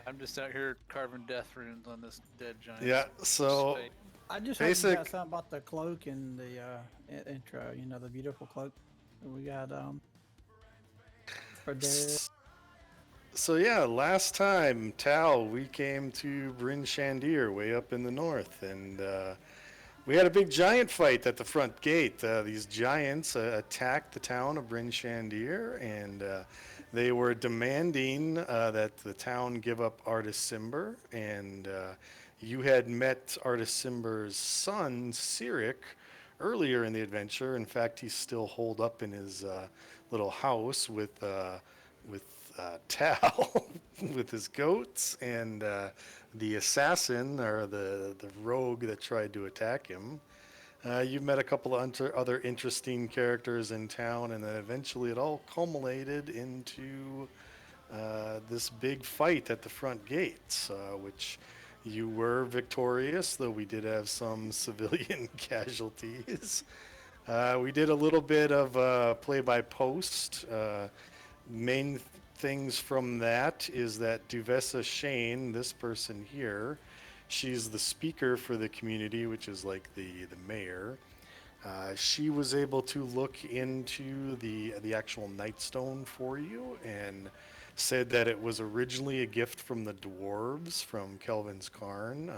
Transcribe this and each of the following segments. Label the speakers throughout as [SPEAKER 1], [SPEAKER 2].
[SPEAKER 1] I'm just out here carving death runes on this dead giant.
[SPEAKER 2] Yeah, so
[SPEAKER 1] Space.
[SPEAKER 3] I just hope you
[SPEAKER 2] basic.
[SPEAKER 3] got something about the cloak in the intro. You know, the beautiful cloak that we got for dead.
[SPEAKER 2] So yeah, last time, Tal, we came to Bryn Shandir way up in the north, and we had a big giant fight at the front gate. These giants attacked the town of Bryn Shandir, and they were demanding that the town give up Artis Cimber. And you had met Artis Cimber's son, Cyric, earlier in the adventure. In fact, he's still holed up in his little house with Tal, with his goats, and the assassin or the rogue that tried to attack him. You met a couple of other interesting characters in town, and then eventually it all culminated into this big fight at the front gates, which you were victorious, though we did have some civilian casualties. We did a little bit of play-by-post. Main things from that is that Duvessa Shane, this person here, she's the speaker for the community, which is like the mayor. She was able to look into the actual Nightstone for you and said that it was originally a gift from the dwarves from Kelvin's Cairn,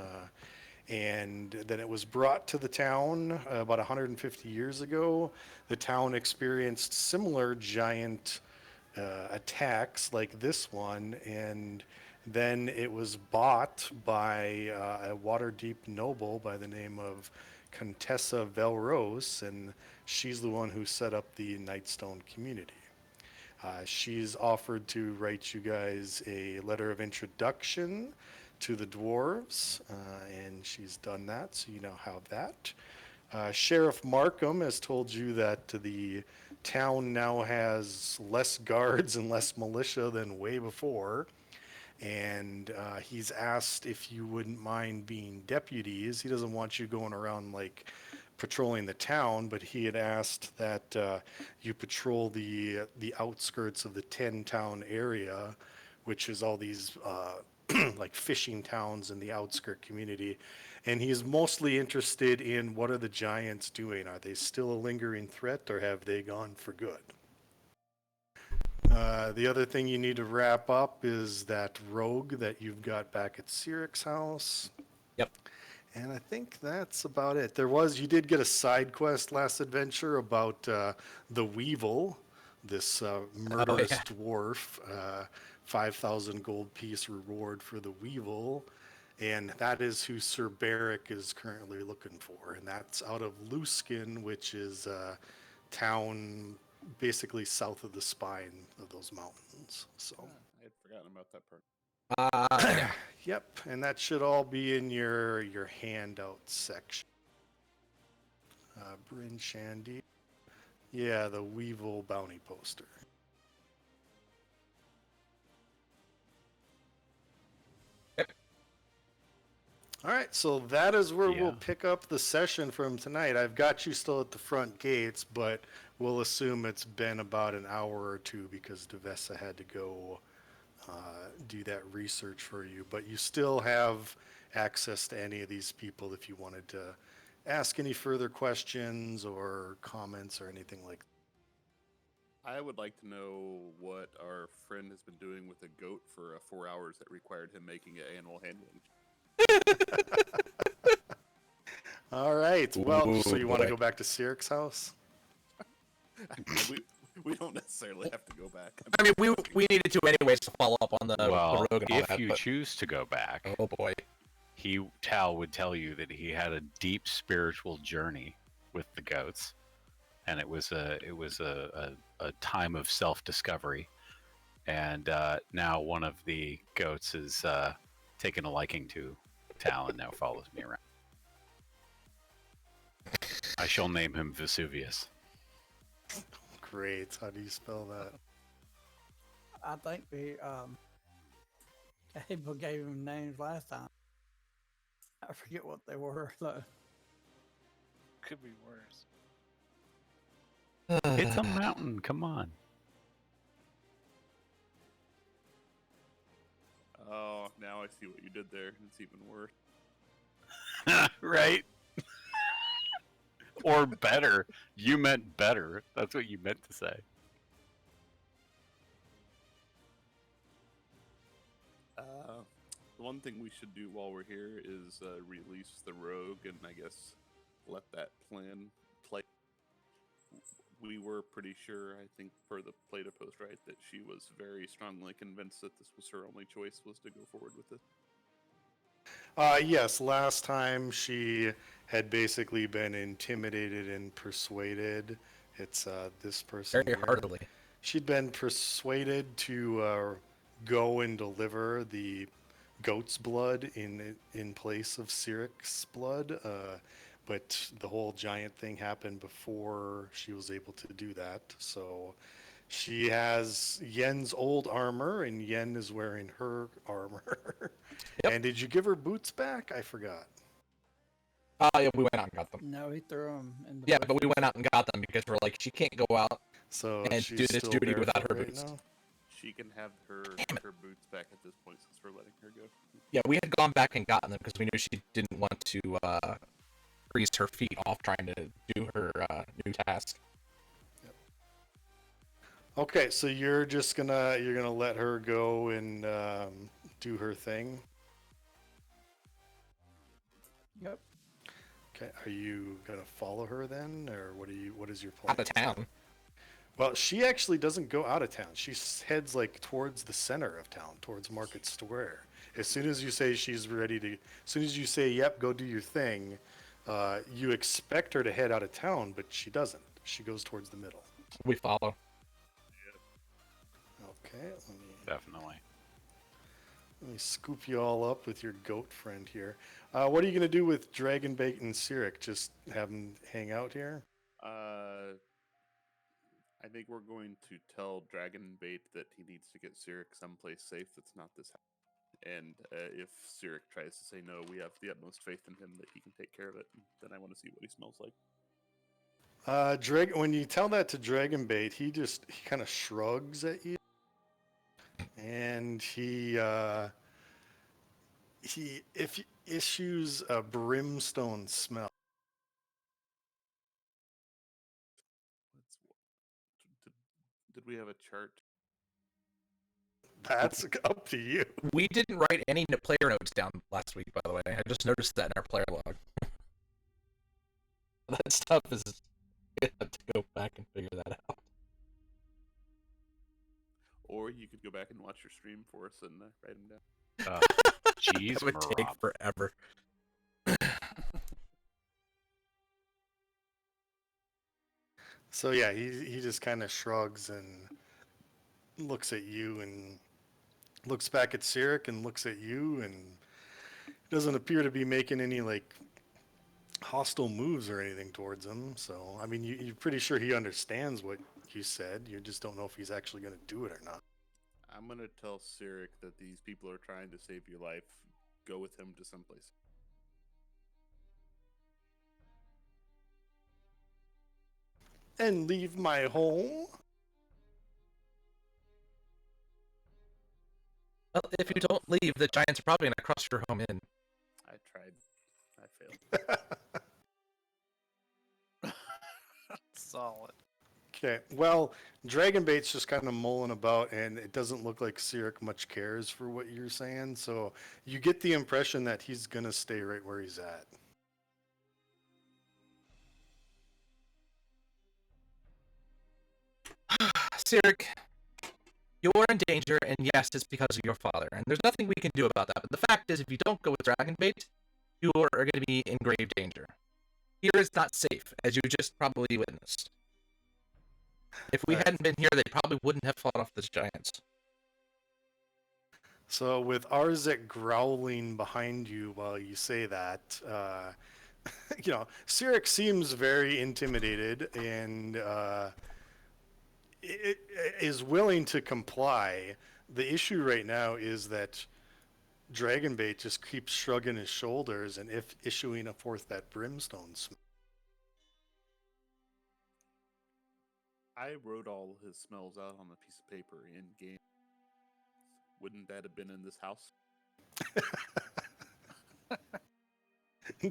[SPEAKER 2] and then it was brought to the town about 150 years ago. The town experienced similar giant attacks like this one, and then it was bought by a Waterdeep noble by the name of Contessa Velros, and she's the one who set up the Nightstone community. She's offered to write you guys a letter of introduction to the dwarves, and she's done that, so you now have that. Sheriff Markham has told you that the town now has less guards and less militia than way before, and he's asked if you wouldn't mind being deputies. He doesn't want you going around like patrolling the town, but he had asked that you patrol the outskirts of the 10-town area, which is all these like fishing towns in the outskirt community. And he's mostly interested in what are the giants doing? Are they still a lingering threat, or have they gone for good? The other thing you need to wrap up is that rogue that you've got back at Cyric's house.
[SPEAKER 4] Yep.
[SPEAKER 2] And I think that's about it. You did get a side quest last adventure about the Weevil, this murderous dwarf. 5,000 gold piece reward for the Weevil. And that is who Sir Barrick is currently looking for. And that's out of Luskin, which is a town basically south of the spine of those mountains. So,
[SPEAKER 5] I had forgotten about that part.
[SPEAKER 2] yep, and that should all be in your handout section. Bryn Shandy. Yeah, the Weevil bounty poster. All right, so that is where we'll pick up the session from tonight. I've got you still at the front gates, but we'll assume it's been about an hour or two because Duvessa had to go do that research for you. But you still have access to any of these people if you wanted to ask any further questions or comments or anything like that.
[SPEAKER 5] I would like to know what our friend has been doing with a goat for 4 hours that required him making an animal handling.
[SPEAKER 2] All right. Well, so you want to go back to Cyric's house?
[SPEAKER 5] we don't necessarily have to go back.
[SPEAKER 4] I mean, we needed to anyways to follow up on the
[SPEAKER 6] Well,
[SPEAKER 4] rogue and all
[SPEAKER 6] if
[SPEAKER 4] that,
[SPEAKER 6] you
[SPEAKER 4] but-
[SPEAKER 6] choose to go back,
[SPEAKER 4] Oh boy.
[SPEAKER 6] Tal would tell you that he had a deep spiritual journey with the goats, and it was a time of self-discovery. And now one of the goats is taken a liking to Tal and now follows me around. I shall name him Vesuvius.
[SPEAKER 2] Great. How do you spell that?
[SPEAKER 3] I think we Abel gave him names last time. I forget what they were though.
[SPEAKER 1] Could be worse.
[SPEAKER 6] It's a mountain. Come on.
[SPEAKER 5] Oh, now I see what you did there. It's even worse.
[SPEAKER 6] Right? Or better. You meant better. That's what you meant to say.
[SPEAKER 5] The one thing we should do while we're here is release the rogue and I guess let that plan play. We were pretty sure, I think, per the Plato post, right, that she was very strongly convinced that this was her only choice, was to go forward with it.
[SPEAKER 2] Yes, last time she had basically been intimidated and persuaded. It's this person
[SPEAKER 4] Very
[SPEAKER 2] here.
[SPEAKER 4] heartily.
[SPEAKER 2] She'd been persuaded to go and deliver the goat's blood in place of Cyric's blood, but the whole giant thing happened before she was able to do that. So she has Yen's old armor, and Yen is wearing her armor.
[SPEAKER 4] Yep.
[SPEAKER 2] And did you give her boots back? I forgot.
[SPEAKER 4] Yeah, we went out and got them.
[SPEAKER 3] No, he threw them in the
[SPEAKER 4] Yeah, but we
[SPEAKER 3] bushes.
[SPEAKER 4] went out and got them because we're like, she can't go out.
[SPEAKER 2] So
[SPEAKER 4] And
[SPEAKER 2] she's
[SPEAKER 4] do this
[SPEAKER 2] still
[SPEAKER 4] duty without
[SPEAKER 2] barefoot
[SPEAKER 4] her
[SPEAKER 2] right
[SPEAKER 4] boots.
[SPEAKER 2] now?
[SPEAKER 5] She can have her boots back at this point since we're letting her go.
[SPEAKER 4] Yeah, we had gone back and gotten them because we knew she didn't want to freeze her feet off trying to do her new task.
[SPEAKER 2] Okay, so you're gonna let her go and do her thing.
[SPEAKER 3] Yep.
[SPEAKER 2] Okay, are you gonna follow her then, or what is your plan?
[SPEAKER 4] Out of town.
[SPEAKER 2] Well, she actually doesn't go out of town. She heads like towards the center of town, towards Market Square. As soon as you say she's ready to, as soon as you say, "Yep, go do your thing," you expect her to head out of town, but she doesn't. She goes towards the middle.
[SPEAKER 4] We follow.
[SPEAKER 2] Okay,
[SPEAKER 6] Definitely.
[SPEAKER 2] let me scoop you all up with your goat friend here. What are you gonna do with Dragonbait and Cyric? Just have them hang out here?
[SPEAKER 5] I think we're going to tell Dragonbait that he needs to get Cyric someplace safe that's not this house. And if Cyric tries to say no, we have the utmost faith in him that he can take care of it. Then I want to see what he smells like.
[SPEAKER 2] When you tell that to Dragonbait, he kind of shrugs at you, and he issues a brimstone smell.
[SPEAKER 5] Did we have a chart?
[SPEAKER 2] That's up to you.
[SPEAKER 4] We didn't write any player notes down last week, by the way. I just noticed that in our player log. That stuff is... We have to go back and figure that out.
[SPEAKER 5] Or you could go back and watch your stream for us and write them down.
[SPEAKER 6] Jeez,
[SPEAKER 4] It would take
[SPEAKER 6] Marab.
[SPEAKER 4] forever.
[SPEAKER 2] So yeah, he just kind of shrugs and looks at you and looks back at Cyric and looks at you and doesn't appear to be making any like hostile moves or anything towards him. So I mean, you're pretty sure he understands what you said. You just don't know if he's actually going to do it or not.
[SPEAKER 5] I'm going to tell Cyric that these people are trying to save your life. Go with him to someplace.
[SPEAKER 2] And leave my home.
[SPEAKER 4] Well, if you don't leave, the Giants are probably going to crush your home in.
[SPEAKER 5] I tried. I failed.
[SPEAKER 1] Solid.
[SPEAKER 2] Okay, well, Dragonbait's just kind of mulling about, and it doesn't look like Cyric much cares for what you're saying, so you get the impression that he's going to stay right where he's at.
[SPEAKER 4] Cyric, you're in danger, and yes, it's because of your father, and there's nothing we can do about that. But the fact is, if you don't go with Dragonbait, you are going to be in grave danger. Here is not safe, as you just probably witnessed. If we hadn't been here, they probably wouldn't have fought off those giants.
[SPEAKER 2] So with Arzek growling behind you while you say that, Cyric seems very intimidated and is willing to comply. The issue right now is that Dragonbait just keeps shrugging his shoulders and issuing forth that brimstone smell.
[SPEAKER 5] I wrote all his smells out on a piece of paper in game. Wouldn't that have been in this house?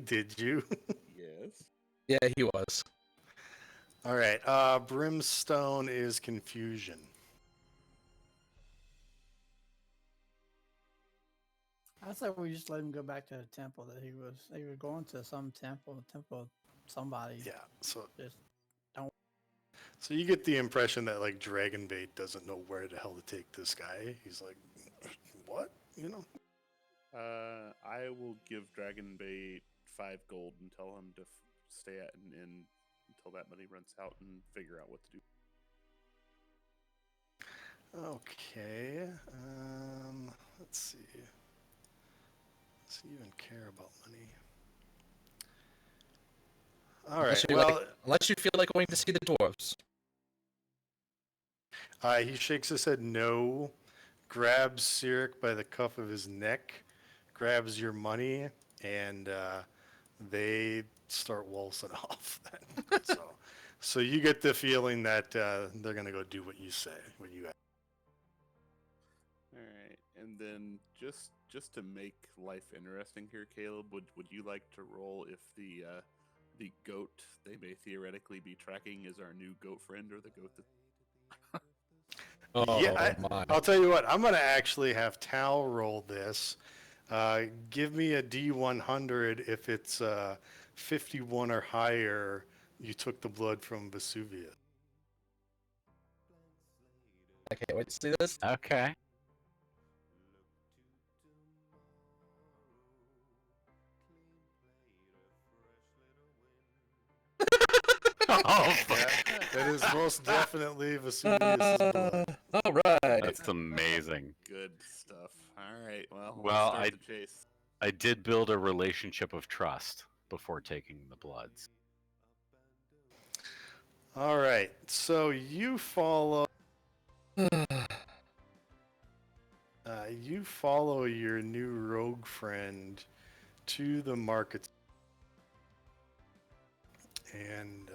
[SPEAKER 2] Did you?
[SPEAKER 5] Yes.
[SPEAKER 4] Yeah, he was.
[SPEAKER 2] All right. Brimstone is confusion.
[SPEAKER 3] I said we just let him go back to the temple that he was going to some temple somebody.
[SPEAKER 2] Yeah. So
[SPEAKER 3] Just
[SPEAKER 2] So you get the impression that like Dragonbait doesn't know where the hell to take this guy. He's like, what? You know?
[SPEAKER 5] I will give Dragonbait 5 gold and tell him to stay at an inn until that money runs out and figure out what to do.
[SPEAKER 2] Okay. Let's see. Does he even care about money? All right. Well,
[SPEAKER 4] Unless you feel like going to see the dwarves.
[SPEAKER 2] he shakes his head no, grabs Sirik by the cuff of his neck, grabs your money, and they start waltzing off. So you get the feeling that they're gonna go do what you say, what you ask.
[SPEAKER 5] All right, and then just to make life interesting here, Caleb, would you like to roll if the goat they may theoretically be tracking is our new goat friend or the goat that?
[SPEAKER 4] Oh,
[SPEAKER 2] Yeah,
[SPEAKER 4] my.
[SPEAKER 2] I'll tell you what. I'm gonna actually have Tal roll this. Give me a D100 if it's 51 or higher. You took the blood from Vesuvius.
[SPEAKER 4] I can't wait to see this.
[SPEAKER 6] Okay. Oh,
[SPEAKER 2] That is most definitely Vesuvius' blood.
[SPEAKER 4] All right.
[SPEAKER 6] that's amazing.
[SPEAKER 5] Good stuff. All right, well,
[SPEAKER 6] Well,
[SPEAKER 5] let's start the chase.
[SPEAKER 6] I did build a relationship of trust before taking the bloods.
[SPEAKER 2] All right, so you follow. You follow your new rogue friend to the market, and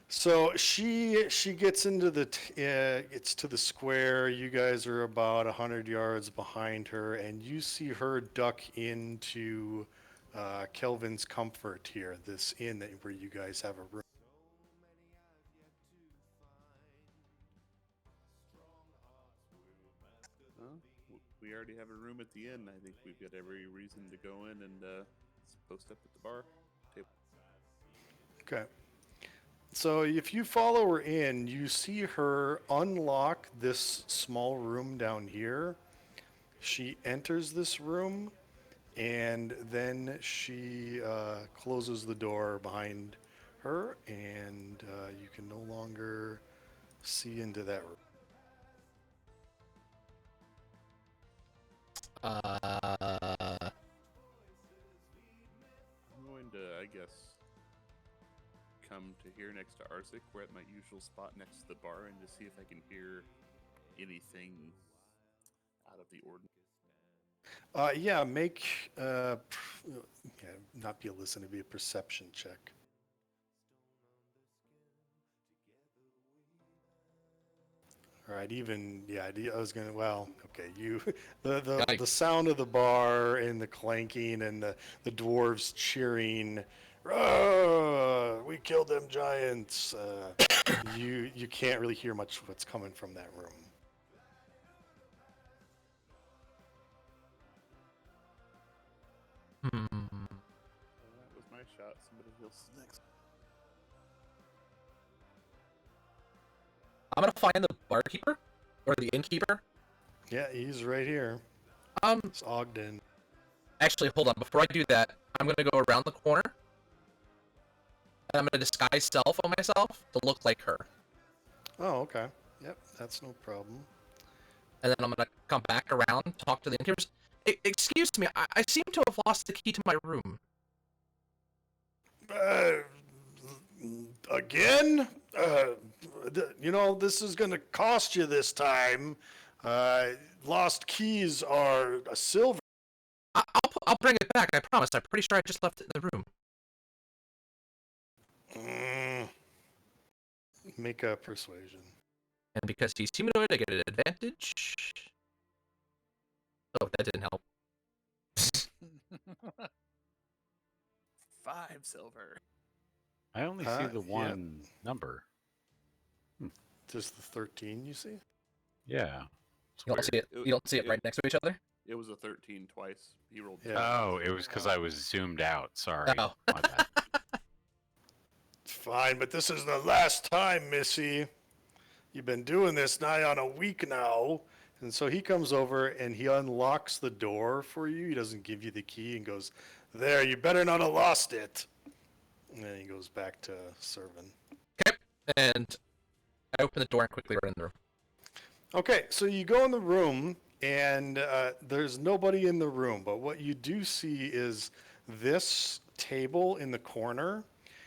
[SPEAKER 2] so she gets into it's to the square. You guys are about 100 yards behind her, and you see her duck into Kelvin's Comfort here, this inn where you guys have a room.
[SPEAKER 5] Well, we already have a room at the inn. I think we've got every reason to go in and post up at the bar table.
[SPEAKER 2] Okay. So if you follow her in, you see her unlock this small room down here. She enters this room, and then she closes the door behind her, and you can no longer see into that room.
[SPEAKER 5] I'm going to, I guess, come to here next to Arzik. We're at my usual spot next to the bar, and just see if I can hear anything out of the ordinary.
[SPEAKER 2] Yeah, make not be a listen, to be a perception check. All right, I was gonna. Well, okay, you the sound of the bar and the clanking and the dwarves cheering. We killed them giants. You can't really hear much of what's coming from that room.
[SPEAKER 5] That was my shot. Somebody else is next.
[SPEAKER 4] I'm gonna find the barkeeper or the innkeeper.
[SPEAKER 2] Yeah, he's right here. It's Ogden.
[SPEAKER 4] Actually, hold on. Before I do that, I'm gonna go around the corner, and I'm gonna disguise self on myself to look like her.
[SPEAKER 2] Oh, okay. Yep, that's no problem.
[SPEAKER 4] And then I'm gonna come back around, talk to the innkeepers. Excuse me, I seem to have lost the key to my room.
[SPEAKER 2] Again? This is going to cost you this time. Lost keys are a silver.
[SPEAKER 4] I'll bring it back. I promise. I'm pretty sure I just left it in the room.
[SPEAKER 2] Make a persuasion.
[SPEAKER 4] And because he's humanoid, I get an advantage. Oh, that didn't help.
[SPEAKER 5] 5 silver.
[SPEAKER 6] I only see the
[SPEAKER 2] Yep.
[SPEAKER 6] one number.
[SPEAKER 2] Just the 13, you see?
[SPEAKER 6] Yeah. It's
[SPEAKER 4] You don't
[SPEAKER 6] weird.
[SPEAKER 4] see it. You don't see it right next to each other.
[SPEAKER 5] It was a 13 twice. He rolled.
[SPEAKER 2] Yeah.
[SPEAKER 6] Oh, it was because I was zoomed out. Sorry.
[SPEAKER 4] Oh.
[SPEAKER 6] My bad.
[SPEAKER 2] Fine, but this is the last time, Missy. You've been doing this nigh on a week now. And so he comes over and he unlocks the door for you. He doesn't give you the key and goes, "There, you better not have lost it." And then he goes back to serving.
[SPEAKER 4] And I open the door and quickly run in the room.
[SPEAKER 2] Okay, so you go in the room and there's nobody in the room, but what you do see is this table in the corner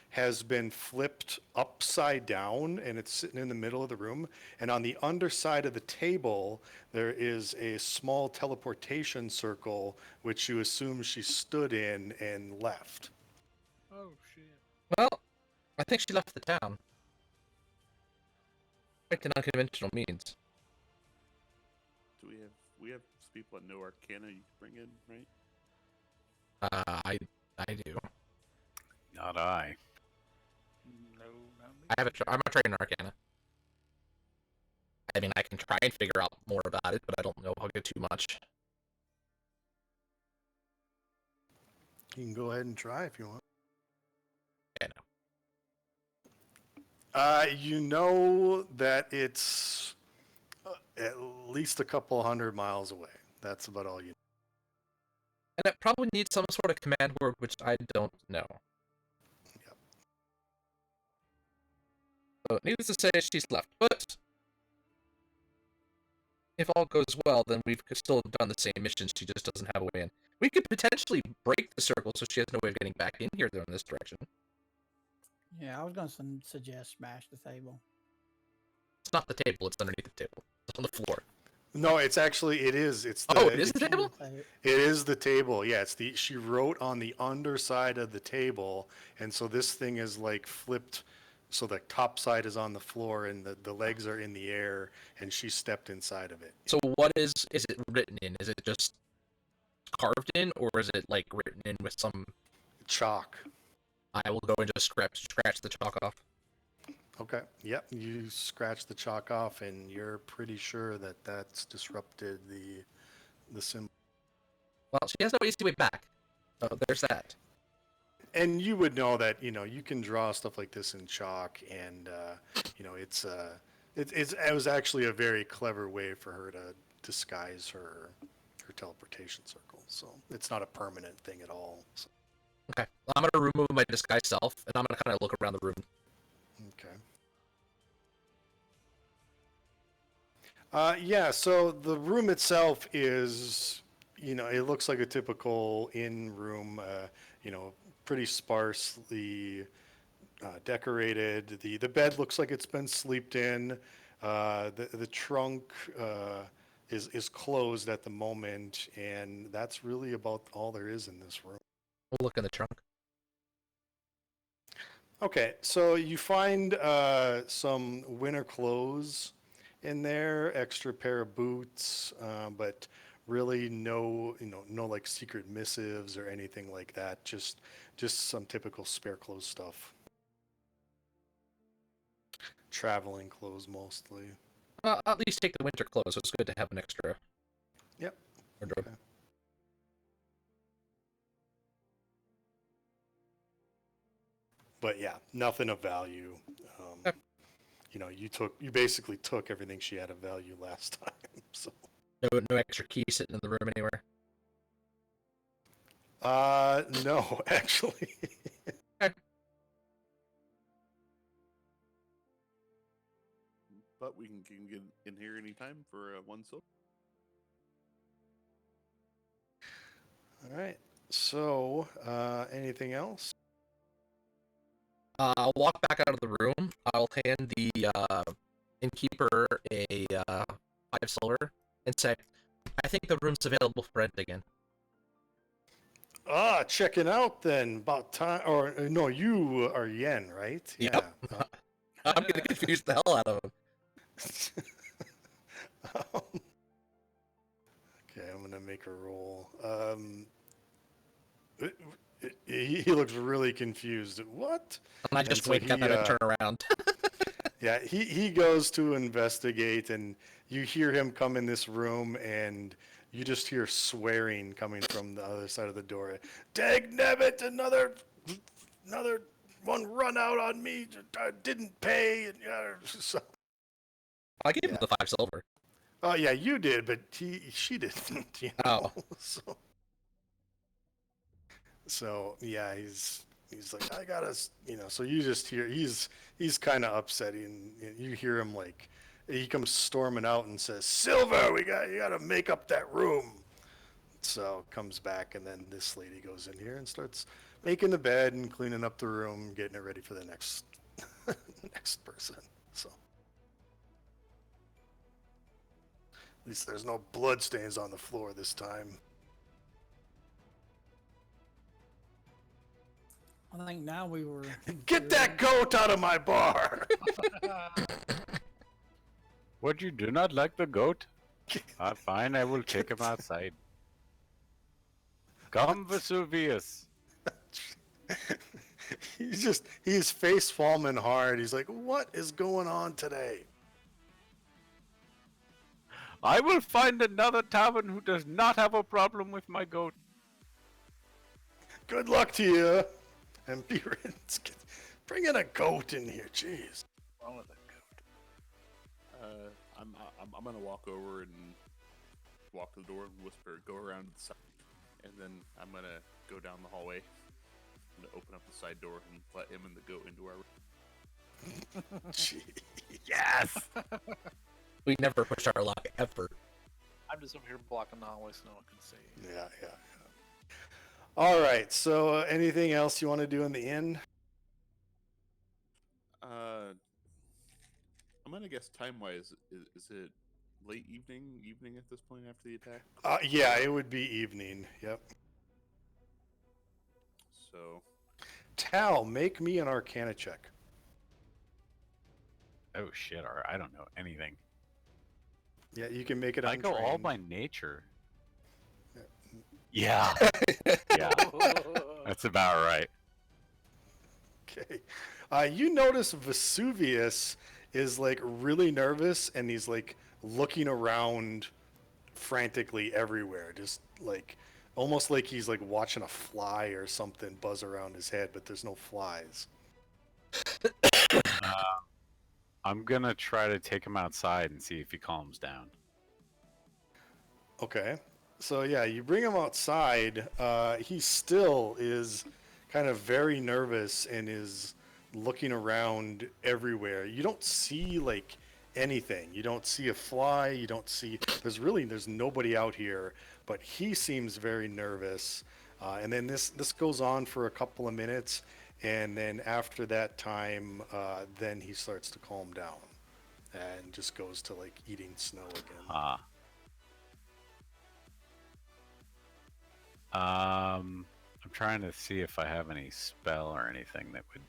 [SPEAKER 2] has been flipped upside down and it's sitting in the middle of the room. And on the underside of the table, there is a small teleportation circle, which you assume she stood in and left.
[SPEAKER 1] Oh shit.
[SPEAKER 4] Well, I think she left the town. Quite an unconventional means.
[SPEAKER 5] Do we have people that know Arcana you can bring in, right?
[SPEAKER 4] I do.
[SPEAKER 6] Not I.
[SPEAKER 1] No, not me.
[SPEAKER 4] I'm a trained in Arcana. I mean, I can try and figure out more about it, but I don't know if I'll get too much.
[SPEAKER 2] You can go ahead and try if you want.
[SPEAKER 4] Yeah, no.
[SPEAKER 2] You know that it's at least a couple hundred miles away. That's about all you know.
[SPEAKER 4] And it probably needs some sort of command word, which I don't know.
[SPEAKER 2] Yep.
[SPEAKER 4] So, needless to say, she's left. But if all goes well, then we've still done the same mission. She just doesn't have a way in. We could potentially break the circle so she has no way of getting back in here, though, in this direction.
[SPEAKER 3] Yeah, I was going to suggest smash the table.
[SPEAKER 4] It's not the table, it's underneath the table. It's on the floor.
[SPEAKER 2] No, it's actually it is. It's the,
[SPEAKER 4] Oh, it is the table?
[SPEAKER 2] It is the table. Yeah, it's the she wrote on the underside of the table, and so this thing is like flipped, so the top side is on the floor and the legs are in the air, and she stepped inside of it.
[SPEAKER 4] So what is it written in? Is it just carved in, or is it like written in with some...
[SPEAKER 2] Chalk.
[SPEAKER 4] I will go and just scratch the chalk off.
[SPEAKER 2] Okay. Yep. You scratch the chalk off, and you're pretty sure that that's disrupted the symbol.
[SPEAKER 4] Well, she has no easy way back. So there's that.
[SPEAKER 2] And you would know that you can draw stuff like this in chalk, and it was actually a very clever way for her to disguise her teleportation circle. So it's not a permanent thing at all. So,
[SPEAKER 4] Okay. Well, I'm gonna remove my disguise self, and I'm gonna kind of look around the room.
[SPEAKER 2] okay. Yeah. So the room itself is, it looks like a typical inn room. Pretty sparsely decorated. The bed looks like it's been slept in. The trunk is closed at the moment, and that's really about all there is in this room.
[SPEAKER 4] We'll look in the trunk.
[SPEAKER 2] Okay, so you find some winter clothes in there, extra pair of boots, but really no like secret missives or anything like that. Just some typical spare clothes stuff. Traveling clothes mostly.
[SPEAKER 4] At least take the winter clothes. It's good to have an extra.
[SPEAKER 2] Yep.
[SPEAKER 4] Wardrobe.
[SPEAKER 2] Okay. But yeah, nothing of value.
[SPEAKER 4] Okay.
[SPEAKER 2] You basically took everything she had of value last time. So.
[SPEAKER 4] No extra key sitting in the room anywhere.
[SPEAKER 2] No, actually.
[SPEAKER 5] But we can get in here anytime for 1 silver.
[SPEAKER 2] All right. So, anything else?
[SPEAKER 4] I'll walk back out of the room. I'll hand the innkeeper a 5 silver and say, I think the room's available for rent again.
[SPEAKER 2] Check it out then. About time. Or no, you are Yen, right?
[SPEAKER 4] Yep. I'm gonna confuse the hell out of him.
[SPEAKER 2] Okay, I'm gonna make a roll. He looks really confused. What?
[SPEAKER 4] And I
[SPEAKER 2] And
[SPEAKER 4] just
[SPEAKER 2] so
[SPEAKER 4] wink at
[SPEAKER 2] he,
[SPEAKER 4] them and turn around.
[SPEAKER 2] Yeah, he goes to investigate, and you hear him come in this room, and you just hear swearing coming from the other side of the door. Dag nabbit, another one run out on me. I didn't pay. And, so,
[SPEAKER 4] I gave him
[SPEAKER 2] Yeah.
[SPEAKER 4] the 5 silver.
[SPEAKER 2] oh yeah, you did, but she didn't. You know?
[SPEAKER 4] Oh.
[SPEAKER 2] So yeah, he's like, I gotta, So you just hear he's kind of upset, and you hear him like he comes storming out and says, "Silver, you gotta make up that room." So comes back, and then this lady goes in here and starts making the bed and cleaning up the room, getting it ready for the next next person. So at least there's no blood stains on the floor this time.
[SPEAKER 3] I think now we were.
[SPEAKER 2] Get that goat out of my bar!
[SPEAKER 6] What, you do not like the goat? Fine, I will take him outside. Come, Vesuvius.
[SPEAKER 2] He's face palming hard. He's like, what is going on today?
[SPEAKER 6] I will find another tavern who does not have a problem with my goat.
[SPEAKER 2] Good luck to you. And bring in a goat in here, jeez.
[SPEAKER 1] Wrong with that goat.
[SPEAKER 5] I'm gonna walk over and walk to the door and whisper, "Go around to the side," and then I'm gonna go down the hallway. I'm gonna open up the side door and let him and the goat into our room.
[SPEAKER 2] Gee.
[SPEAKER 6] Yes!
[SPEAKER 4] We never push our luck ever.
[SPEAKER 1] I'm just over here blocking the hallway so no one can see.
[SPEAKER 2] Yeah. All right. So, anything else you want to do in the inn?
[SPEAKER 5] I'm gonna guess time-wise, is it late evening at this point after the attack?
[SPEAKER 2] Yeah, it would be evening. Yep.
[SPEAKER 5] So,
[SPEAKER 2] Tal, make me an Arcana check.
[SPEAKER 6] Oh shit, I don't know anything.
[SPEAKER 2] Yeah, you can make it.
[SPEAKER 6] I go all
[SPEAKER 2] untrained.
[SPEAKER 6] by nature. Yeah. Yeah, that's about right.
[SPEAKER 2] Okay. You notice Vesuvius is like really nervous, and he's like looking around frantically everywhere, just like almost like he's like watching a fly or something buzz around his head, but there's no flies.
[SPEAKER 6] I'm gonna try to take him outside and see if he calms down.
[SPEAKER 2] Okay. So yeah, you bring him outside. He still is kind of very nervous and is looking around everywhere. You don't see like anything. You don't see a fly. You don't see. There's nobody out here. But he seems very nervous. And then this goes on for a couple of minutes, and then after that time, then he starts to calm down, and just goes to like eating snow again.
[SPEAKER 6] I'm trying to see if I have any spell or anything that would.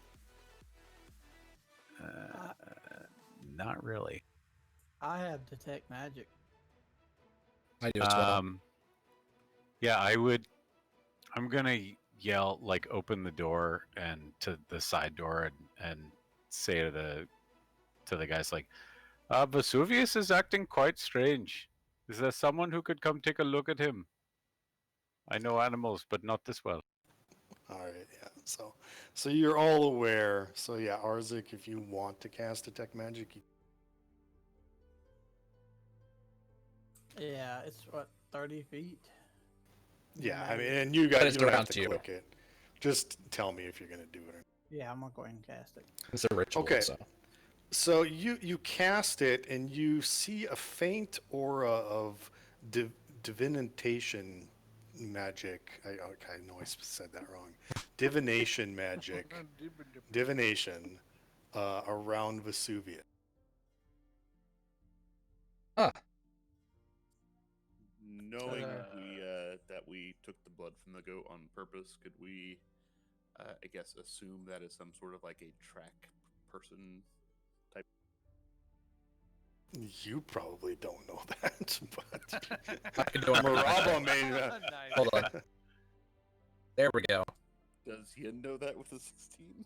[SPEAKER 6] Not really.
[SPEAKER 3] I have detect magic.
[SPEAKER 4] I do as well.
[SPEAKER 6] Yeah, I'm gonna yell, like, open the door and to the side door and say to the guys, like, Vesuvius is acting quite strange. Is there someone who could come take a look at him? I know animals, but not this well.
[SPEAKER 2] All right, yeah. So you're all aware. So yeah, Arzik, if you want to cast detect magic,
[SPEAKER 3] Yeah, it's what, 30 feet?
[SPEAKER 2] yeah. I
[SPEAKER 3] Magic.
[SPEAKER 2] mean, and you
[SPEAKER 4] But
[SPEAKER 2] guys
[SPEAKER 4] it's
[SPEAKER 2] you don't have
[SPEAKER 4] around
[SPEAKER 2] to
[SPEAKER 4] you.
[SPEAKER 2] click it. Just tell me if you're gonna do it.
[SPEAKER 3] Yeah, I'm gonna go ahead and cast it.
[SPEAKER 4] It's a ritual,
[SPEAKER 2] Okay.
[SPEAKER 4] so.
[SPEAKER 2] So you cast it, and you see a faint aura of divination magic. I know I said that wrong. Divination magic. Divination around Vesuvius.
[SPEAKER 4] Ah,
[SPEAKER 5] knowing that we took the blood from the goat on purpose, could we, I guess, assume that is some sort of like a track person type?
[SPEAKER 2] You probably don't know that, but
[SPEAKER 4] I can do it.
[SPEAKER 2] Maraba may.
[SPEAKER 1] Nice.
[SPEAKER 4] Hold on. There we go.
[SPEAKER 5] Does Yin know that with a 16?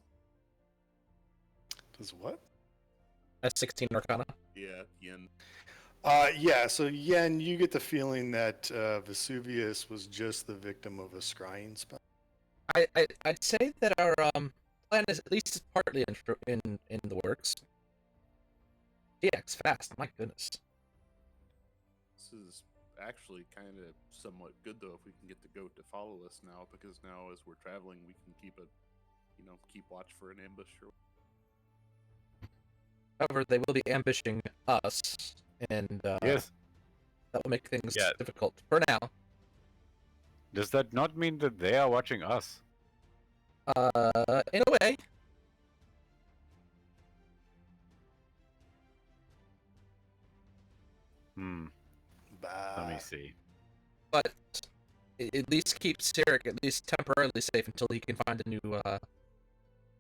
[SPEAKER 2] Does what?
[SPEAKER 4] That's 16 Arcana.
[SPEAKER 5] Yeah, Yin.
[SPEAKER 2] Yeah, so Yen, you get the feeling that Vesuvius was just the victim of a scrying spell.
[SPEAKER 4] I'd say that our plan is at least partly in the works. DX fast, my goodness.
[SPEAKER 5] This is actually kind of somewhat good though if we can get the goat to follow us now, because now as we're traveling we can keep watch for an ambush.
[SPEAKER 4] However, they will be ambushing us, and
[SPEAKER 6] Yes.
[SPEAKER 4] that will make things
[SPEAKER 6] Yeah.
[SPEAKER 4] difficult for now.
[SPEAKER 6] Does that not mean that they are watching us?
[SPEAKER 4] In a way,
[SPEAKER 6] Let me see.
[SPEAKER 4] but it at least keeps Sarek at least temporarily safe until he can find a new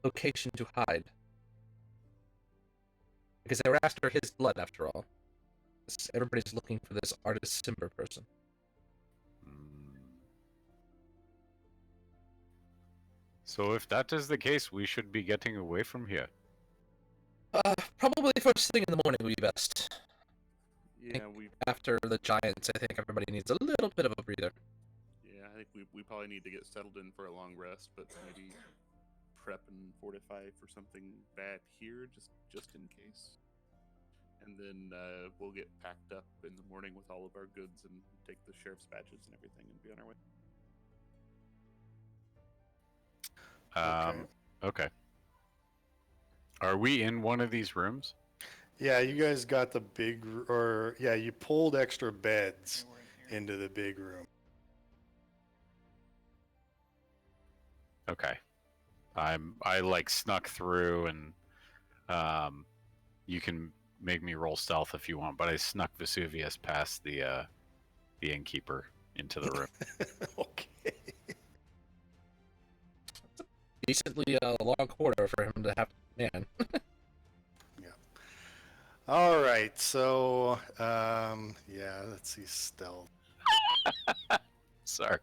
[SPEAKER 4] location to hide. Because they were after his blood, after all. Everybody's looking for this artist Simber person.
[SPEAKER 6] So if that is the case, we should be getting away from here.
[SPEAKER 4] Probably first thing in the morning would be best.
[SPEAKER 5] Yeah,
[SPEAKER 4] After the Giants, I think everybody needs a little bit of a breather.
[SPEAKER 5] I think we probably need to get settled in for a long rest, but maybe prep and fortify for something bad here, just in case. And then we'll get packed up in the morning with all of our goods and take the sheriff's badges and everything and be on our way.
[SPEAKER 6] Okay. Are we in one of these rooms?
[SPEAKER 2] Yeah, you guys got the big, you pulled extra beds
[SPEAKER 1] We're in here.
[SPEAKER 2] into the big room.
[SPEAKER 6] Okay. I like snuck through and you can make me roll stealth if you want, but I snuck Vesuvius past the innkeeper into the room.
[SPEAKER 2] Okay.
[SPEAKER 4] Decently long corridor for him to have. Man.
[SPEAKER 2] All right, so let's see, stealth.
[SPEAKER 6] Sorry.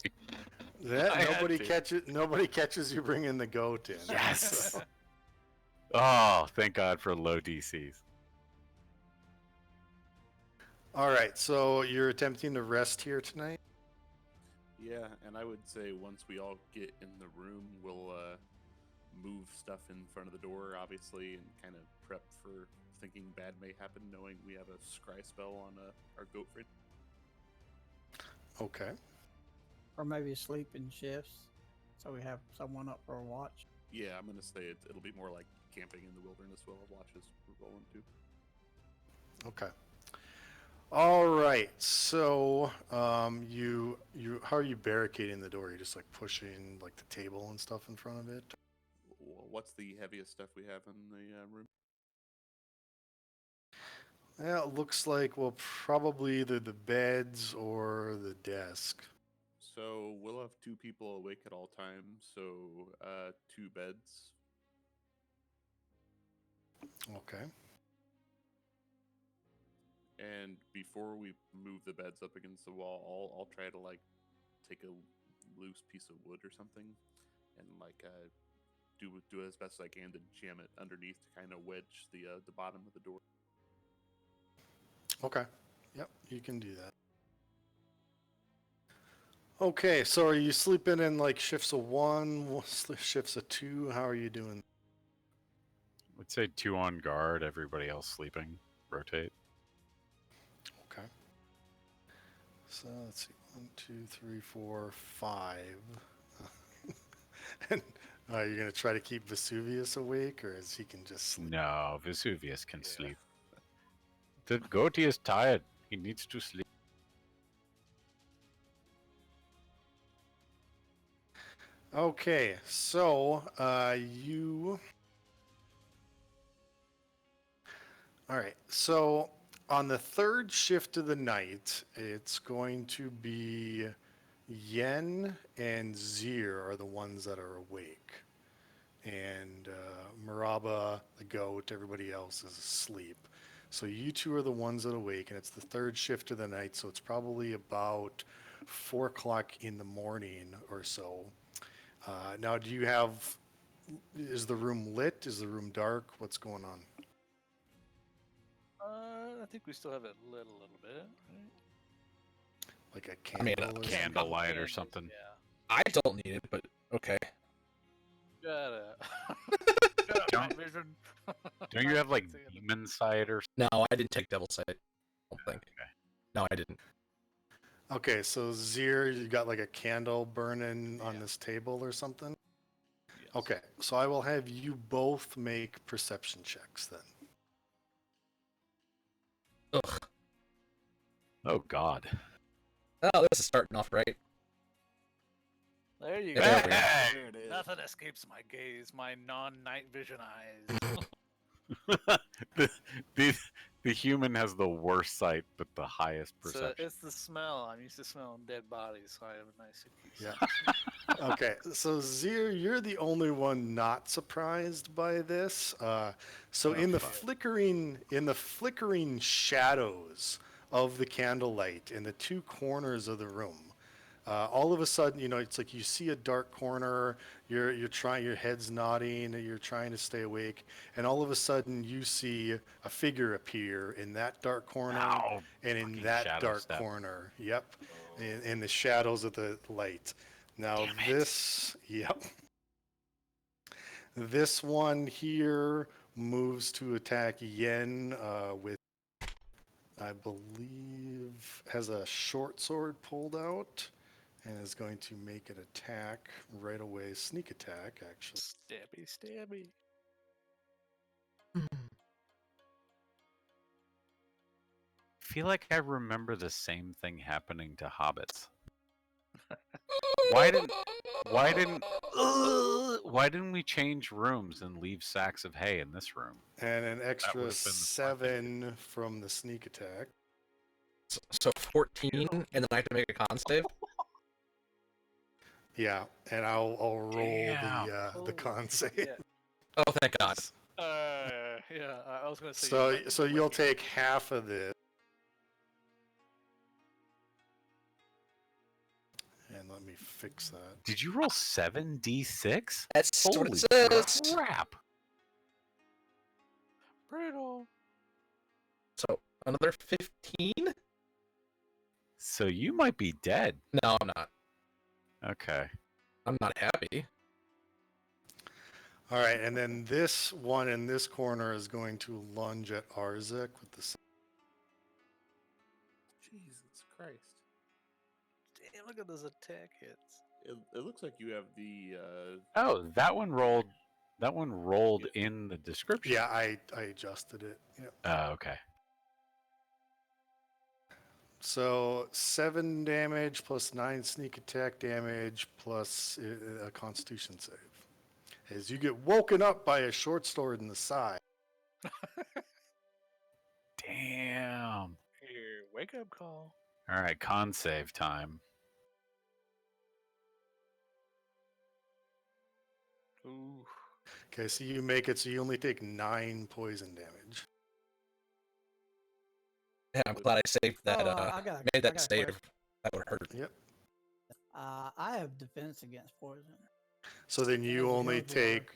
[SPEAKER 2] That
[SPEAKER 6] I had
[SPEAKER 2] nobody catches you bringing the goat in.
[SPEAKER 6] Yes.
[SPEAKER 2] So-
[SPEAKER 6] Oh, thank God for low DCs.
[SPEAKER 2] All right, so you're attempting to rest here tonight?
[SPEAKER 5] Yeah, and I would say once we all get in the room, we'll move stuff in front of the door, obviously, and kind of prep for thinking bad may happen, knowing we have a scry spell on our goat friend.
[SPEAKER 2] Okay.
[SPEAKER 3] Or maybe sleep in shifts, so we have someone up for a watch.
[SPEAKER 5] Yeah, I'm gonna say it'll be more like camping in the wilderness while watches we're rolling too.
[SPEAKER 2] Okay. All right. So, you how are you barricading the door? You just like pushing like the table and stuff in front of it?
[SPEAKER 5] What's the heaviest stuff we have in the room?
[SPEAKER 2] Yeah, it looks like probably either the beds or the desk.
[SPEAKER 5] So we'll have 2 people awake at all times. So 2 beds.
[SPEAKER 2] Okay.
[SPEAKER 5] And before we move the beds up against the wall, I'll try to like take a loose piece of wood or something, and like do as best as I can to jam it underneath to kind of wedge the bottom of the door.
[SPEAKER 2] Okay. Yep, you can do that. Okay, so are you sleeping in like shifts of 1, shifts of 2? How are you doing?
[SPEAKER 6] Let's say 2 on guard, everybody else sleeping. Rotate.
[SPEAKER 2] Okay. So let's see, 1, 2, 3, 4, 5. And you're gonna try to keep Vesuvius awake, or is he can just sleep?
[SPEAKER 6] No, Vesuvius can sleep. The goatee is tired. He needs to sleep.
[SPEAKER 2] Okay, so you. All right, so on the 3rd shift of the night, it's going to be Yen and Zir are the ones that are awake. And Maraba, the goat, everybody else is asleep. So you two are the ones that awake, and it's the third shift of the night, so it's probably about 4 o'clock in the morning or so. Now, do you have? Is the room lit? Is the room dark? What's going on?
[SPEAKER 1] I think we still have it lit a little bit. Right?
[SPEAKER 2] Like a
[SPEAKER 4] I mean,
[SPEAKER 2] candle? or something?
[SPEAKER 6] Candlelight or
[SPEAKER 1] Candles,
[SPEAKER 6] something.
[SPEAKER 1] Yeah.
[SPEAKER 4] I don't need it, but okay.
[SPEAKER 1] Got
[SPEAKER 6] Don't-
[SPEAKER 1] night vision.
[SPEAKER 6] Don't you have like
[SPEAKER 1] Fancy it.
[SPEAKER 6] demon sight or?
[SPEAKER 4] No, I didn't take Devil's Sight. I don't think.
[SPEAKER 6] Okay.
[SPEAKER 4] No, I didn't.
[SPEAKER 2] Okay, so Zir, you got like a candle burning on
[SPEAKER 1] Yeah.
[SPEAKER 2] this table or something?
[SPEAKER 1] Yes.
[SPEAKER 2] Okay, so I will have you both make perception checks then.
[SPEAKER 4] Ugh.
[SPEAKER 6] Oh God.
[SPEAKER 4] Oh, this is starting off right.
[SPEAKER 1] There you
[SPEAKER 4] Yeah,
[SPEAKER 1] go.
[SPEAKER 4] there we go.
[SPEAKER 1] There it is. Nothing escapes my gaze. My non-night vision eyes.
[SPEAKER 6] the human has the worst sight, but the highest
[SPEAKER 1] So
[SPEAKER 6] perception.
[SPEAKER 1] it's the smell. I'm used to smelling dead bodies, so I have a nice piece.
[SPEAKER 2] Yeah. Okay, so Zir, you're the only one not surprised by this. So in the flickering shadows of the candlelight in the two corners of the room, all of a sudden, it's like you see a dark corner. You're trying, your head's nodding, and you're trying to stay awake, and all of a sudden you see a figure appear in that dark corner
[SPEAKER 6] Ow,
[SPEAKER 2] and in
[SPEAKER 6] fucking
[SPEAKER 2] that
[SPEAKER 6] shadow
[SPEAKER 2] dark
[SPEAKER 6] step.
[SPEAKER 2] corner. Yep, in the shadows of the light. Now
[SPEAKER 6] Damn it.
[SPEAKER 2] this one here moves to attack Yen with, I believe, has a short sword pulled out and is going to make an attack right away. Sneak attack, actually.
[SPEAKER 1] Stabby, stabby.
[SPEAKER 6] I feel like I remember the same thing happening to hobbits. Why didn't we change rooms and leave sacks of hay in this room?
[SPEAKER 2] And an extra
[SPEAKER 6] would've been the smart thing to
[SPEAKER 2] 7 from the sneak attack.
[SPEAKER 4] So 14, and then I have to make a con save.
[SPEAKER 2] Yeah, and I'll roll
[SPEAKER 6] Damn.
[SPEAKER 2] the
[SPEAKER 1] Holy
[SPEAKER 2] con save.
[SPEAKER 1] shit.
[SPEAKER 4] Oh, thank God.
[SPEAKER 1] Yeah, I was gonna say.
[SPEAKER 2] So you'll take half of this. And let me fix that.
[SPEAKER 6] Did you roll 7d6?
[SPEAKER 4] That's what
[SPEAKER 6] Holy
[SPEAKER 4] it says.
[SPEAKER 6] crap!
[SPEAKER 1] Brutal.
[SPEAKER 4] So another 15?
[SPEAKER 6] So you might be dead.
[SPEAKER 4] No, I'm not.
[SPEAKER 6] Okay.
[SPEAKER 4] I'm not happy.
[SPEAKER 2] All right, and then this one in this corner is going to lunge at Arzek with the.
[SPEAKER 5] Jesus Christ.
[SPEAKER 1] Damn, look at those attack hits.
[SPEAKER 5] It looks like you have the
[SPEAKER 6] Oh, that one rolled. That one rolled in the description.
[SPEAKER 2] Yeah, I adjusted it. Yep.
[SPEAKER 6] Oh, okay.
[SPEAKER 2] So 7 damage plus 9 sneak attack damage plus a Constitution save. As you get woken up by a short sword in the side.
[SPEAKER 6] Damn.
[SPEAKER 1] Here, wake up call.
[SPEAKER 6] All right, con save time.
[SPEAKER 1] Ooh.
[SPEAKER 2] Okay, so you make it so you only take 9 poison damage.
[SPEAKER 4] Yeah, I'm glad I saved that.
[SPEAKER 3] I got
[SPEAKER 4] made that
[SPEAKER 3] a
[SPEAKER 4] save.
[SPEAKER 3] question.
[SPEAKER 4] That would hurt.
[SPEAKER 2] Yep.
[SPEAKER 3] I have defense against poison.
[SPEAKER 2] So then you
[SPEAKER 3] Yeah,
[SPEAKER 2] only
[SPEAKER 3] you have
[SPEAKER 2] take,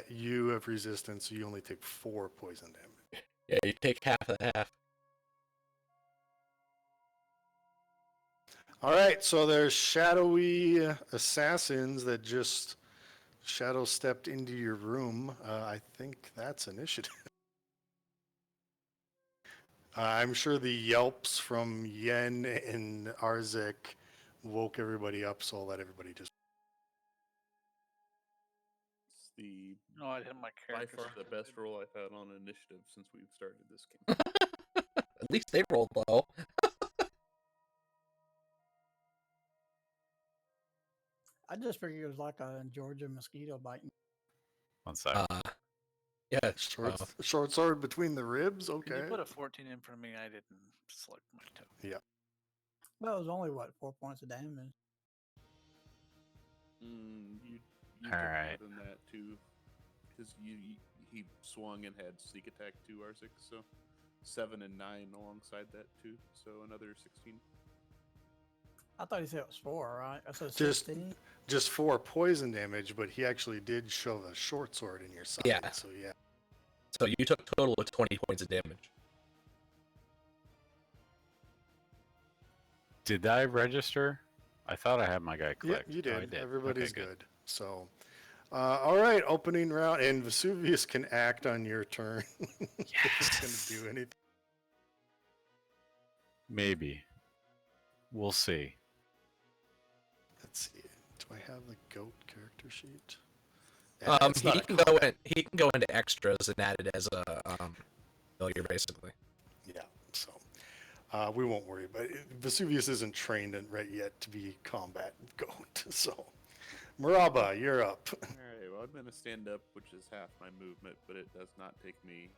[SPEAKER 2] you have resistance, so you only take 4 poison damage.
[SPEAKER 4] Yeah, you take half of half.
[SPEAKER 2] All right, so there's shadowy assassins that just shadow stepped into your room. I think that's initiative. I'm sure the yelps from Yen and Arzek woke everybody up, so I'll let everybody just.
[SPEAKER 5] it's the
[SPEAKER 1] No, I hit my
[SPEAKER 5] by
[SPEAKER 1] character.
[SPEAKER 5] far the best roll I've had on initiative since we've started this game.
[SPEAKER 4] At least they rolled low.
[SPEAKER 3] I just figured it was like a Georgia mosquito biting.
[SPEAKER 6] One sec.
[SPEAKER 4] Yeah.
[SPEAKER 2] Short sword between the ribs?
[SPEAKER 1] Can
[SPEAKER 2] Okay.
[SPEAKER 1] you put a 14 in for me? I didn't select my toe.
[SPEAKER 3] Well, it was only, 4 points of damage.
[SPEAKER 5] You
[SPEAKER 6] All
[SPEAKER 5] took
[SPEAKER 6] right.
[SPEAKER 5] more than that too, because he swung and had sneak attack too, R6. So 7 and 9 alongside that too, so another 16.
[SPEAKER 3] I thought he said it was 4, right? I said
[SPEAKER 2] Just-
[SPEAKER 3] 16.
[SPEAKER 2] Just 4 poison damage, but he actually did shove a short sword in your side.
[SPEAKER 4] Yeah.
[SPEAKER 2] So yeah.
[SPEAKER 4] So you took a total of 20 points of damage.
[SPEAKER 6] Did I register? I thought I had my guy
[SPEAKER 2] Yep,
[SPEAKER 6] clicked.
[SPEAKER 2] you
[SPEAKER 6] Oh, I
[SPEAKER 2] did.
[SPEAKER 6] did.
[SPEAKER 2] Everybody's
[SPEAKER 6] Okay,
[SPEAKER 2] good. So, all right, opening round, and Vesuvius can act on your turn. If it's gonna do anything.
[SPEAKER 6] Maybe. We'll see.
[SPEAKER 2] Let's see. Do I have the goat character sheet? Yeah, it's not
[SPEAKER 4] He
[SPEAKER 2] a
[SPEAKER 4] can go
[SPEAKER 2] combat.
[SPEAKER 4] in. He can go into extras and add it as a failure, basically.
[SPEAKER 2] Yeah, so we won't worry. But Vesuvius isn't trained right yet to be combat goat. So, Maraba, you're up.
[SPEAKER 5] Alright, well, I'm going to stand up, which is half my movement, but it does not take me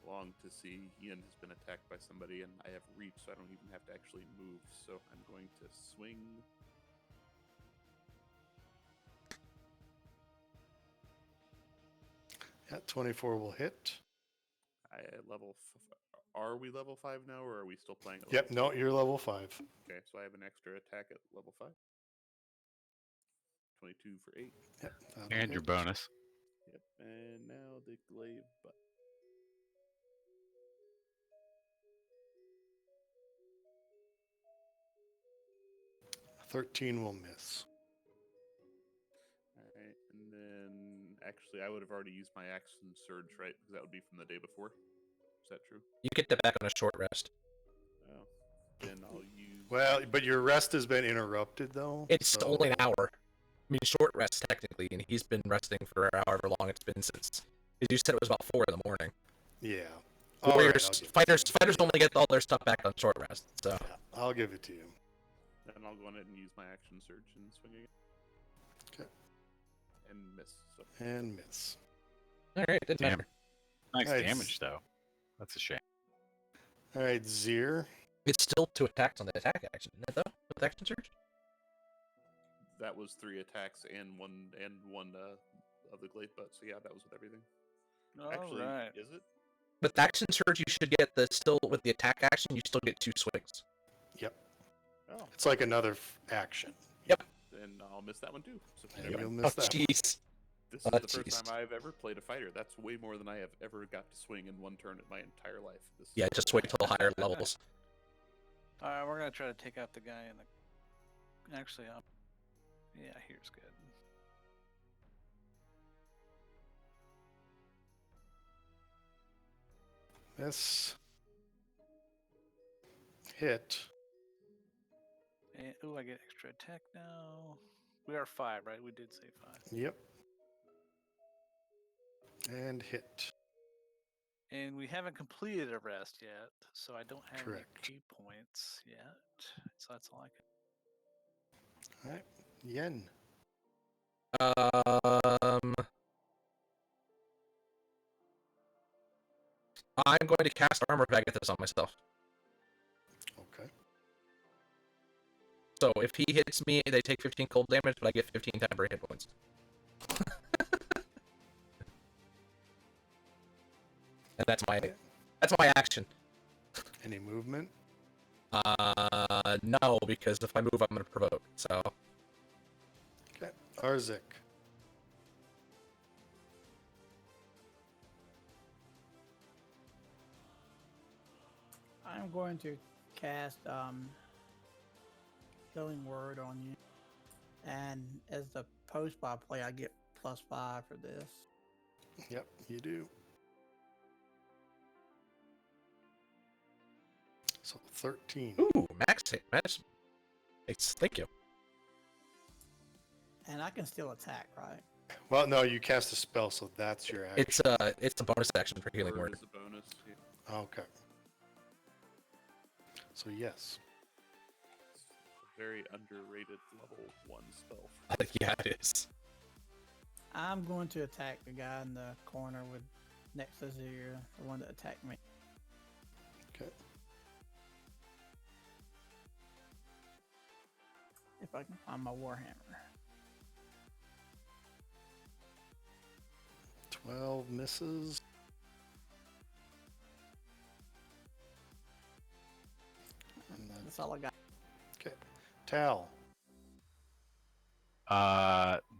[SPEAKER 5] long to see Ian has been attacked by somebody, and I have reach, so I don't even have to actually move. So I'm going to swing.
[SPEAKER 2] Yeah, 24 will hit.
[SPEAKER 5] Are we level 5 now, or are we still playing at
[SPEAKER 2] Yep,
[SPEAKER 5] level
[SPEAKER 2] no, you're level 5.
[SPEAKER 5] Okay, so I have an extra attack at level 5. 22 for 8.
[SPEAKER 2] Yep, that'll
[SPEAKER 6] And your
[SPEAKER 2] hit.
[SPEAKER 6] bonus.
[SPEAKER 5] Yep, and now the glaive butt.
[SPEAKER 2] $13 will miss.
[SPEAKER 5] Alright, and then actually I would have already used my action surge, right? Because that would be from the day before. Is that true?
[SPEAKER 4] You get that back on a short rest.
[SPEAKER 5] Oh. Then I'll use
[SPEAKER 2] Well, but your rest has been interrupted, though.
[SPEAKER 4] It's
[SPEAKER 2] so-
[SPEAKER 4] only an hour. I mean, short rest technically, and he's been resting for however long it's been since. Because you said it was about 4 in the morning.
[SPEAKER 2] Yeah. All right,
[SPEAKER 4] Warriors,
[SPEAKER 2] I'll give it to
[SPEAKER 4] fighters only get all their stuff back on short rest. So
[SPEAKER 2] you. Yeah, I'll give it to you.
[SPEAKER 5] then I'll go ahead and use my action surge and swing again.
[SPEAKER 2] Okay.
[SPEAKER 5] And miss. So
[SPEAKER 2] And miss.
[SPEAKER 4] all right, didn't
[SPEAKER 6] Damn.
[SPEAKER 4] matter.
[SPEAKER 6] Nice
[SPEAKER 2] Nice.
[SPEAKER 6] damage, though. That's a shame.
[SPEAKER 2] All right, Zir.
[SPEAKER 4] It's still 2 attacks on the attack action, isn't it? Though with action surge.
[SPEAKER 5] that was 3 attacks and one of the glaive butt. So yeah, that was with everything. Actually,
[SPEAKER 1] Alright.
[SPEAKER 5] is it?
[SPEAKER 4] With action surge, you should get the still with the attack action. You still get 2 swings.
[SPEAKER 2] Yep.
[SPEAKER 5] Oh,
[SPEAKER 2] It's like another action.
[SPEAKER 5] then I'll miss that one too. So
[SPEAKER 2] Yeah,
[SPEAKER 5] never
[SPEAKER 2] you'll
[SPEAKER 5] mind.
[SPEAKER 2] miss
[SPEAKER 4] Oh
[SPEAKER 2] that.
[SPEAKER 4] jeez.
[SPEAKER 5] This
[SPEAKER 4] Oh,
[SPEAKER 5] is the first
[SPEAKER 4] jeez.
[SPEAKER 5] time I've ever played a fighter. That's way more than I have ever got to swing in one turn in my entire life. This is
[SPEAKER 4] Yeah, just wait till higher levels.
[SPEAKER 1] Alright, we're gonna try to take out the guy in the. Actually, yeah, here's good.
[SPEAKER 2] Miss. Hit.
[SPEAKER 1] And, ooh, I get extra attack now. We are 5, right? We did say 5.
[SPEAKER 2] Yep. And hit.
[SPEAKER 1] And we haven't completed a rest yet, so I don't have
[SPEAKER 2] Correct.
[SPEAKER 1] any key points yet. So that's all I can.
[SPEAKER 2] All right. Yen.
[SPEAKER 4] I'm going to cast Armor of Agathis on myself.
[SPEAKER 2] Okay.
[SPEAKER 4] So if he hits me, they take 15 cold damage, but I get 15 temporary hit points. And that's my action.
[SPEAKER 2] Any movement?
[SPEAKER 4] No, because if I move, I'm going to provoke. So
[SPEAKER 2] Okay. Arzik.
[SPEAKER 3] I'm going to cast Healing Word on you, and as the post-by play, I get +5 for this.
[SPEAKER 2] Yep, you do. So 13.
[SPEAKER 4] ooh, max hit, max. Thank you.
[SPEAKER 3] And I can still attack, right?
[SPEAKER 2] Well, no, you cast a spell, so that's your action.
[SPEAKER 4] It's a bonus action for healing
[SPEAKER 5] Word
[SPEAKER 4] word.
[SPEAKER 5] is a bonus. Yeah.
[SPEAKER 2] Okay. So yes.
[SPEAKER 5] It's a very underrated level 1 spell.
[SPEAKER 4] Yeah, it is.
[SPEAKER 3] I'm going to attack the guy in the corner with next to Zir, the one that attacked me.
[SPEAKER 2] Okay.
[SPEAKER 3] If I can find my Warhammer.
[SPEAKER 2] 12 misses.
[SPEAKER 3] That's all I got.
[SPEAKER 2] Okay. Tal.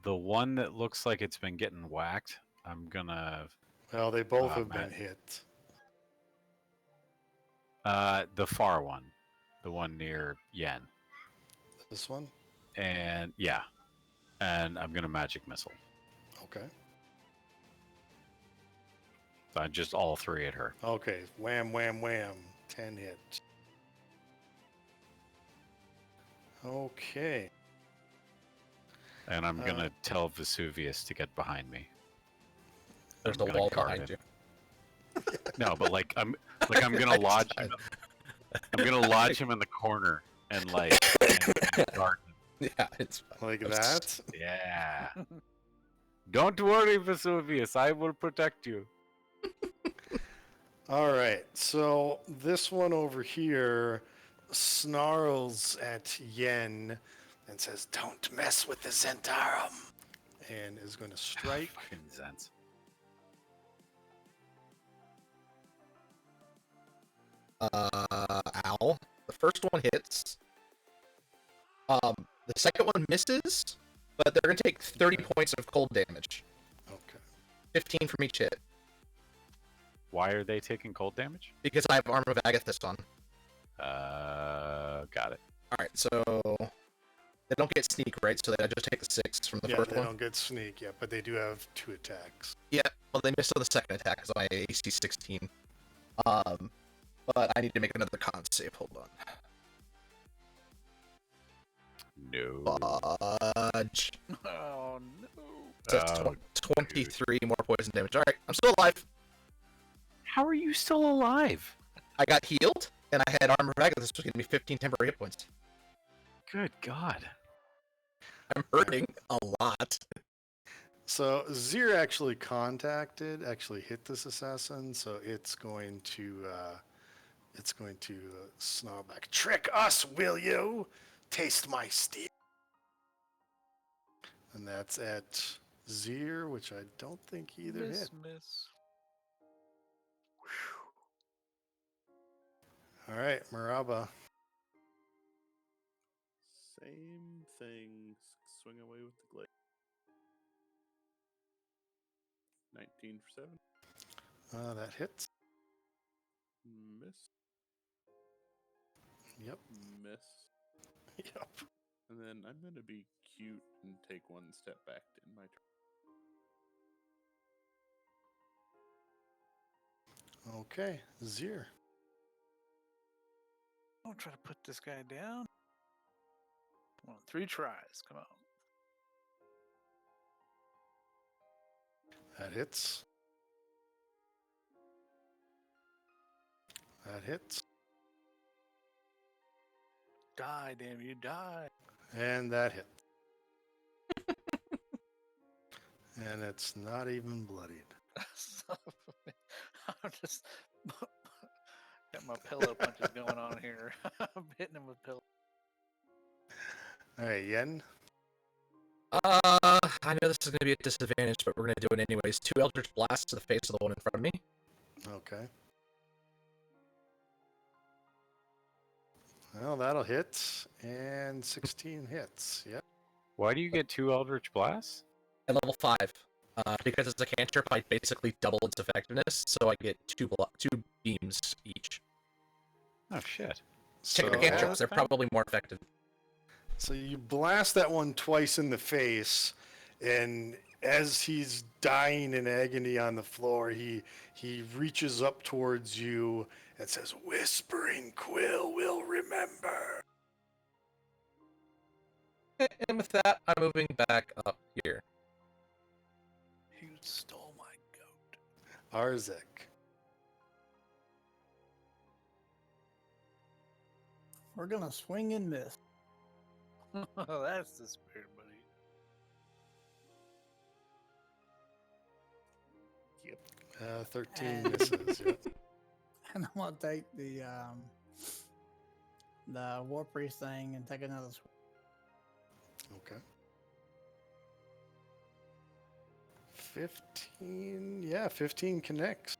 [SPEAKER 6] The one that looks like it's been getting whacked. I'm gonna.
[SPEAKER 2] Well, they both
[SPEAKER 6] Ah,
[SPEAKER 2] have been
[SPEAKER 6] Matt.
[SPEAKER 2] hit.
[SPEAKER 6] The far one, the one near Yen,
[SPEAKER 2] This one?
[SPEAKER 6] and yeah, and I'm gonna magic missile.
[SPEAKER 2] Okay.
[SPEAKER 6] So just all three at her.
[SPEAKER 2] Okay. Wham, wham, wham. 10 hits. Okay.
[SPEAKER 6] And I'm gonna tell Vesuvius to get behind me.
[SPEAKER 4] There's
[SPEAKER 6] I'm
[SPEAKER 4] a
[SPEAKER 6] gonna
[SPEAKER 4] wall
[SPEAKER 6] guard
[SPEAKER 4] behind
[SPEAKER 6] him.
[SPEAKER 4] you.
[SPEAKER 6] No, but I'm gonna lodge him. I'm gonna lodge him in the corner and and guard him.
[SPEAKER 4] Yeah, it's fine.
[SPEAKER 2] Like that?
[SPEAKER 6] Yeah. Don't worry, Vesuvius. I will protect you.
[SPEAKER 2] All right. So this one over here snarls at Yen and says, "Don't mess with the Zentarum," and is going to strike.
[SPEAKER 6] Fucking Zents.
[SPEAKER 4] Ow. The first one hits. The second one misses, but they're gonna take 30 points of cold damage.
[SPEAKER 2] Okay.
[SPEAKER 4] 15 from each hit.
[SPEAKER 6] Why are they taking cold damage?
[SPEAKER 4] Because I have Arm of Agathis on.
[SPEAKER 6] Got it.
[SPEAKER 4] Alright, so they don't get sneak, right? So I just take the 6 from the
[SPEAKER 2] Yeah,
[SPEAKER 4] first
[SPEAKER 2] they
[SPEAKER 4] one.
[SPEAKER 2] don't get sneak yet, but they do have 2 attacks.
[SPEAKER 4] Yeah, well they missed on the second attack because my AC 16. But I need to make another con save. Hold on.
[SPEAKER 6] No.
[SPEAKER 4] Fudge.
[SPEAKER 1] Oh no.
[SPEAKER 4] So that's
[SPEAKER 6] Oh,
[SPEAKER 4] 23 more poison damage. Alright, I'm still alive.
[SPEAKER 6] How are you still alive?
[SPEAKER 4] I got healed, and I had Armor of Agathis, which was giving me 15 temporary hit points.
[SPEAKER 6] Good God.
[SPEAKER 4] I'm hurting a lot.
[SPEAKER 2] So Zir actually hit this assassin, so it's going to snarl back. Trick us, will you? Taste my steel. And that's at Zir, which I don't think either hit.
[SPEAKER 1] Miss.
[SPEAKER 2] All right, Maraba.
[SPEAKER 5] Same thing. Swing away with the glaive. 19 for 7.
[SPEAKER 2] That hits.
[SPEAKER 5] Miss.
[SPEAKER 2] Yep.
[SPEAKER 5] Miss.
[SPEAKER 2] Yep.
[SPEAKER 5] And then I'm going to be cute and take one step back to end my turn.
[SPEAKER 2] Okay, Zir.
[SPEAKER 1] Don't try to put this guy down. Come on, 3 tries. Come on.
[SPEAKER 2] That hits. That hits.
[SPEAKER 1] Die, damn you, die.
[SPEAKER 2] And that hit. And it's not even bloodied.
[SPEAKER 1] Son of a- I'm just got my pillow punches going on here. I'm hitting him with pillow.
[SPEAKER 2] All right, Yen.
[SPEAKER 4] I know this is going to be a disadvantage, but we're going to do it anyways. 2 Eldritch Blasts to the face of the one in front of me.
[SPEAKER 2] Okay. Well, that'll hit. And 16 hits. Yep.
[SPEAKER 6] Why do you get 2 Eldritch Blasts?
[SPEAKER 4] At level 5. Because it's a cantrip, I basically double its effectiveness, so I get 2 beams each.
[SPEAKER 6] Oh, shit.
[SPEAKER 4] Check the
[SPEAKER 2] So-
[SPEAKER 4] cantrips, they're probably more effective.
[SPEAKER 2] So you blast that one twice in the face, and as he's dying in agony on the floor, he reaches up towards you and says, "Whispering Quill will remember."
[SPEAKER 4] And with that, I'm moving back up here.
[SPEAKER 1] You stole my goat.
[SPEAKER 2] Arzek.
[SPEAKER 3] We're gonna swing and miss.
[SPEAKER 1] That's the spirit, buddy.
[SPEAKER 2] 13 misses. Yep.
[SPEAKER 3] And I'm gonna take the War Priest thing and take another swing.
[SPEAKER 2] Okay. 15. Yeah, 15 connects.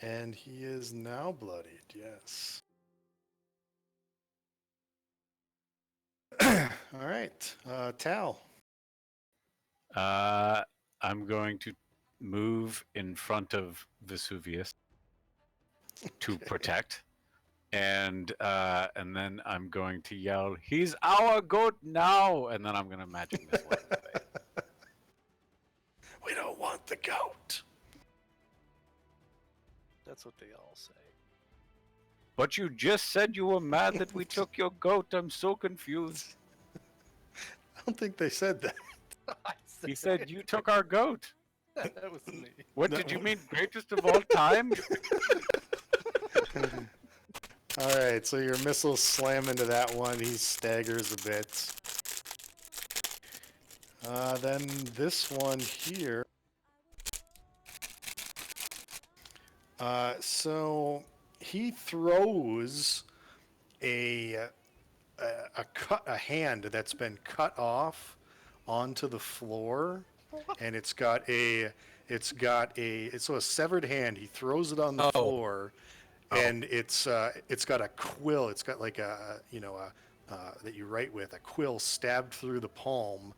[SPEAKER 2] And he is now bloodied, yes. All right, Tal.
[SPEAKER 6] I'm going to move in front of Vesuvius to protect, and then I'm going to yell, "He's our goat now!" And then I'm going to magic missile it in the face.
[SPEAKER 2] We don't want the goat.
[SPEAKER 1] That's what they all say.
[SPEAKER 6] But you just said you were mad that we took your goat. I'm so confused.
[SPEAKER 2] I don't think they said that.
[SPEAKER 1] I
[SPEAKER 6] He said you took our goat.
[SPEAKER 1] that was me.
[SPEAKER 6] What
[SPEAKER 2] No.
[SPEAKER 6] did you mean, greatest of all time?
[SPEAKER 2] All right, so your missiles slam into that one. He staggers a bit. Then this one here. So he throws a hand that's been cut off onto the floor, and it's a severed hand. He throws it on the floor, and it's got a quill. It's got like a that you write with, a quill stabbed through the palm,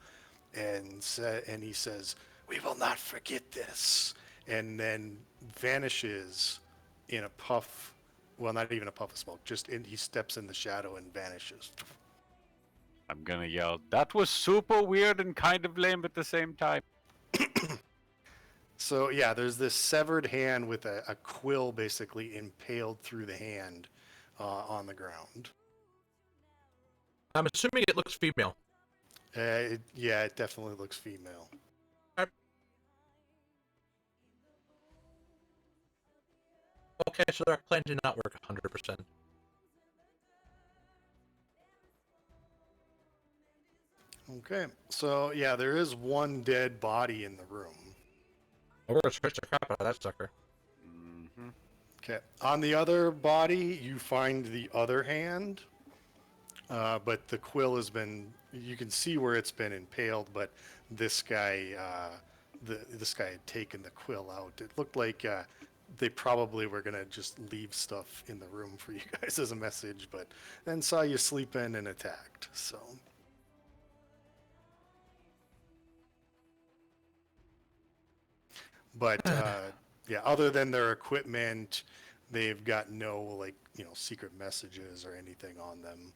[SPEAKER 2] and he says, "We will not forget this," and then vanishes in a puff. Well, not even a puff of smoke. He steps in the shadow and vanishes.
[SPEAKER 6] I'm gonna yell, "That was super weird and kind of lame at the same time."
[SPEAKER 2] So yeah, there's this severed hand with a quill basically impaled through the hand on the ground.
[SPEAKER 4] I'm assuming it looks female.
[SPEAKER 2] It definitely looks female.
[SPEAKER 4] Okay, so our plan did not work 100%.
[SPEAKER 2] Okay, so yeah, there is one dead body in the room.
[SPEAKER 4] We're gonna stretch the crap out of that sucker.
[SPEAKER 6] Mm-hmm.
[SPEAKER 2] Okay, on the other body, you find the other hand, but the quill has been. You can see where it's been impaled, but this guy, this guy had taken the quill out. It looked like they probably were gonna just leave stuff in the room for you guys as a message, but then saw you sleeping and attacked. So. But yeah, other than their equipment, they've got no secret messages or anything on them.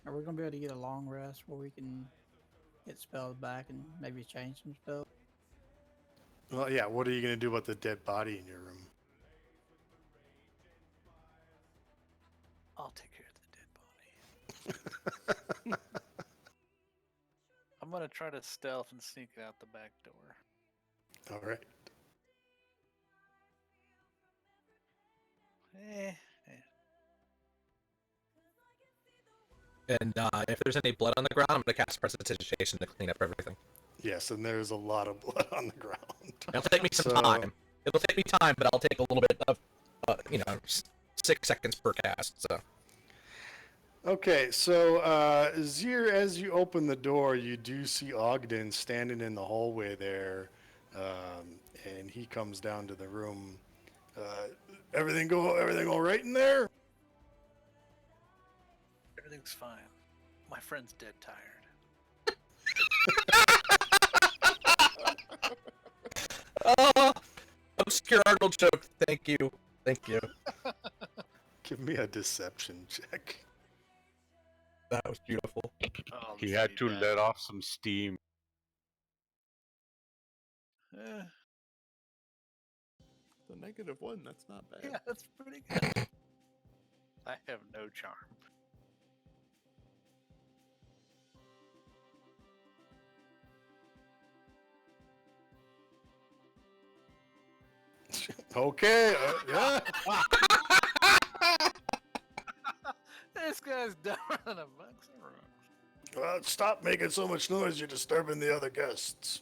[SPEAKER 3] Are we gonna be able to get a long rest where we can get spells back and maybe change some spells?
[SPEAKER 2] Well, yeah. What are you gonna do about the dead body in your room?
[SPEAKER 1] I'll take care of the dead body. I'm gonna try to stealth and sneak out the back door.
[SPEAKER 2] All right.
[SPEAKER 4] And if there's any blood on the ground, I'm gonna cast Prestidigitation to clean up everything.
[SPEAKER 2] Yes, and there's a lot of blood on the ground.
[SPEAKER 4] It'll take me some time. It'll take me time, but I'll take a little bit of, 6 seconds per cast. So.
[SPEAKER 2] Okay, so Zir, as you open the door, you do see Ogden standing in the hallway there, and he comes down to the room. Everything all right in there?
[SPEAKER 1] Everything's fine. My friend's dead tired.
[SPEAKER 4] Obscure Arnold joke. Thank you.
[SPEAKER 2] Give me a deception check.
[SPEAKER 4] That was beautiful.
[SPEAKER 1] Oh,
[SPEAKER 6] He
[SPEAKER 1] this
[SPEAKER 6] had
[SPEAKER 1] is
[SPEAKER 6] to
[SPEAKER 1] bad.
[SPEAKER 6] let off some steam.
[SPEAKER 1] Eh,
[SPEAKER 5] The -1, that's not bad.
[SPEAKER 1] yeah, that's pretty good. I have no charm.
[SPEAKER 2] Okay, yeah.
[SPEAKER 1] This guy's dumber than a box of rocks.
[SPEAKER 2] Well, stop making so much noise. You're disturbing the other guests.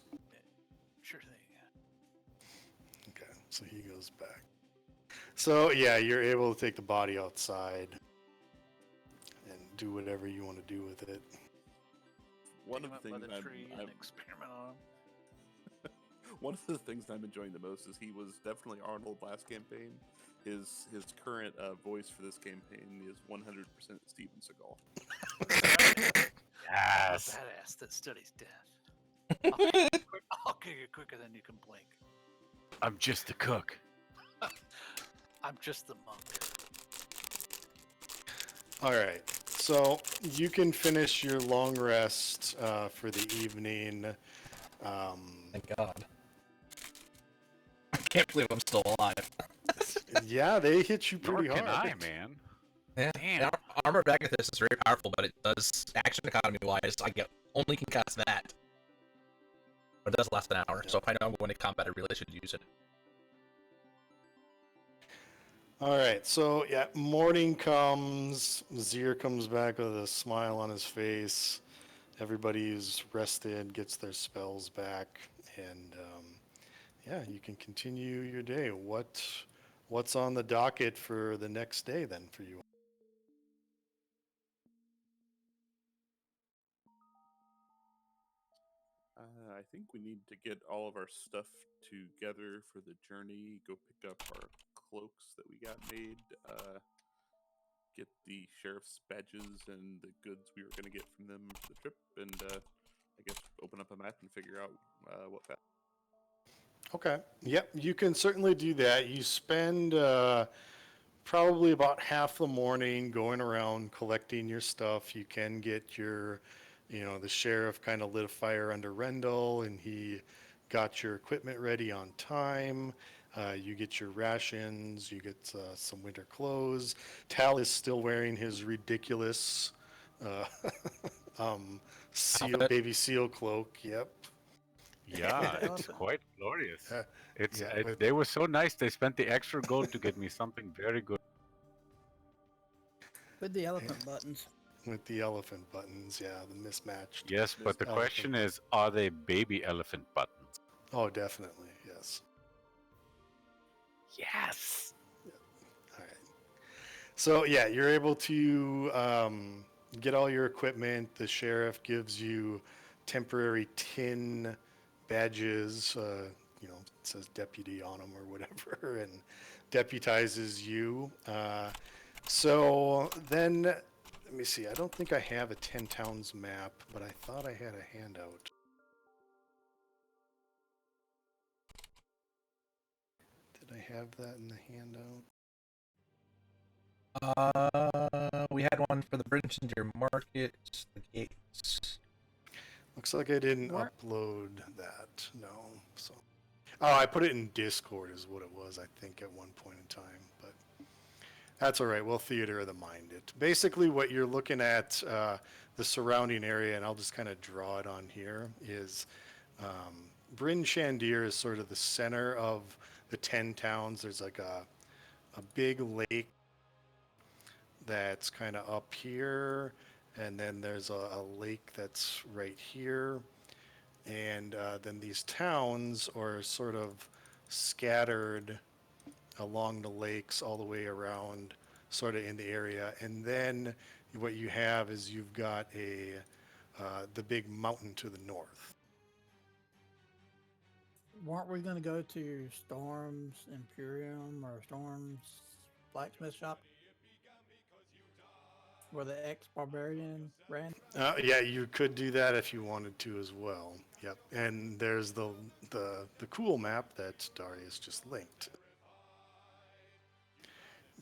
[SPEAKER 1] Sure thing.
[SPEAKER 2] Okay, so he goes back. So, yeah, you're able to take the body outside and do whatever you want to do with it.
[SPEAKER 5] One
[SPEAKER 1] Pick
[SPEAKER 5] of
[SPEAKER 1] him
[SPEAKER 5] the
[SPEAKER 1] up by
[SPEAKER 5] things
[SPEAKER 1] the tree and experiment on him.
[SPEAKER 5] One of the things I'm enjoying the most is he was definitely Arnold last campaign. His current voice for this campaign is 100% Steven Seagal.
[SPEAKER 1] A
[SPEAKER 6] Yes.
[SPEAKER 1] badass that studies death. I'll kill you quicker than you can blink.
[SPEAKER 6] I'm just a cook.
[SPEAKER 1] I'm just the monk.
[SPEAKER 2] All right. So you can finish your long rest for the evening.
[SPEAKER 4] Thank God. I can't believe I'm still alive.
[SPEAKER 2] Yeah, they hit you
[SPEAKER 6] Nor
[SPEAKER 2] pretty
[SPEAKER 6] can
[SPEAKER 2] hard.
[SPEAKER 6] I, man.
[SPEAKER 4] Yeah.
[SPEAKER 6] Damn.
[SPEAKER 4] And Armor of Agathis is very powerful, but it does action economy wise. Only can cast that. But it does last an hour, so if I know I'm going to combat, I really should use it.
[SPEAKER 2] All right, so yeah, morning comes. Zir comes back with a smile on his face. Everybody who's rested gets their spells back, and yeah, you can continue your day. What's on the docket for the next day then for you?
[SPEAKER 5] I think we need to get all of our stuff together for the journey. Go pick up our cloaks that we got made. Get the sheriff's badges and the goods we were going to get from them for the trip, and I guess open up a map and figure out what path.
[SPEAKER 2] Okay, yep, you can certainly do that. You spend probably about half the morning going around collecting your stuff. You can get your, the sheriff kind of lit a fire under Rendell and he got your equipment ready on time. You get your rations, you get some winter clothes. Tal is still wearing his ridiculous uh,
[SPEAKER 4] Outfit.
[SPEAKER 2] baby seal cloak. Yep.
[SPEAKER 6] Yeah, it's
[SPEAKER 3] Elephant.
[SPEAKER 6] quite glorious.
[SPEAKER 2] Uh,
[SPEAKER 6] It's
[SPEAKER 2] yeah, with-
[SPEAKER 6] they were so nice. They spent the extra gold to get me something very good.
[SPEAKER 3] With the elephant buttons.
[SPEAKER 2] with the elephant buttons, yeah, the mismatched.
[SPEAKER 6] Yes, but the
[SPEAKER 2] Elephant.
[SPEAKER 6] question is, are they baby elephant buttons?
[SPEAKER 2] Oh, definitely, yes.
[SPEAKER 6] Yes.
[SPEAKER 2] All right. So yeah, you're able to get all your equipment. The sheriff gives you temporary tin badges. It says deputy on them or whatever, and deputizes you. So then, let me see. I don't think I have a 10 towns map, but I thought I had a handout. Did I have that in the handout?
[SPEAKER 4] We had one for the British Interior Market, the gates.
[SPEAKER 2] Looks like I didn't
[SPEAKER 3] Where-
[SPEAKER 2] upload that. No. So, I put it in Discord is what it was, I think, at one point in time. But that's all right. We'll theater of the mind it. Basically, what you're looking at, the surrounding area, and I'll just kind of draw it on here, is Bryn Shandir is sort of the center of the 10 towns. There's like a big lake that's kind of up here, and then there's a lake that's right here, and then these towns are sort of scattered along the lakes all the way around, sort of in the area. And then what you have is you've got the big mountain to the north.
[SPEAKER 3] Weren't we going to go to Storm's Imperium or Storm's blacksmith shop? Where the ex-barbarian ran?
[SPEAKER 2] Yeah, you could do that if you wanted to as well. Yep. And there's the cool map that Darius just linked.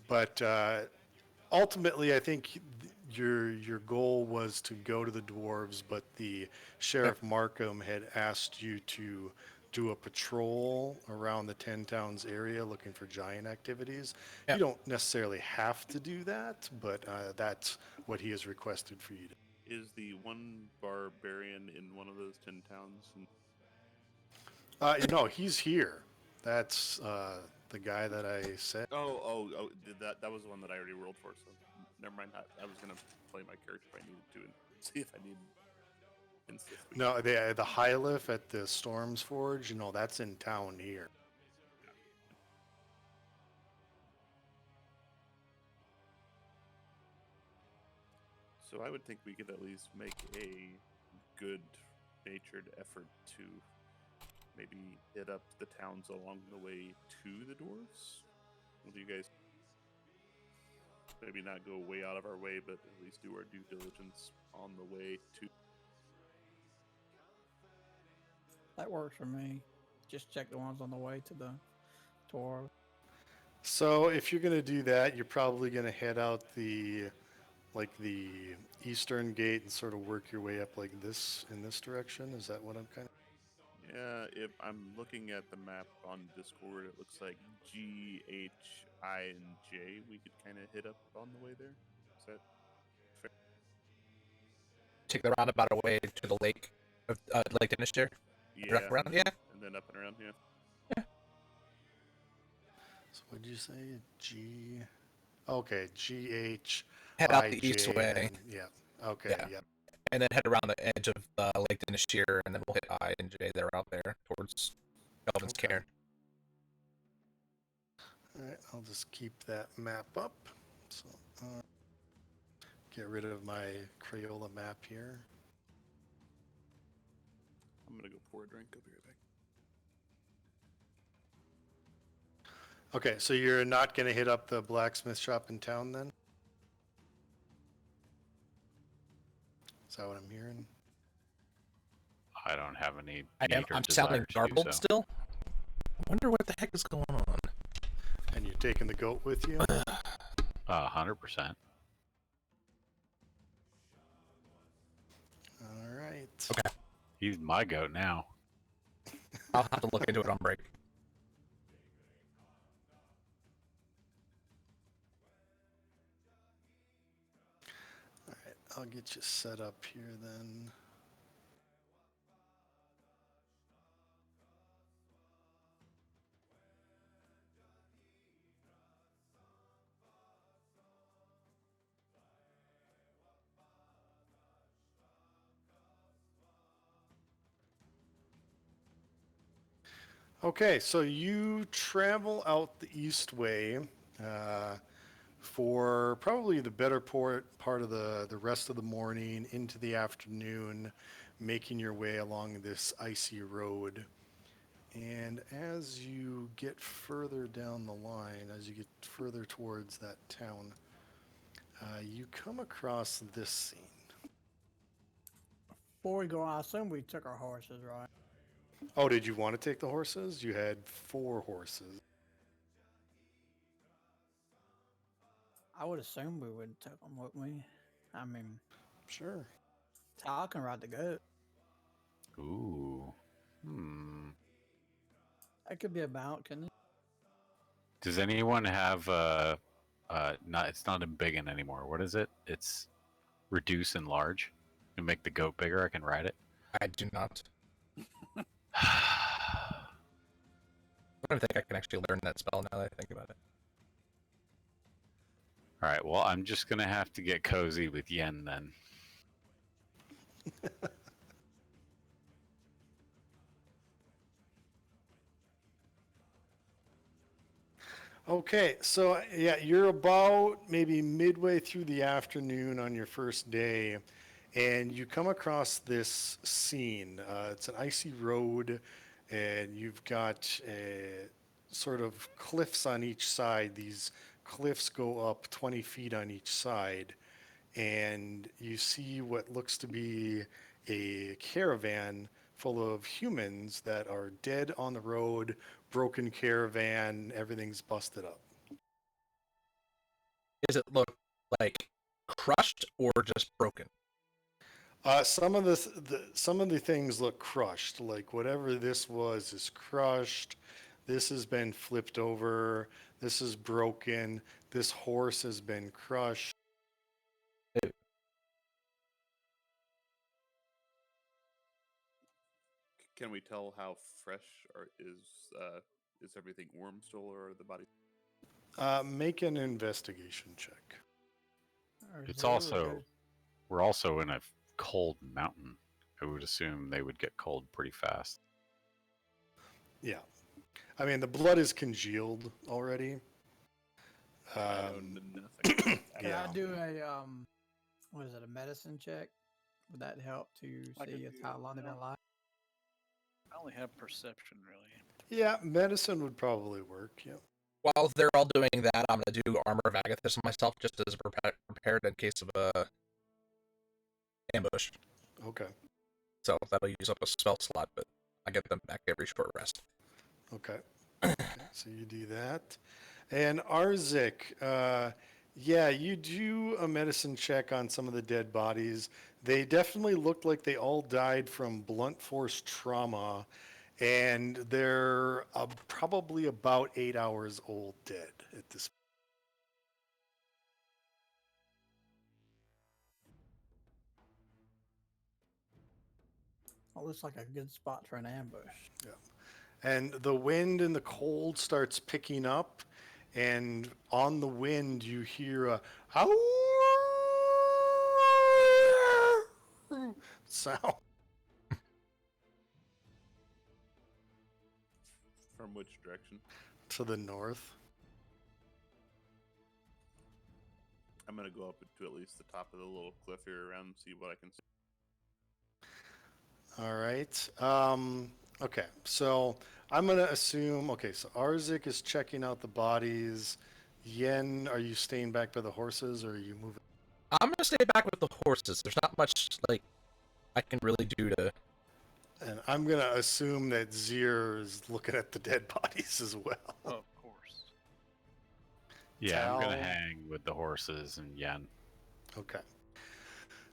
[SPEAKER 2] But ultimately, I think your goal was to go to the dwarves, but the Sheriff Markham had asked you to do a patrol around the 10 towns area looking for giant activities.
[SPEAKER 4] Yep.
[SPEAKER 2] You don't necessarily have to do that, but that's what he has requested for you to.
[SPEAKER 5] Is the one barbarian in one of those 10 towns?
[SPEAKER 2] No, he's here. That's the guy that I said.
[SPEAKER 5] Oh! That was the one that I already rolled for. So never mind. I was gonna play my character if I needed to and see if I need.
[SPEAKER 2] No, the Hylif at the Storm's Forge. That's in town here.
[SPEAKER 5] So I would think we could at least make a good-natured effort to maybe hit up the towns along the way to the dwarves? Will you guys maybe not go way out of our way, but at least do our due diligence on the way to?
[SPEAKER 3] That works for me. Just check the ones on the way to the tour.
[SPEAKER 2] So if you're gonna do that, you're probably gonna head out the eastern gate and sort of work your way up like this in this direction. Is that what I'm kind of?
[SPEAKER 5] Yeah, if I'm looking at the map on Discord, it looks like G, H, I, and J we could kind of hit up on the way there. Is that fair?
[SPEAKER 4] Take the roundabout away to the lake of Lake Dinister.
[SPEAKER 5] Yeah.
[SPEAKER 4] Around, yeah.
[SPEAKER 5] And then up and around, yeah.
[SPEAKER 2] So what did you say? G. Okay, G H.
[SPEAKER 4] Head out
[SPEAKER 2] I,
[SPEAKER 4] the east
[SPEAKER 2] J,
[SPEAKER 4] way,
[SPEAKER 2] and- yeah. Okay.
[SPEAKER 4] Yeah.
[SPEAKER 2] Yeah.
[SPEAKER 4] and then head around the edge of Lake Dinister, and then we'll hit I and J. They're out there towards Kelvin's
[SPEAKER 2] Okay.
[SPEAKER 4] Cairn.
[SPEAKER 2] All right. I'll just keep that map up. So get rid of my Crayola map here.
[SPEAKER 5] I'm gonna go pour a drink. I'll be right back.
[SPEAKER 2] Okay, so you're not gonna hit up the blacksmith shop in town then? Is that what I'm hearing?
[SPEAKER 6] I don't have any.
[SPEAKER 4] I'm
[SPEAKER 6] need or
[SPEAKER 4] sounding
[SPEAKER 6] desire to do
[SPEAKER 4] garbled
[SPEAKER 6] so.
[SPEAKER 4] still. I wonder what the heck is going on.
[SPEAKER 2] And you're taking the goat with you?
[SPEAKER 6] 100%.
[SPEAKER 2] All right.
[SPEAKER 4] Okay.
[SPEAKER 6] He's my goat now.
[SPEAKER 4] I'll have to look into it on break.
[SPEAKER 2] All right, I'll get you set up here then. Okay, so you travel out the east way for probably the better part of the rest of the morning into the afternoon, making your way along this icy road. And as you get further down the line, as you get further towards that town, you come across this scene.
[SPEAKER 3] Before we go, I assume we took our horses, right?
[SPEAKER 2] Oh, did you want to take the horses? You had 4 horses.
[SPEAKER 3] I would assume we would take them, wouldn't we? I mean,
[SPEAKER 2] Sure.
[SPEAKER 3] Tal can ride the goat.
[SPEAKER 6] Ooh. Hmm.
[SPEAKER 3] That could be about, couldn't it?
[SPEAKER 6] Does anyone have not? It's not in biggin anymore. What is it? It's reduce and large. You make the goat bigger. I can ride it.
[SPEAKER 4] I do not. I don't think I can actually learn that spell now that I think about it.
[SPEAKER 6] All right. Well, I'm just gonna have to get cozy with Yen then.
[SPEAKER 2] Okay, so yeah, you're about maybe midway through the afternoon on your first day, and you come across this scene. It's an icy road, and you've got sort of cliffs on each side. These cliffs go up 20 feet on each side, and you see what looks to be a caravan full of humans that are dead on the road, broken caravan, everything's busted up.
[SPEAKER 4] Does it look like crushed or just broken?
[SPEAKER 2] Some of the things look crushed, like whatever this was is crushed. This has been flipped over. This is broken. This horse has been crushed.
[SPEAKER 5] Can we tell how fresh is everything warm still, or the body?
[SPEAKER 2] Make an investigation check.
[SPEAKER 3] Or is
[SPEAKER 6] It's
[SPEAKER 3] it really
[SPEAKER 6] also
[SPEAKER 3] good?
[SPEAKER 6] we're also in a cold mountain. I would assume they would get cold pretty fast.
[SPEAKER 2] Yeah. I mean, the blood is congealed already.
[SPEAKER 5] I know nothing.
[SPEAKER 3] Can
[SPEAKER 2] yeah.
[SPEAKER 3] I do a what is it, a medicine check? Would that help to
[SPEAKER 5] I can
[SPEAKER 3] see
[SPEAKER 5] do
[SPEAKER 3] how
[SPEAKER 5] that,
[SPEAKER 3] long they've been alive?
[SPEAKER 1] I only have perception, really.
[SPEAKER 2] Yeah, medicine would probably work. Yep.
[SPEAKER 4] While they're all doing that, I'm gonna do Armor of Agathis on myself just as prepared in case of a ambush.
[SPEAKER 2] Okay.
[SPEAKER 4] So that'll use up a spell slot, but I get them back every short rest.
[SPEAKER 2] Okay. Okay, so you do that. And Arzik, yeah, you do a medicine check on some of the dead bodies. They definitely look like they all died from blunt force trauma, and they're probably about 8 hours old dead at this.
[SPEAKER 3] Well, looks like a good spot for an ambush.
[SPEAKER 2] And the wind and the cold starts picking up, and on the wind you hear a sound.
[SPEAKER 5] From which direction?
[SPEAKER 2] To the north.
[SPEAKER 5] I'm gonna go up to at least the top of the little cliff here around and see what I can see.
[SPEAKER 2] All right. Okay, so I'm gonna assume. Okay, so Arzik is checking out the bodies. Yen, are you staying back by the horses, or are you moving?
[SPEAKER 4] I'm gonna stay back with the horses. There's not much like I can really do to.
[SPEAKER 2] And I'm gonna assume that Zir is looking at the dead bodies as well.
[SPEAKER 1] Oh, of course.
[SPEAKER 6] Yeah, I'm gonna
[SPEAKER 2] Tal.
[SPEAKER 6] hang with the horses and Yen.
[SPEAKER 2] Okay.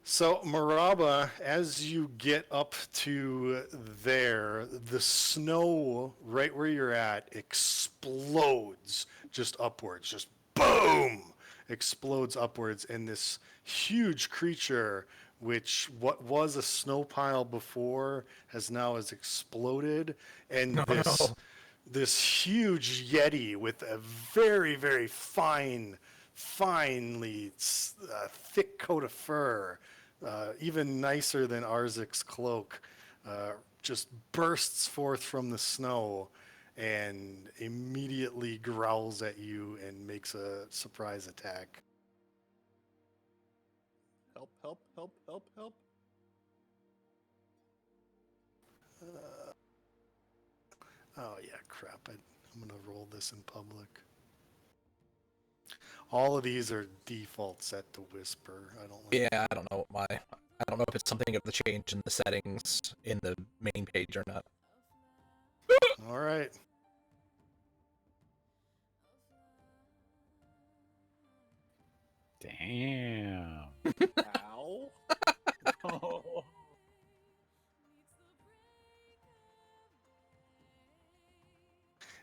[SPEAKER 2] So, Maraba, as you get up to there, the snow right where you're at explodes just upwards. Just boom! Explodes upwards, and this huge creature, which what was a snow pile before, has exploded, and
[SPEAKER 4] No,
[SPEAKER 2] this
[SPEAKER 4] no.
[SPEAKER 2] this huge yeti with a very, very finely thick coat of fur, even nicer than Arzik's cloak, just bursts forth from the snow and immediately growls at you and makes a surprise attack.
[SPEAKER 5] Help, help, help, help, help.
[SPEAKER 2] Oh yeah, crap. I'm going to roll this in public. All of these are default set to whisper. I don't like
[SPEAKER 4] Yeah, I don't know what my. I don't know if it's something of the change in the settings in the main page or not.
[SPEAKER 2] All right.
[SPEAKER 6] Damn.
[SPEAKER 5] Ow.
[SPEAKER 1] Oh,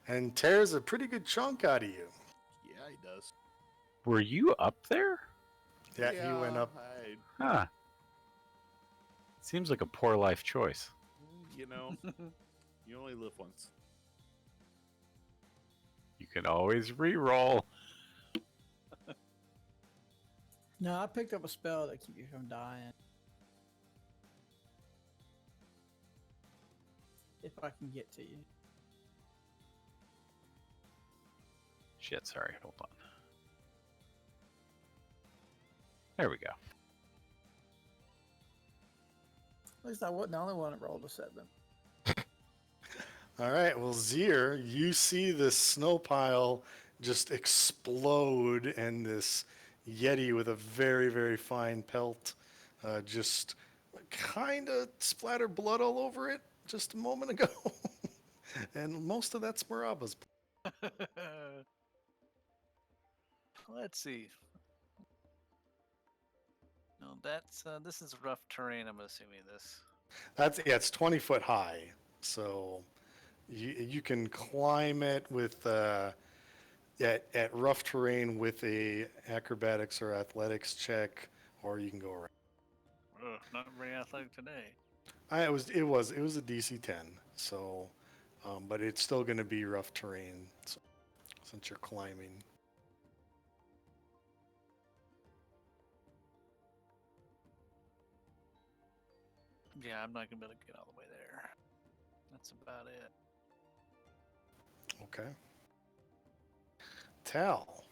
[SPEAKER 2] And tears a pretty good chunk out of you.
[SPEAKER 5] Yeah, he does.
[SPEAKER 6] Were you up there?
[SPEAKER 2] Yeah, he went up.
[SPEAKER 6] Huh. Seems like a poor life choice.
[SPEAKER 5] You know, you only live once.
[SPEAKER 6] You can always re-roll.
[SPEAKER 3] No, I picked up a spell that keep you from dying. If I can get to you.
[SPEAKER 6] Shit, sorry, hold on. There we go.
[SPEAKER 3] At least I wasn't the only one that rolled a 7.
[SPEAKER 2] All right. Well, Zir, you see this snow pile just explode, and this yeti with a very, very fine pelt just kind of splattered blood all over it just a moment ago. And most of that's Maraba's.
[SPEAKER 1] let's see. No, that's this is rough terrain. I'm assuming this.
[SPEAKER 2] It's 20 foot high, so you can climb it with at rough terrain with a acrobatics or athletics check, or you can go around.
[SPEAKER 1] Ugh, not very athletic today.
[SPEAKER 2] It was a DC 10, so but it's still going to be rough terrain since you're climbing.
[SPEAKER 1] Yeah, I'm not gonna be able to get all the way there. That's about it.
[SPEAKER 2] Okay. Tal.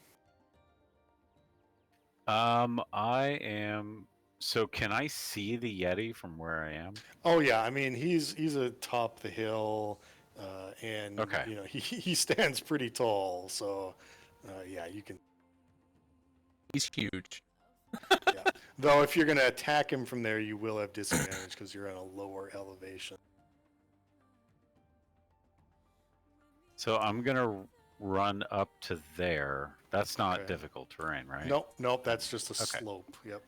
[SPEAKER 6] I am So can I see the Yeti from where I am?
[SPEAKER 2] Oh yeah, I mean he's atop the hill, and
[SPEAKER 6] Okay.
[SPEAKER 2] you know he stands pretty tall. So yeah, you can.
[SPEAKER 4] He's huge.
[SPEAKER 2] Yeah. Though if you're gonna attack him from there, you will have disadvantage because you're at a lower elevation.
[SPEAKER 6] So I'm gonna run up to there. That's not
[SPEAKER 2] Okay.
[SPEAKER 6] difficult terrain, right?
[SPEAKER 2] Nope, that's just a
[SPEAKER 6] Okay.
[SPEAKER 2] slope. Yep.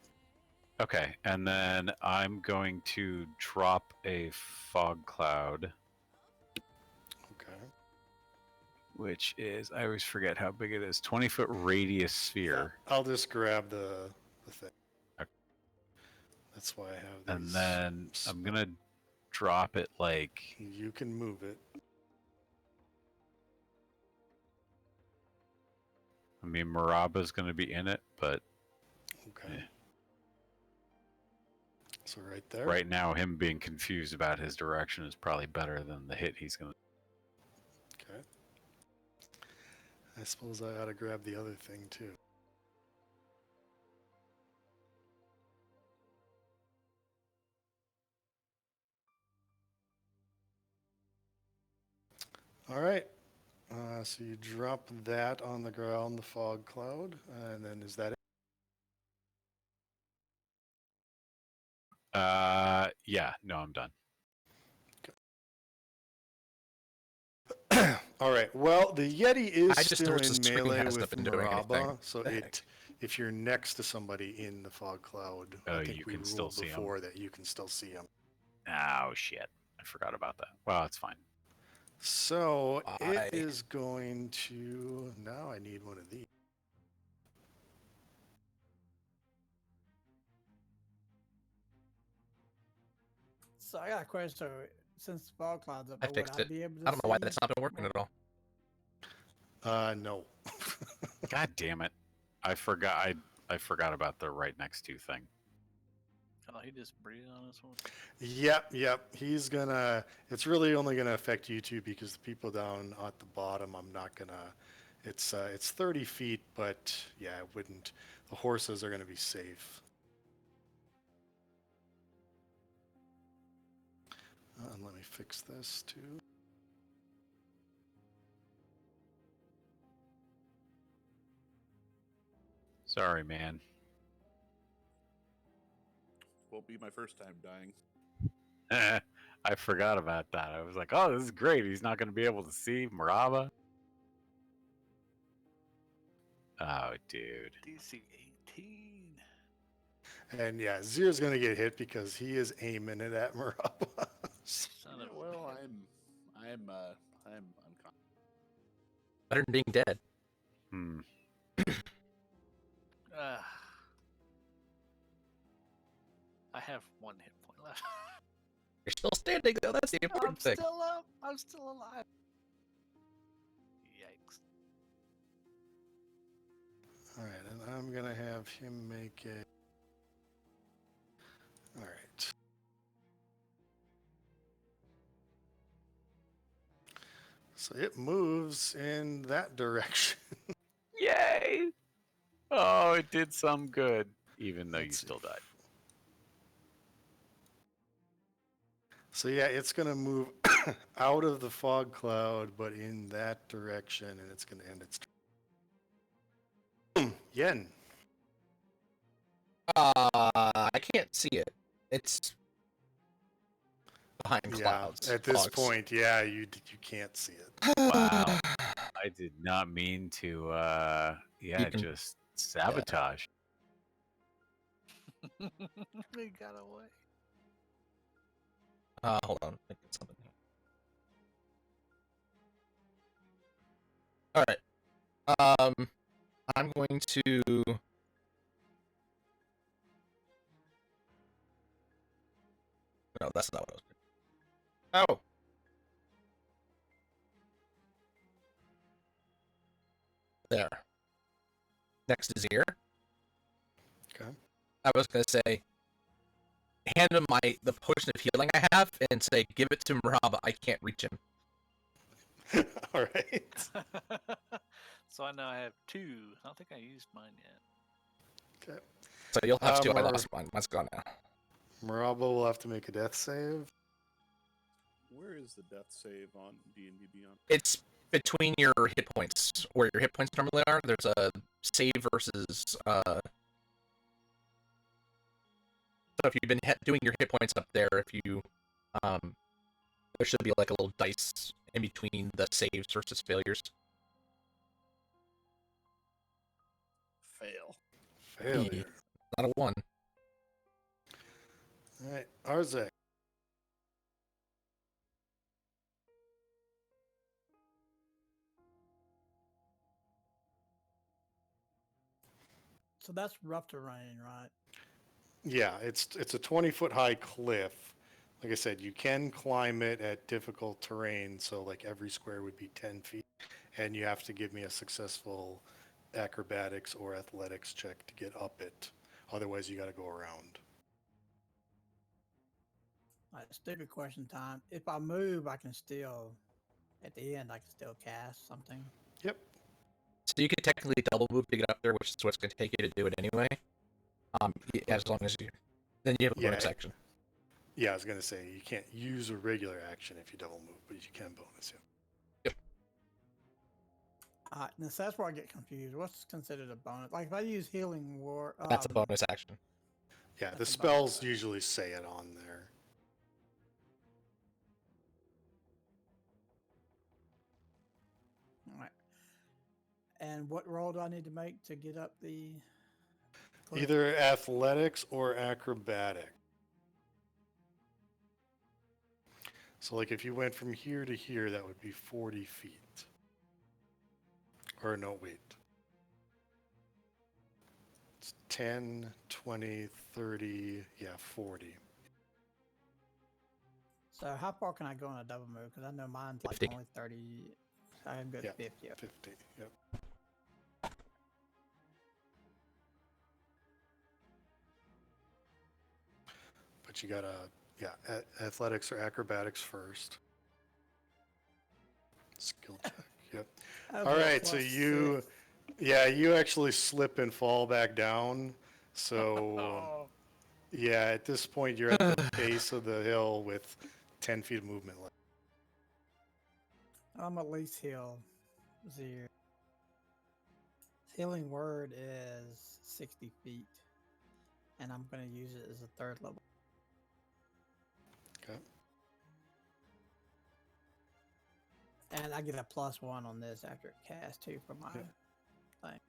[SPEAKER 6] Okay, and then I'm going to drop a fog cloud,
[SPEAKER 2] Okay.
[SPEAKER 6] which is, I always forget how big it is, 20-foot radius sphere.
[SPEAKER 2] Yeah, I'll just grab the thing.
[SPEAKER 6] Okay.
[SPEAKER 2] That's why I have
[SPEAKER 6] And
[SPEAKER 2] these.
[SPEAKER 6] then I'm gonna drop it like,
[SPEAKER 2] You can move it.
[SPEAKER 6] I mean, Maraba's gonna be in it, but
[SPEAKER 2] Okay.
[SPEAKER 6] Yeah.
[SPEAKER 2] So right there.
[SPEAKER 6] right now him being confused about his direction is probably better than the hit he's gonna.
[SPEAKER 2] Okay. I suppose I ought to grab the other thing too. All right. So you drop that on the ground, the fog cloud, and then is that it?
[SPEAKER 6] Yeah, no, I'm done.
[SPEAKER 2] All right. Well, the Yeti is
[SPEAKER 4] I just
[SPEAKER 2] still
[SPEAKER 4] noticed
[SPEAKER 2] in
[SPEAKER 4] the screen
[SPEAKER 2] melee
[SPEAKER 4] hasn't
[SPEAKER 2] with
[SPEAKER 4] been doing
[SPEAKER 2] Maraba,
[SPEAKER 4] anything.
[SPEAKER 2] so
[SPEAKER 4] The heck?
[SPEAKER 2] it if you're next to somebody in the fog cloud,
[SPEAKER 6] Oh,
[SPEAKER 2] I think
[SPEAKER 6] you
[SPEAKER 2] we
[SPEAKER 6] can still
[SPEAKER 2] ruled
[SPEAKER 6] see 'em.
[SPEAKER 2] before that you can still see them.
[SPEAKER 6] Oh shit, I forgot about that. Well, it's fine.
[SPEAKER 2] So
[SPEAKER 4] Why?
[SPEAKER 2] it is going to now. I need one of these.
[SPEAKER 3] So I got a question. So since fog clouds up,
[SPEAKER 4] I
[SPEAKER 3] would
[SPEAKER 4] fixed
[SPEAKER 3] I
[SPEAKER 4] it.
[SPEAKER 3] be able to
[SPEAKER 4] I don't know why
[SPEAKER 3] see
[SPEAKER 4] that's not been working at all.
[SPEAKER 2] No.
[SPEAKER 6] God damn it, I forgot. I forgot about the right next to thing.
[SPEAKER 1] Oh, he just breathed on this one.
[SPEAKER 2] Yep. He's gonna. It's really only gonna affect you two because the people down at the bottom, I'm not gonna. It's 30 feet, but yeah, it wouldn't. The horses are gonna be safe. And let me fix this too.
[SPEAKER 6] Sorry, man.
[SPEAKER 5] Won't be my first time dying.
[SPEAKER 6] I forgot about that. I was like, oh, this is great. He's not going to be able to see Maraba. Oh, dude.
[SPEAKER 1] DC 18.
[SPEAKER 2] And yeah, Zir's gonna get hit because he is aiming it at Maraba.
[SPEAKER 1] Son
[SPEAKER 5] Yeah,
[SPEAKER 1] of a
[SPEAKER 5] well,
[SPEAKER 1] bitch.
[SPEAKER 5] I'm unconscious.
[SPEAKER 4] Better than being dead.
[SPEAKER 6] Hmm.
[SPEAKER 1] I have one hit point left.
[SPEAKER 4] You're still standing though. That's the
[SPEAKER 1] I'm
[SPEAKER 4] important thing.
[SPEAKER 1] still up. I'm still alive. Yikes.
[SPEAKER 2] All right, and I'm gonna have him make a. All right. So it moves in that direction.
[SPEAKER 6] Yay! Oh, it did some good, even though you
[SPEAKER 2] Let's see.
[SPEAKER 6] still died.
[SPEAKER 2] So yeah, it's gonna move out of the fog cloud, but in that direction, and it's gonna end its turn. Yen.
[SPEAKER 4] I can't see it. It's behind clouds.
[SPEAKER 2] Yeah, at this
[SPEAKER 4] fogs.
[SPEAKER 2] point, yeah, you can't see it.
[SPEAKER 6] Wow. I did not mean to,
[SPEAKER 4] Even-
[SPEAKER 6] just sabotage.
[SPEAKER 1] He got away.
[SPEAKER 4] Hold on. I get something here. All right. I'm going to. No, that's not what I was. Oh. There. Next is here.
[SPEAKER 2] Okay.
[SPEAKER 4] I was gonna say, hand him the potion of healing I have, and say, give it to Maraba. I can't reach him.
[SPEAKER 2] All right.
[SPEAKER 1] So I know I have two. I don't think I used mine yet.
[SPEAKER 2] Okay.
[SPEAKER 4] So you'll have two. I
[SPEAKER 2] Mar-
[SPEAKER 4] lost mine. Mine's gone now.
[SPEAKER 2] Maraba will have to make a death save.
[SPEAKER 5] Where is the death save on D&D Beyond?
[SPEAKER 4] It's between your hit points, where your hit points normally are. There's a save versus. So if you've been doing your hit points up there, if you, there should be like a little dice in between the saves versus failures.
[SPEAKER 5] Fail.
[SPEAKER 2] Failure.
[SPEAKER 4] Not a 1.
[SPEAKER 2] All right, Arzek.
[SPEAKER 3] So that's rough terrain, right?
[SPEAKER 2] Yeah, it's a 20-foot high cliff. Like I said, you can climb it at difficult terrain, so like every square would be 10 feet, and you have to give me a successful acrobatics or athletics check to get up it. Otherwise, you got to go around.
[SPEAKER 3] All right, stupid question time. If I move, I can still, at the end, I can still cast something.
[SPEAKER 2] Yep.
[SPEAKER 4] So you could technically double move to get up there, which is what's going to take you to do it anyway. As long as then you have a bonus action.
[SPEAKER 2] Yeah, I was gonna say you can't use a regular action if you double move, but you can bonus it.
[SPEAKER 4] Yep.
[SPEAKER 3] Now, so that's where I get confused. What's considered a bonus? Like if I use healing word,
[SPEAKER 4] That's a bonus action.
[SPEAKER 2] Yeah, the
[SPEAKER 3] That's a
[SPEAKER 2] spells
[SPEAKER 3] bonus.
[SPEAKER 2] usually say it on there.
[SPEAKER 3] All right. And what roll do I need to make to get up the? cliff?
[SPEAKER 2] Either athletics or acrobatic. So like if you went from here to here, that would be 40 feet. Or no, wait. It's 10, 20, 30, yeah, 40.
[SPEAKER 3] So how far can I go on a double move? Because I know mine's like
[SPEAKER 4] 50.
[SPEAKER 3] only 30. I can go to
[SPEAKER 2] Yeah.
[SPEAKER 3] 50.
[SPEAKER 2] 50, yep. But you gotta, yeah, athletics or acrobatics first. Skill check, yep.
[SPEAKER 3] That'll
[SPEAKER 2] All
[SPEAKER 3] be a
[SPEAKER 2] right, so
[SPEAKER 3] +6.
[SPEAKER 2] yeah, you actually slip and fall back down. So,
[SPEAKER 1] Oh,
[SPEAKER 2] yeah, at this point, you're at the base of the hill with 10 feet of movement left.
[SPEAKER 3] I'm at least heal 0. Healing word is 60 feet. And I'm going to use it as a 3rd level.
[SPEAKER 2] Okay.
[SPEAKER 3] And I get a +1 on this after it casts too for my
[SPEAKER 2] Yeah.
[SPEAKER 3] thing.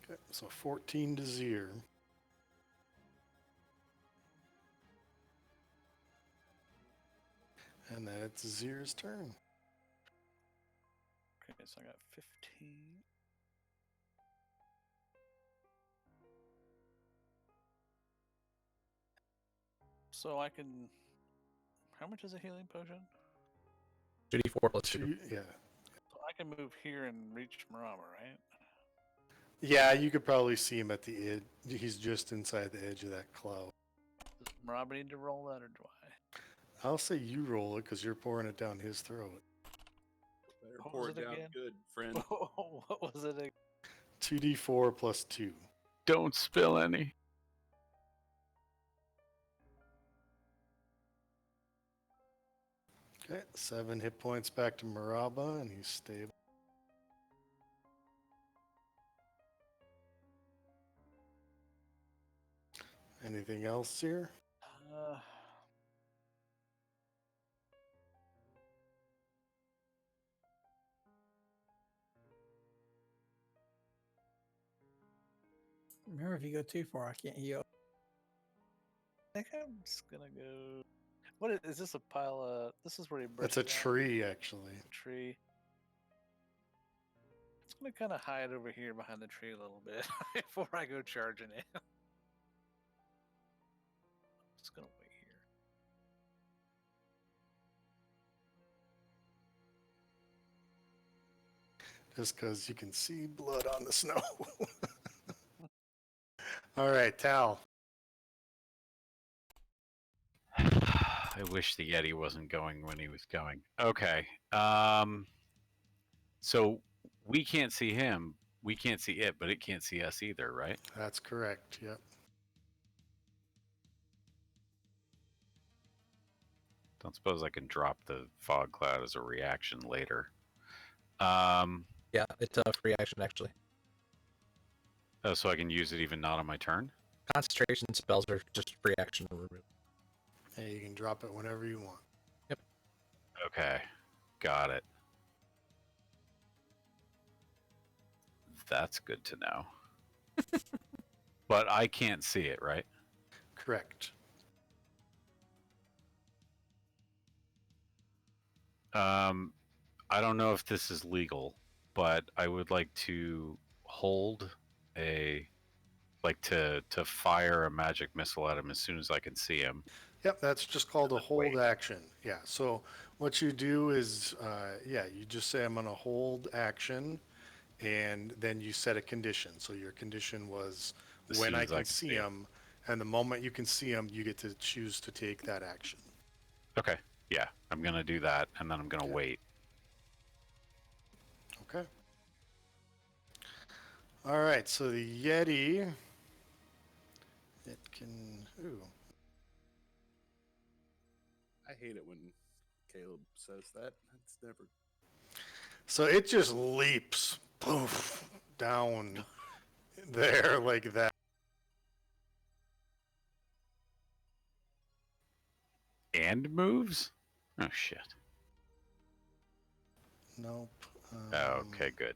[SPEAKER 2] Okay, so 14 to Zir. And then it's Zir's turn.
[SPEAKER 1] okay, so I got 15. So I can. How much is a healing potion?
[SPEAKER 4] 2d4 plus 2.
[SPEAKER 2] Yeah.
[SPEAKER 1] So I can move here and reach Marama, right?
[SPEAKER 2] Yeah, you could probably see him at the edge. He's just inside the edge of that cloud.
[SPEAKER 1] Does Marama need to roll that, or do I?
[SPEAKER 2] I'll say you roll it because you're pouring it down his throat.
[SPEAKER 5] Better
[SPEAKER 1] What
[SPEAKER 5] pour
[SPEAKER 1] was
[SPEAKER 5] it
[SPEAKER 1] it
[SPEAKER 5] down
[SPEAKER 1] again?
[SPEAKER 5] good, friend.
[SPEAKER 1] What was it?
[SPEAKER 2] 2d4 plus 2.
[SPEAKER 6] Don't spill any.
[SPEAKER 2] Okay, 7 hit points back to Maraba, and he's stable. Anything else here?
[SPEAKER 3] Remember, if you go too far, I can't heal.
[SPEAKER 1] I think I'm just gonna go. What is this? A pile of? This is where he.
[SPEAKER 2] That's a
[SPEAKER 1] burst down?
[SPEAKER 2] tree, actually.
[SPEAKER 1] A tree. It's gonna kind of hide over here behind the tree a little bit before I go charging it. Just gonna wait here.
[SPEAKER 2] Just because you can see blood on the snow. All right, Tal.
[SPEAKER 6] I wish the Yeti wasn't going when he was going. Okay. So we can't see him, We can't see it, but it can't see us either, right?
[SPEAKER 2] That's correct. Yep.
[SPEAKER 6] Don't suppose I can drop the fog cloud as a reaction later. Um,
[SPEAKER 4] Yeah, it's a free action actually.
[SPEAKER 6] oh, so I can use it even not on my turn?
[SPEAKER 4] Concentration spells are just free action removed.
[SPEAKER 2] Hey, you can drop it whenever you want.
[SPEAKER 6] Okay, got it. That's good to know. But I can't see it, right?
[SPEAKER 2] Correct.
[SPEAKER 6] I don't know if this is legal, but I would like to hold to fire a magic missile at him as soon as I can see him.
[SPEAKER 2] Yep, that's just called a
[SPEAKER 6] Wait.
[SPEAKER 2] hold action. Yeah, so what you do is, you just say, I'm going to hold action, and then you set a condition. So your condition was
[SPEAKER 6] As
[SPEAKER 2] when
[SPEAKER 6] soon
[SPEAKER 2] I
[SPEAKER 6] as I
[SPEAKER 2] can
[SPEAKER 6] can
[SPEAKER 2] see
[SPEAKER 6] see him.
[SPEAKER 2] him, and the moment you can see him, you get to choose to take that action.
[SPEAKER 6] Okay, yeah, I'm gonna do that, and then I'm gonna
[SPEAKER 2] Okay.
[SPEAKER 6] wait.
[SPEAKER 2] Okay. All right, so the Yeti, it can, ooh,
[SPEAKER 5] I hate it when Caleb says that. That's never.
[SPEAKER 2] so it just leaps, poof, down there like that.
[SPEAKER 6] And moves? Oh shit.
[SPEAKER 2] Nope.
[SPEAKER 6] Okay, good.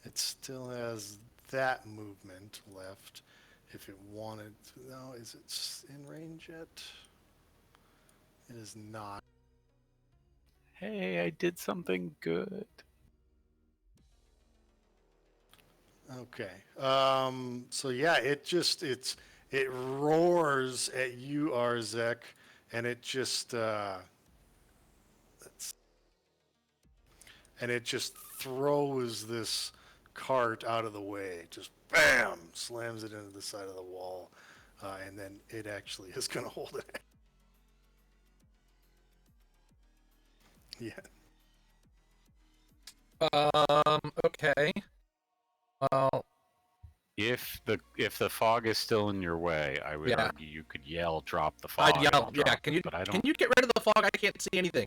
[SPEAKER 2] It still has that movement left. If it wanted to, no, is it in range yet? It is not.
[SPEAKER 6] Hey, I did something good.
[SPEAKER 2] Okay. So yeah, it roars at you, Arzek, and it just throws this cart out of the way. Just bam, slams it into the side of the wall, and then it actually is going to hold it. Yeah.
[SPEAKER 4] Okay. Well,
[SPEAKER 6] If the fog is still in your way, I would
[SPEAKER 4] Yeah.
[SPEAKER 6] argue you could yell, "Drop the fog!"
[SPEAKER 4] I'd
[SPEAKER 6] and
[SPEAKER 4] yell.
[SPEAKER 6] I'll
[SPEAKER 4] Yeah.
[SPEAKER 6] drop
[SPEAKER 4] Can
[SPEAKER 6] it,
[SPEAKER 4] you
[SPEAKER 6] But I
[SPEAKER 4] can
[SPEAKER 6] don't.
[SPEAKER 4] you get rid of the fog? I can't see anything.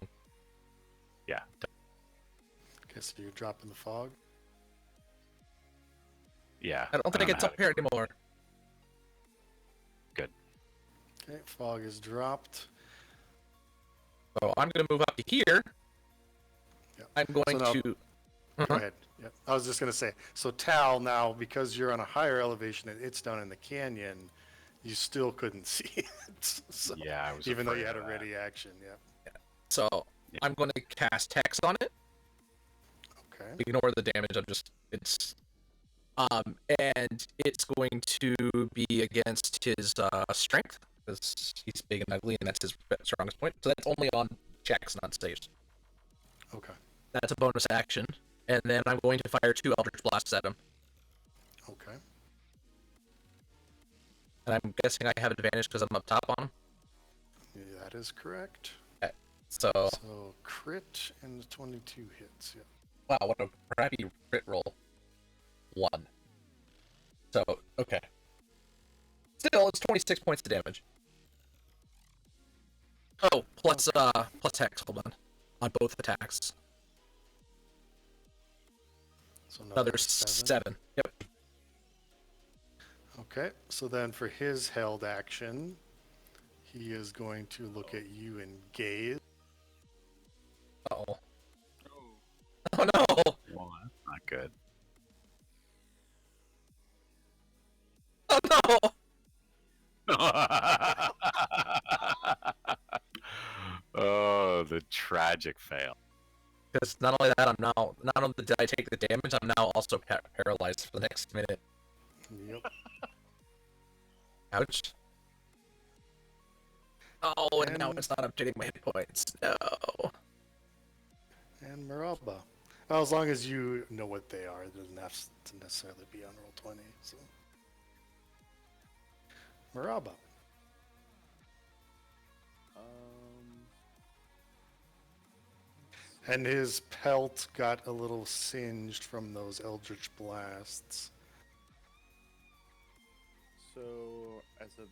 [SPEAKER 6] Yeah.
[SPEAKER 2] Okay, so you're dropping the fog.
[SPEAKER 6] Yeah.
[SPEAKER 4] I don't think
[SPEAKER 6] know
[SPEAKER 4] it's
[SPEAKER 6] how
[SPEAKER 4] up here anymore.
[SPEAKER 6] Good.
[SPEAKER 2] Okay, fog is dropped.
[SPEAKER 4] So I'm gonna move up to here.
[SPEAKER 2] Yep.
[SPEAKER 4] I'm going
[SPEAKER 2] So now-
[SPEAKER 4] to.
[SPEAKER 2] Go
[SPEAKER 4] Uh-huh.
[SPEAKER 2] ahead. Yep. I was just going to say, so Tal, now, because you're on a higher elevation and it's down in the canyon, you still couldn't see it. So,
[SPEAKER 6] Yeah, I was.
[SPEAKER 2] even though you
[SPEAKER 6] afraid
[SPEAKER 2] had a
[SPEAKER 6] of that.
[SPEAKER 2] ready action, yeah.
[SPEAKER 4] So
[SPEAKER 6] Yeah.
[SPEAKER 4] I'm going to cast Hex on it.
[SPEAKER 2] Okay.
[SPEAKER 4] Ignore the damage. And it's going to be against his strength because he's big and ugly, and that's his strongest point. So that's only on checks, not saves.
[SPEAKER 2] Okay.
[SPEAKER 4] That's a bonus action, and then I'm going to fire 2 Eldritch Blasts at him.
[SPEAKER 2] Okay.
[SPEAKER 4] And I'm guessing I have advantage because I'm up top on him.
[SPEAKER 2] Yeah, that is correct.
[SPEAKER 4] So
[SPEAKER 2] So crit and the 22 hits. Yeah.
[SPEAKER 4] wow, what a crappy crit roll. 1. So okay. Still, it's 26 points of damage. Oh, plus Hex. Hold on both attacks.
[SPEAKER 2] So
[SPEAKER 4] Another 7. Yep.
[SPEAKER 2] Okay. So then for his held action, he is going to look at you and gaze.
[SPEAKER 4] Oh.
[SPEAKER 5] Oh.
[SPEAKER 4] Oh no!
[SPEAKER 6] Well, that's not good.
[SPEAKER 4] Oh no!
[SPEAKER 6] Oh, the tragic fail.
[SPEAKER 4] Because not only that, not only did I take the damage, I'm now also paralyzed for the next minute.
[SPEAKER 2] Yep.
[SPEAKER 4] Ouch. Oh, and now
[SPEAKER 2] And-
[SPEAKER 4] it's not updating my hit points. No.
[SPEAKER 2] And Maraba. Well, as long as you know what they are, it doesn't have to necessarily be on roll 20. So, Maraba. And his pelt got a little singed from those eldritch blasts.
[SPEAKER 5] So, as a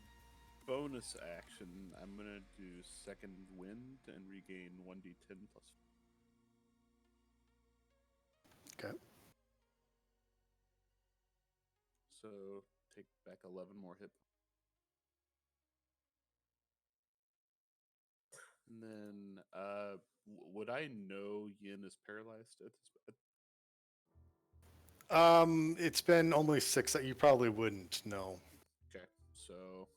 [SPEAKER 5] bonus action, I'm gonna do second wind and regain 1d10 plus.
[SPEAKER 2] Okay.
[SPEAKER 5] So take back 11 more hit. And then, would I know Yin is paralyzed at this?
[SPEAKER 2] It's been only 6 that you probably wouldn't know.
[SPEAKER 5] Okay, so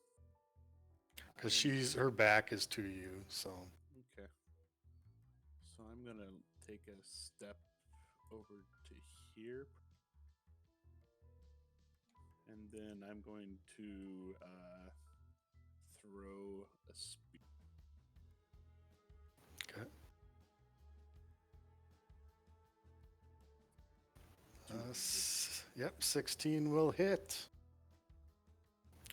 [SPEAKER 2] Because her back is to you, so.
[SPEAKER 5] okay. So I'm gonna take a step over to here, and then I'm going to throw a spear.
[SPEAKER 2] Okay. Yep, 16 will hit.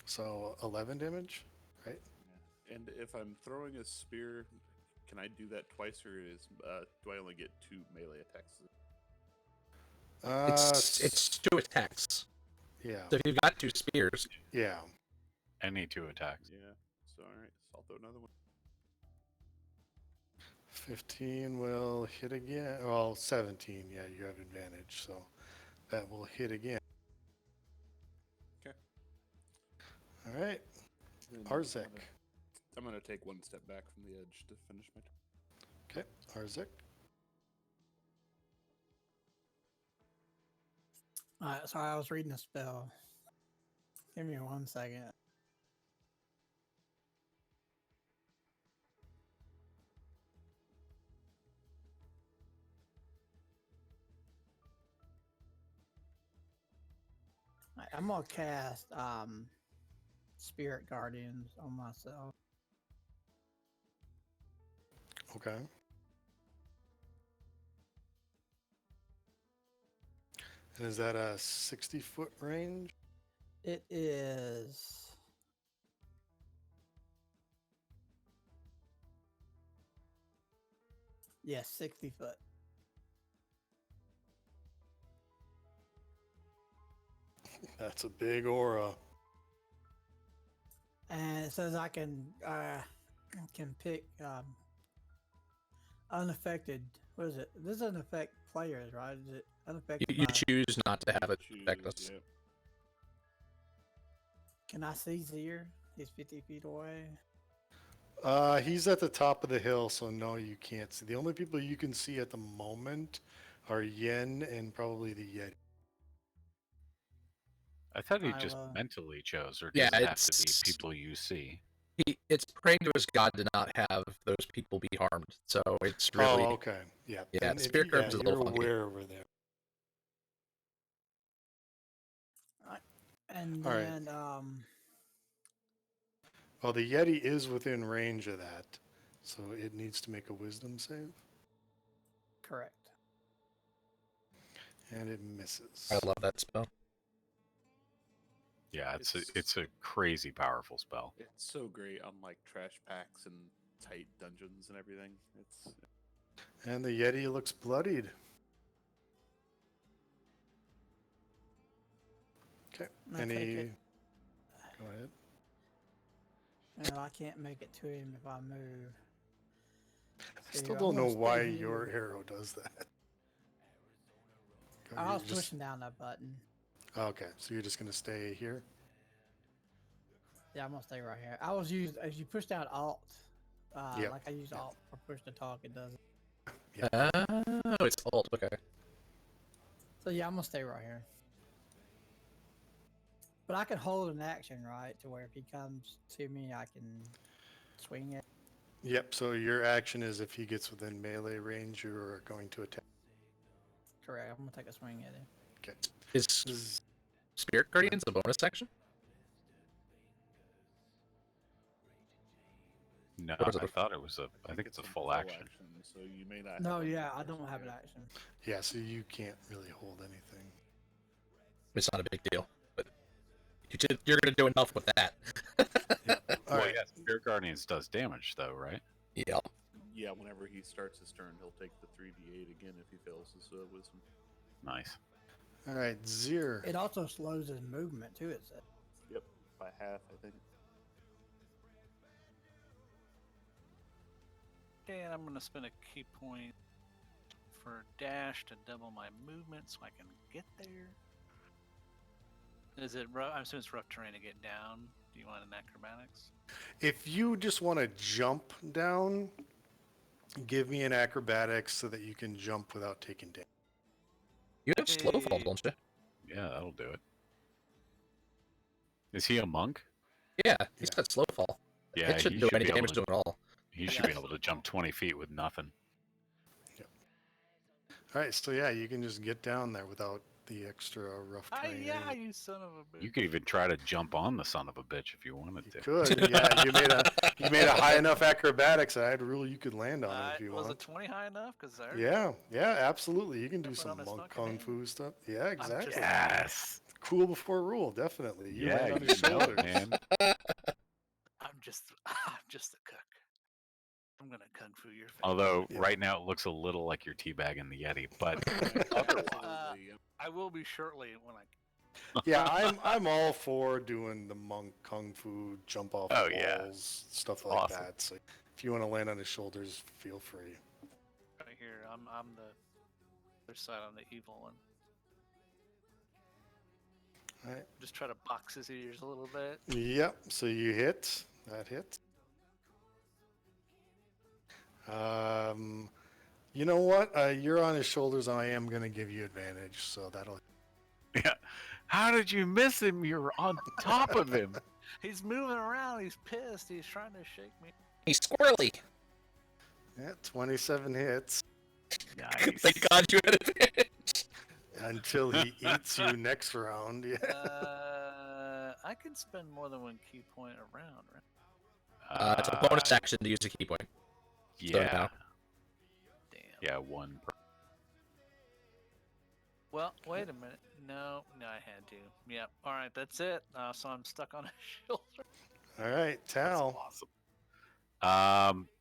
[SPEAKER 2] So 11 damage, right?
[SPEAKER 5] Yeah. And if I'm throwing a spear, can I do that twice, or do I only get 2 melee attacks?
[SPEAKER 4] It's 2 attacks.
[SPEAKER 2] Yeah.
[SPEAKER 4] So if you've got 2 spears,
[SPEAKER 2] Yeah.
[SPEAKER 6] Any 2 attacks.
[SPEAKER 5] Yeah. So all right, so I'll throw another one.
[SPEAKER 2] 15 will hit again. Well, 17, yeah, you have advantage, so that will hit again.
[SPEAKER 5] Okay.
[SPEAKER 2] All right,
[SPEAKER 5] Then
[SPEAKER 2] Arzek.
[SPEAKER 5] I'm gonna take 1 step back from the edge to finish my turn.
[SPEAKER 2] Okay, Arzek.
[SPEAKER 3] Alright, sorry, I was reading a spell. Give me 1 second. Alright, I'm gonna cast Spirit Guardians on myself.
[SPEAKER 2] Okay. And is that a 60-foot range?
[SPEAKER 3] It is. Yes, 60 foot.
[SPEAKER 2] That's a big aura.
[SPEAKER 3] And it says I can pick unaffected. What is it? This doesn't affect players, right? Is it unaffected?
[SPEAKER 4] you
[SPEAKER 3] by-
[SPEAKER 4] choose not to have it
[SPEAKER 5] Choose,
[SPEAKER 4] affect us.
[SPEAKER 5] yeah.
[SPEAKER 3] Can I see Zir? He's 50 feet away.
[SPEAKER 2] He's at the top of the hill, so no, you can't see. The only people you can see at the moment are Yen and probably the Yeti.
[SPEAKER 6] I thought he
[SPEAKER 3] I
[SPEAKER 6] just
[SPEAKER 3] will-
[SPEAKER 6] mentally chose, or
[SPEAKER 4] Yeah,
[SPEAKER 6] does it have to be
[SPEAKER 4] it's-
[SPEAKER 6] people you see?
[SPEAKER 4] It's praying to his god to not have those people be harmed. So it's really
[SPEAKER 2] Oh, okay. Yeah.
[SPEAKER 4] Yeah,
[SPEAKER 2] Then
[SPEAKER 4] the
[SPEAKER 2] if
[SPEAKER 4] spirit group is a little
[SPEAKER 2] you're
[SPEAKER 4] funky.
[SPEAKER 2] aware over there.
[SPEAKER 3] And
[SPEAKER 2] All right.
[SPEAKER 3] then
[SPEAKER 2] Well, the Yeti is within range of that, so it needs to make a wisdom save,
[SPEAKER 3] correct.
[SPEAKER 2] and it misses.
[SPEAKER 4] I love that spell.
[SPEAKER 6] Yeah, it's
[SPEAKER 5] It's-
[SPEAKER 6] a crazy powerful spell.
[SPEAKER 5] It's so great on like trash packs and tight dungeons and everything. It's
[SPEAKER 2] And the Yeti looks bloodied. Okay.
[SPEAKER 3] I'll take
[SPEAKER 2] Any?
[SPEAKER 3] it.
[SPEAKER 2] Go ahead.
[SPEAKER 3] No, I can't make it to him if I move.
[SPEAKER 2] I
[SPEAKER 3] So
[SPEAKER 2] still
[SPEAKER 3] I'm
[SPEAKER 2] don't know
[SPEAKER 3] gonna stay
[SPEAKER 2] why
[SPEAKER 3] here.
[SPEAKER 2] your arrow does that. Go,
[SPEAKER 3] I
[SPEAKER 2] you're
[SPEAKER 3] was
[SPEAKER 2] just-
[SPEAKER 3] pushing down that button.
[SPEAKER 2] Okay, so you're just gonna stay here.
[SPEAKER 3] Yeah, I'm gonna stay right here. I was used as you push down Alt.
[SPEAKER 2] Yep.
[SPEAKER 3] Like I use Alt for push to talk. It does.
[SPEAKER 4] Oh, it's alt. Okay.
[SPEAKER 3] So yeah, I'm gonna stay right here. But I can hold an action, right, to where if he comes to me, I can swing it.
[SPEAKER 2] Yep. So your action is if he gets within melee range, you are going to attack.
[SPEAKER 3] Correct. I'm gonna take a swing at him.
[SPEAKER 2] Okay.
[SPEAKER 4] Is
[SPEAKER 2] This is-
[SPEAKER 4] Spirit Guardians a bonus action?
[SPEAKER 6] No,
[SPEAKER 4] Or is it
[SPEAKER 6] I
[SPEAKER 4] a-
[SPEAKER 6] thought it was a. I think it's a full action.
[SPEAKER 5] So you may not.
[SPEAKER 3] No,
[SPEAKER 5] have any
[SPEAKER 3] yeah, I
[SPEAKER 5] attacks,
[SPEAKER 3] don't have an
[SPEAKER 5] yeah.
[SPEAKER 3] action.
[SPEAKER 2] Yeah. So you can't really hold anything.
[SPEAKER 4] It's not a big deal, but you're gonna do enough with that.
[SPEAKER 2] All
[SPEAKER 6] Well,
[SPEAKER 2] right.
[SPEAKER 6] yeah, Spirit Guardians does damage though, right?
[SPEAKER 4] Yeah.
[SPEAKER 5] Yeah, whenever he starts his turn, he'll take the 3d8 again if he fails his wisdom.
[SPEAKER 6] Nice.
[SPEAKER 2] All right, Zir.
[SPEAKER 3] It also slows his movement too. It said.
[SPEAKER 5] Yep, by half, I think.
[SPEAKER 1] Okay, and I'm gonna spend a key point for dash to double my movement so I can get there. Is it rough? I'm assuming it's rough terrain to get down. Do you want an acrobatics?
[SPEAKER 2] If you just want to jump down, give me an acrobatics so that you can jump without taking damage.
[SPEAKER 4] You have slow fall,
[SPEAKER 1] Hey.
[SPEAKER 4] don't you?
[SPEAKER 6] Yeah, that'll do it. Is he a monk?
[SPEAKER 4] Yeah, he's got slow fall.
[SPEAKER 6] Yeah,
[SPEAKER 4] it shouldn't
[SPEAKER 6] he
[SPEAKER 4] do
[SPEAKER 6] should
[SPEAKER 4] any
[SPEAKER 6] be able
[SPEAKER 4] damage
[SPEAKER 6] to.
[SPEAKER 4] to him at all.
[SPEAKER 6] He should
[SPEAKER 1] Yeah.
[SPEAKER 6] be able to jump 20 feet with nothing.
[SPEAKER 2] All right, so yeah, you can just get down there without the extra rough terrain.
[SPEAKER 1] Yeah, you son of a bitch.
[SPEAKER 6] You could even try to jump on the son of a bitch if you wanted
[SPEAKER 2] You
[SPEAKER 6] to.
[SPEAKER 2] could, yeah. You made a high enough acrobatics that I'd rule you could land on it if you
[SPEAKER 1] was
[SPEAKER 2] want.
[SPEAKER 1] it 20 high enough? Because
[SPEAKER 2] Yeah, absolutely. You can do
[SPEAKER 1] Put
[SPEAKER 2] some
[SPEAKER 1] on his
[SPEAKER 2] monk
[SPEAKER 1] fucking
[SPEAKER 2] kung
[SPEAKER 1] hand.
[SPEAKER 2] fu stuff. Yeah, exactly.
[SPEAKER 1] just-
[SPEAKER 6] Yes.
[SPEAKER 2] Cool before rule, definitely. You
[SPEAKER 6] Yeah,
[SPEAKER 2] land on
[SPEAKER 6] you
[SPEAKER 2] his
[SPEAKER 6] know it,
[SPEAKER 2] shoulders.
[SPEAKER 6] man.
[SPEAKER 1] I'm just a cook. I'm gonna kung fu your face.
[SPEAKER 6] Although
[SPEAKER 2] Yeah.
[SPEAKER 6] right now it looks a little like you're teabagging the Yeti, but
[SPEAKER 5] Otherwise,
[SPEAKER 1] I will be shortly when I.
[SPEAKER 2] Yeah, I'm all for doing the monk kung fu, jump off
[SPEAKER 6] Oh,
[SPEAKER 2] walls,
[SPEAKER 6] yeah.
[SPEAKER 2] stuff like
[SPEAKER 6] Awesome.
[SPEAKER 2] that. So if you want to land on his shoulders, feel free.
[SPEAKER 1] Right here, I'm the other side. I'm the evil one.
[SPEAKER 2] All right.
[SPEAKER 1] Just try to box his ears a little bit.
[SPEAKER 2] Yep. So you hit. That hit. You know what? You're on his shoulders. I am gonna give you advantage, so that'll.
[SPEAKER 6] yeah. How did you miss him? You're on top of him.
[SPEAKER 1] He's moving around. He's pissed. He's trying to shake me.
[SPEAKER 4] He's squirrely.
[SPEAKER 2] Yeah, 27 hits
[SPEAKER 6] Nice.
[SPEAKER 4] Thank God you had advantage.
[SPEAKER 2] until he eats you next round. Yeah.
[SPEAKER 1] I can spend more than one key point around, right?
[SPEAKER 4] It's a bonus action to use a key point. So
[SPEAKER 6] Yeah.
[SPEAKER 4] now.
[SPEAKER 1] Damn.
[SPEAKER 6] Yeah, one.
[SPEAKER 1] Well, wait a minute. No, I had to. Yep. All right, that's it. So I'm stuck on his shoulder.
[SPEAKER 2] All right, Tal.
[SPEAKER 6] Awesome.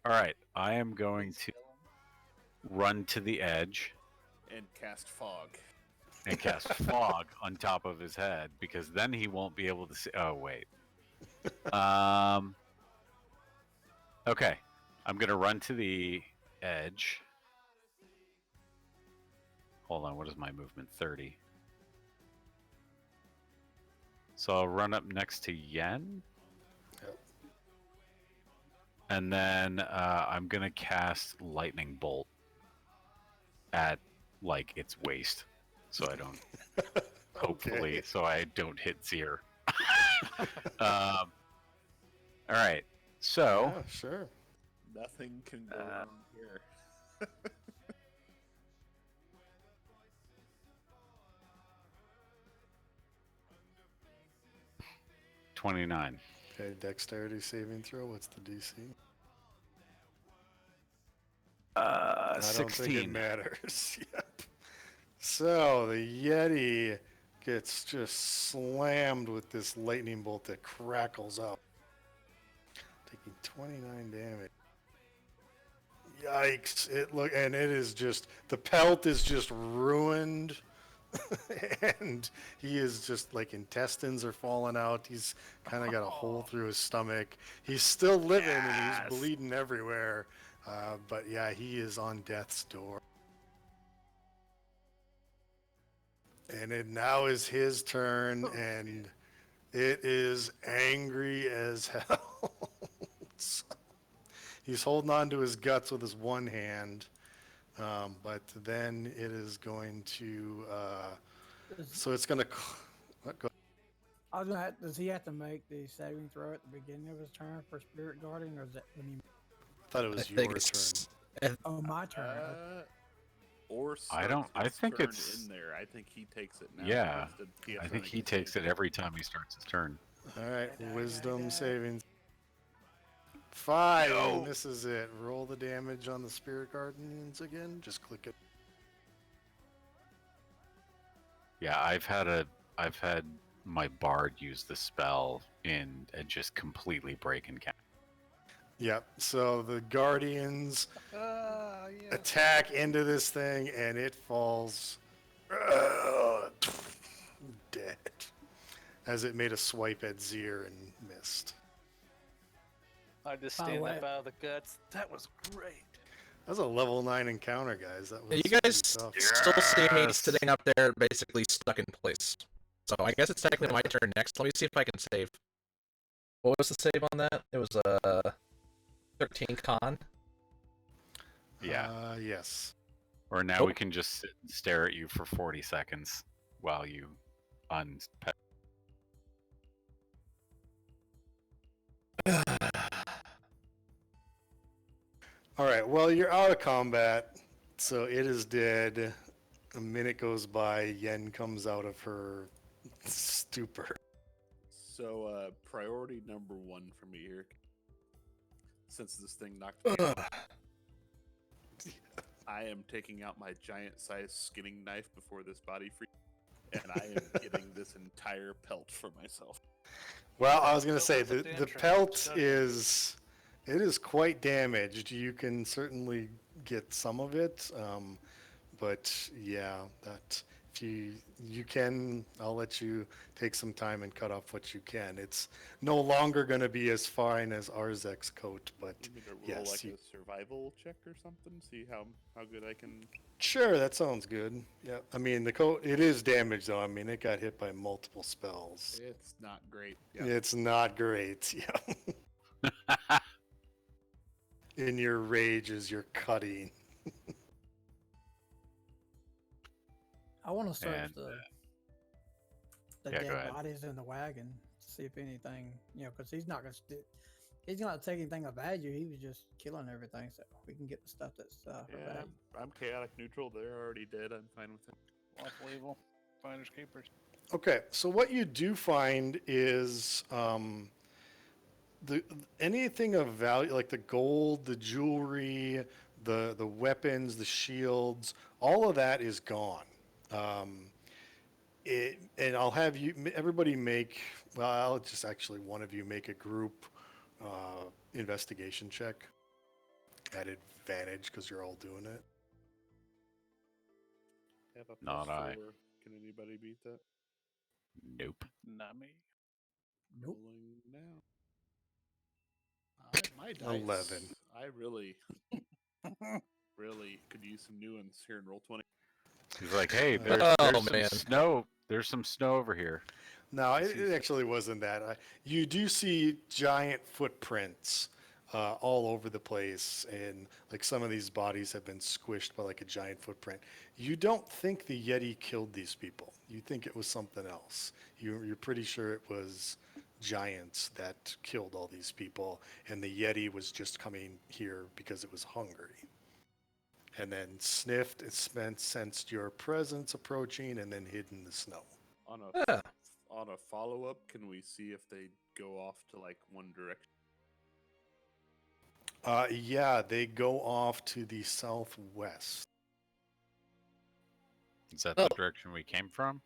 [SPEAKER 6] All right. I am going to run to the edge
[SPEAKER 5] and cast fog.
[SPEAKER 6] and cast fog on top of his head because then he won't be able to see. Oh wait. Okay. I'm gonna run to the edge. Hold on. What is my movement? 30. So I'll run up next to Yen.
[SPEAKER 2] Yep.
[SPEAKER 6] And then I'm gonna cast lightning bolt at like its waist, so I don't. Hopefully,
[SPEAKER 2] Okay.
[SPEAKER 6] so I don't hit Zir. All right, so
[SPEAKER 2] Yeah, sure.
[SPEAKER 5] Nothing can go wrong here.
[SPEAKER 6] 29.
[SPEAKER 2] Okay, dexterity saving throw. What's the DC? I don't think it
[SPEAKER 6] 16.
[SPEAKER 2] matters. Yep. So the Yeti gets just slammed with this lightning bolt that crackles out, taking 29 damage. Yikes! And it is just the pelt is just ruined, and he is just like intestines are falling out. He's kind of got a hole through his stomach. He's still living and
[SPEAKER 6] Yes.
[SPEAKER 2] he's bleeding everywhere. But yeah, he is on death's door. And it now is his turn, and it is angry as hell. So, he's holding on to his guts with his one hand, but then it is going to. So it's going to. Go.
[SPEAKER 3] I was gonna. Does he have to make the saving throw at the beginning of his turn for spirit guarding, or is that when he?
[SPEAKER 2] I thought it was
[SPEAKER 4] I think
[SPEAKER 2] your
[SPEAKER 4] it's.
[SPEAKER 2] turn.
[SPEAKER 3] Oh, my turn.
[SPEAKER 5] Or
[SPEAKER 6] I don't-
[SPEAKER 5] starts
[SPEAKER 6] I
[SPEAKER 5] his
[SPEAKER 6] think
[SPEAKER 5] turn
[SPEAKER 6] it's-
[SPEAKER 5] in there. I think he takes it now.
[SPEAKER 6] Yeah,
[SPEAKER 5] instead of TF
[SPEAKER 6] I think
[SPEAKER 5] running
[SPEAKER 6] he
[SPEAKER 5] the
[SPEAKER 6] takes
[SPEAKER 5] same
[SPEAKER 6] it every time he starts his turn.
[SPEAKER 2] All right, wisdom saving. 5.
[SPEAKER 6] No.
[SPEAKER 2] And this is it. Roll the damage on the spirit guardians again. Just click it.
[SPEAKER 6] Yeah, I've had my bard use the spell and just completely break and count.
[SPEAKER 2] Yep. So the Guardians
[SPEAKER 1] Yeah.
[SPEAKER 2] attack into this thing, and it falls dead as it made a swipe at Zir and missed.
[SPEAKER 1] I just
[SPEAKER 3] By the
[SPEAKER 1] stand
[SPEAKER 3] way-
[SPEAKER 1] up out of the guts. That was great.
[SPEAKER 2] That was a level 9 encounter, guys. That was
[SPEAKER 4] Yeah, you guys
[SPEAKER 2] pretty tough.
[SPEAKER 4] still see me
[SPEAKER 6] Yes.
[SPEAKER 4] sitting up there, basically stuck in place. So I guess it's technically my turn next. Let me see if I can save. What was the save on that? It was 13 con.
[SPEAKER 6] Yeah.
[SPEAKER 2] Yes.
[SPEAKER 6] Or now
[SPEAKER 4] Nope.
[SPEAKER 6] we can just sit and stare at you for 40 seconds while you unpet.
[SPEAKER 2] All right. Well, you're out of combat, so it is dead. A minute goes by. Yen comes out of her stupor.
[SPEAKER 5] So, priority number 1 for me here. Since this thing knocked me out, I am taking out my giant-sized skinning knife before this body freeze, and I am getting this entire pelt for myself.
[SPEAKER 2] Well, I was gonna
[SPEAKER 1] Opens
[SPEAKER 2] say
[SPEAKER 1] up
[SPEAKER 2] the
[SPEAKER 1] the entrance,
[SPEAKER 2] pelt
[SPEAKER 1] doesn't it?
[SPEAKER 2] is quite damaged. You can certainly get some of it, but yeah, that if you can, I'll let you take some time and cut off what you can. It's no longer going to be as fine as Arzek's coat, but
[SPEAKER 5] You need to roll
[SPEAKER 2] yes,
[SPEAKER 5] like
[SPEAKER 2] you-
[SPEAKER 5] a survival check or something. See how good I can.
[SPEAKER 2] sure, that sounds good. Yeah, I mean the coat it is damaged though. I mean it got hit by multiple spells.
[SPEAKER 5] It's not great. Yeah.
[SPEAKER 2] It's not great. Yeah. In your rage as you're cutting.
[SPEAKER 3] I want to search
[SPEAKER 6] And,
[SPEAKER 3] the
[SPEAKER 6] yeah, go
[SPEAKER 3] dead
[SPEAKER 6] ahead.
[SPEAKER 3] bodies in the wagon to see if anything, because he's not gonna he's not take anything of value. He was just killing everything, so we can get the stuff that's of
[SPEAKER 5] Yeah,
[SPEAKER 3] value.
[SPEAKER 5] I'm chaotic neutral. They're already dead. I'm fine with it.
[SPEAKER 1] Lawful evil. Finders keepers.
[SPEAKER 2] Okay, so what you do find is the anything of value, like the gold, the jewelry, the weapons, the shields, all of that is gone. And I'll have everybody make. Well, I'll just actually one of you make a group investigation check at advantage because you're all doing it.
[SPEAKER 5] Have a
[SPEAKER 6] Not I.
[SPEAKER 5] +4. Can anybody beat that?
[SPEAKER 6] Nope.
[SPEAKER 1] Not me.
[SPEAKER 3] Nope.
[SPEAKER 5] Rolling now. My dice.
[SPEAKER 2] 11.
[SPEAKER 5] I really could use some new ones here in Roll20.
[SPEAKER 6] He's like, hey, there's
[SPEAKER 4] Oh,
[SPEAKER 6] some
[SPEAKER 4] man.
[SPEAKER 6] snow. There's some snow over here.
[SPEAKER 2] No, it actually wasn't that. You do see giant footprints all over the place, and like some of these bodies have been squished by like a giant footprint. You don't think the Yeti killed these people. You think it was something else. You're pretty sure it was giants that killed all these people, and the Yeti was just coming here because it was hungry. And then sniffed and sensed your presence approaching, and then hid in the snow.
[SPEAKER 4] Yeah.
[SPEAKER 5] On a follow up, can we see if they go off to like one direction?
[SPEAKER 2] Yeah, they go off to the southwest.
[SPEAKER 6] Is that
[SPEAKER 4] Oh.
[SPEAKER 6] the direction we came from?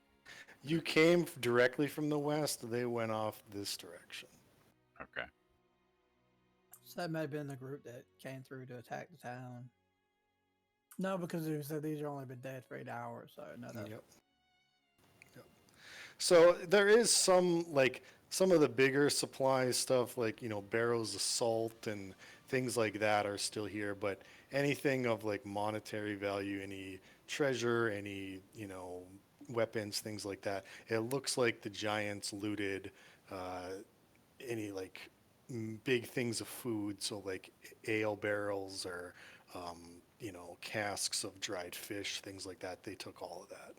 [SPEAKER 2] You came directly from the west. They went off this direction.
[SPEAKER 6] Okay.
[SPEAKER 3] So that may have been the group that came through to attack the town. No, because they said these have only been dead for 8 hours, so no.
[SPEAKER 2] Yep. So there is some of the bigger supply stuff, like barrels of salt and things like that are still here. But anything of like monetary value, any treasure, any weapons, things like that, it looks like the giants looted any like big things of food, so like ale barrels or casks of dried fish, things like that. They took all of that.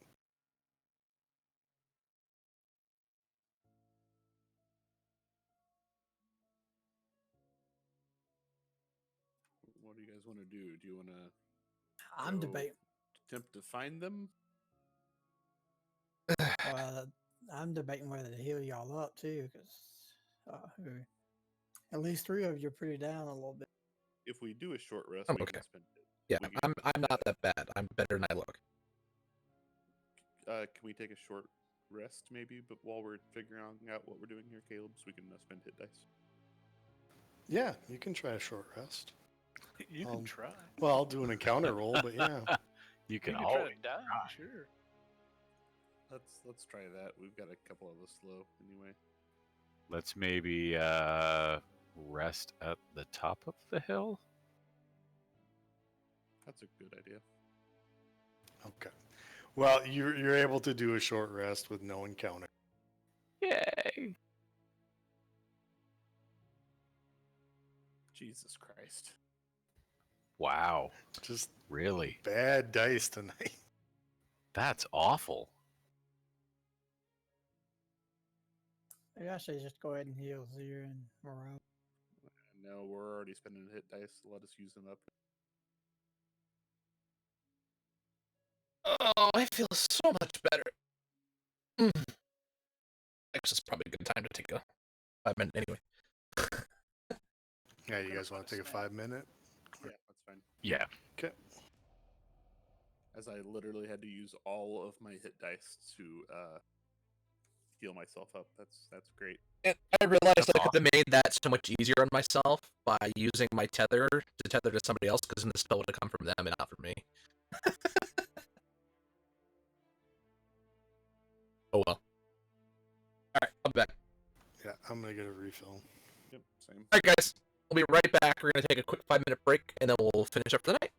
[SPEAKER 5] What do you guys want to do? Do you want to
[SPEAKER 3] I'm
[SPEAKER 5] So-
[SPEAKER 3] debating.
[SPEAKER 5] attempt to find them?
[SPEAKER 3] Well, I'm debating whether to heal y'all up too, because at least 3 of you are pretty down a little bit.
[SPEAKER 5] If we do a short rest,
[SPEAKER 4] I'm
[SPEAKER 5] we
[SPEAKER 4] okay.
[SPEAKER 5] can spend it.
[SPEAKER 4] Yeah,
[SPEAKER 5] We can-
[SPEAKER 4] I'm not that bad. I'm better than I look.
[SPEAKER 5] Can we take a short rest maybe? But while we're figuring out what we're doing here, Caleb, so we can spend hit dice.
[SPEAKER 2] Yeah, you can try a short rest.
[SPEAKER 1] You can try.
[SPEAKER 2] Well, I'll do an encounter roll, but yeah.
[SPEAKER 6] You
[SPEAKER 1] You
[SPEAKER 6] can
[SPEAKER 1] can
[SPEAKER 6] always.
[SPEAKER 1] try to die, sure.
[SPEAKER 5] Let's try that. We've got a couple of us slow anyway.
[SPEAKER 6] Let's maybe rest at the top of the hill.
[SPEAKER 5] That's a good idea.
[SPEAKER 2] Okay. Well, you're able to do a short rest with no encounter.
[SPEAKER 6] Yay!
[SPEAKER 5] Jesus Christ.
[SPEAKER 6] Wow.
[SPEAKER 2] Just
[SPEAKER 6] Really?
[SPEAKER 2] bad dice tonight.
[SPEAKER 6] That's awful.
[SPEAKER 3] Maybe I should just go ahead and heal Zero and Morale.
[SPEAKER 5] No, we're already spending hit dice. Let us use them up.
[SPEAKER 4] Oh, I feel so much better. Actually, it's probably a good time to take a 5-minute anyway.
[SPEAKER 2] Yeah, you guys want to take a 5-minute?
[SPEAKER 5] Yeah, that's fine.
[SPEAKER 6] Yeah.
[SPEAKER 2] Okay.
[SPEAKER 5] As I literally had to use all of my hit dice to heal myself up. That's great.
[SPEAKER 4] And I realized
[SPEAKER 6] That's
[SPEAKER 4] that I could have made that so much easier on myself by using my tether to tether to somebody else, because then the spell would have come from them and not from me. Oh well. Alright, I'm back.
[SPEAKER 2] Yeah, I'm going to get a refill.
[SPEAKER 5] Yep, same.
[SPEAKER 4] Alright, guys. We'll be right back. We're going to take a quick 5-minute break, and then we'll finish up for the night.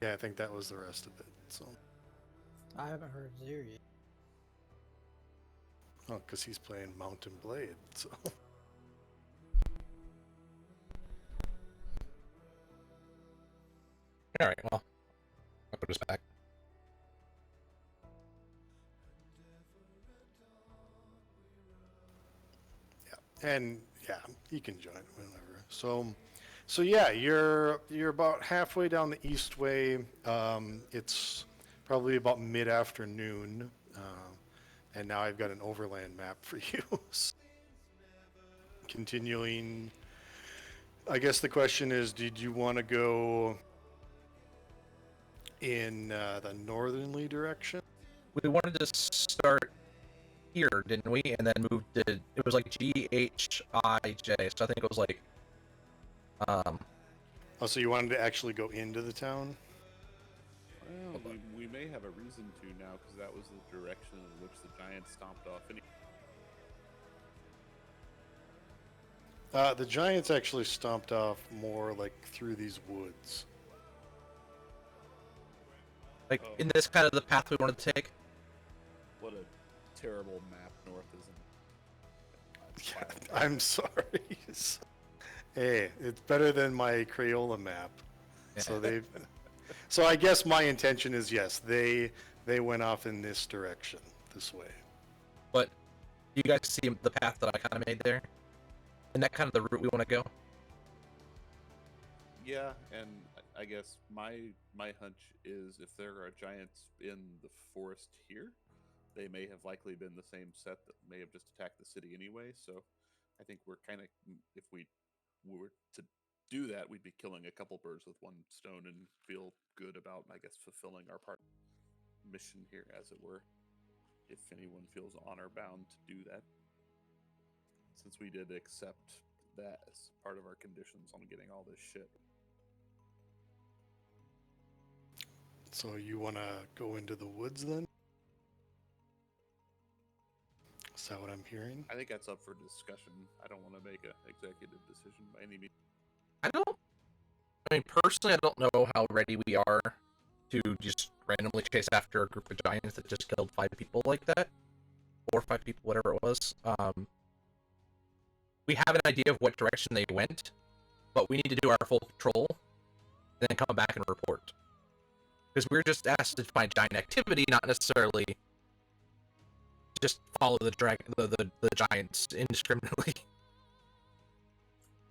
[SPEAKER 2] Yeah, I think that was the rest of it. So,
[SPEAKER 3] I haven't heard Zero yet.
[SPEAKER 2] oh, because he's playing Mountain Blade. So,
[SPEAKER 4] All right, well, I'll put us back.
[SPEAKER 2] and yeah, he can join whenever. So yeah, you're about halfway down the Eastway. It's probably about mid-afternoon, and now I've got an overland map for you. Continuing, I guess the question is, did you want to go in the northerly direction?
[SPEAKER 4] We wanted to start here, didn't we? And then move to, it was like GHIJ, so I think it was like,
[SPEAKER 2] Oh, so you wanted to actually go into the town?
[SPEAKER 5] Well, we may have a reason to now, because that was the direction in which the giants stomped off.
[SPEAKER 2] The giants actually stomped off more like through these woods.
[SPEAKER 4] like in this kind of the path we wanted to take.
[SPEAKER 5] What a terrible map North is in.
[SPEAKER 2] Yeah, I'm sorry. Hey, it's better than my Crayola map. So so I guess my intention is yes, they went off in this direction, this way.
[SPEAKER 4] But you guys see the path that I kind of made there? Isn't that kind of the route we want to go?
[SPEAKER 5] Yeah, and I guess my hunch is if there are giants in the forest here, they may have likely been the same set that may have just attacked the city anyway. So I think we're kind of, if we were to do that, we'd be killing a couple birds with one stone and feel good about, I guess, fulfilling our part mission here, as it were. If anyone feels honor bound to do that, since we did accept that as part of our conditions on getting all this shit.
[SPEAKER 2] So you want to go into the woods then? Is that what I'm hearing?
[SPEAKER 5] I think that's up for discussion. I don't want to make an executive decision by any means.
[SPEAKER 4] I mean, personally, I don't know how ready we are to just randomly chase after a group of giants that just killed 5 people like that. 4 or 5 people, whatever it was. We have an idea of what direction they went, but we need to do our full patrol, and then come back and report. Because we're just asked to find giant activity, not necessarily just follow the giants indiscriminately.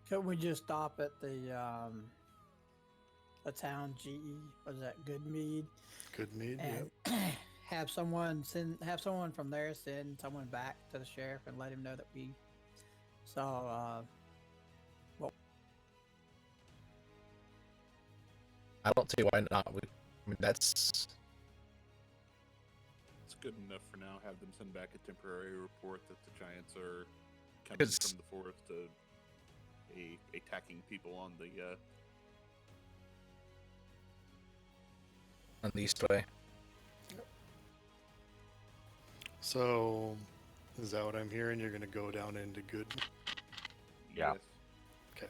[SPEAKER 3] Could we just stop at the town GE? Was that Goodmead?
[SPEAKER 2] Goodmead,
[SPEAKER 3] And
[SPEAKER 2] yeah.
[SPEAKER 3] have someone from there send someone back to the sheriff and let him know that we saw.
[SPEAKER 4] I don't see why not. I mean, that's
[SPEAKER 5] It's good enough for now. Have them send back a temporary report that the giants are coming
[SPEAKER 4] 'Cause-
[SPEAKER 5] from the forest to attacking people on the
[SPEAKER 4] on the east way.
[SPEAKER 2] So is that what I'm hearing? You're going to go down into Good?
[SPEAKER 6] Yeah.
[SPEAKER 5] yes.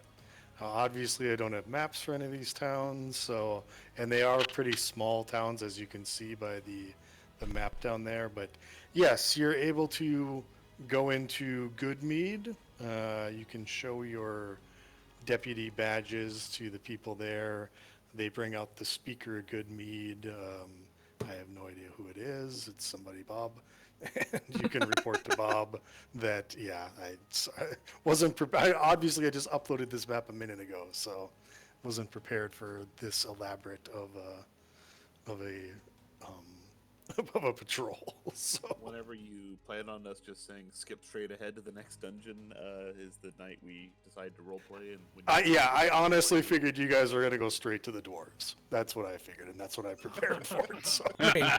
[SPEAKER 2] Obviously, I don't have maps for any of these towns, and they are pretty small towns, as you can see by the map down there. But yes, you're able to go into Goodmead. You can show your deputy badges to the people there. They bring out the speaker of Goodmead. I have no idea who it is. It's somebody, Bob. And you can report to Bob that, yeah, I wasn't prepared. Obviously, I just uploaded this map a minute ago, so wasn't prepared for this elaborate of a patrol. So
[SPEAKER 5] Whenever you plan on us just saying skip straight ahead to the next dungeon, is the night we decide to roleplay. And when
[SPEAKER 2] I honestly figured you guys were gonna go straight to the dwarves. That's what I figured, and that's what I prepared for. So
[SPEAKER 4] I mean,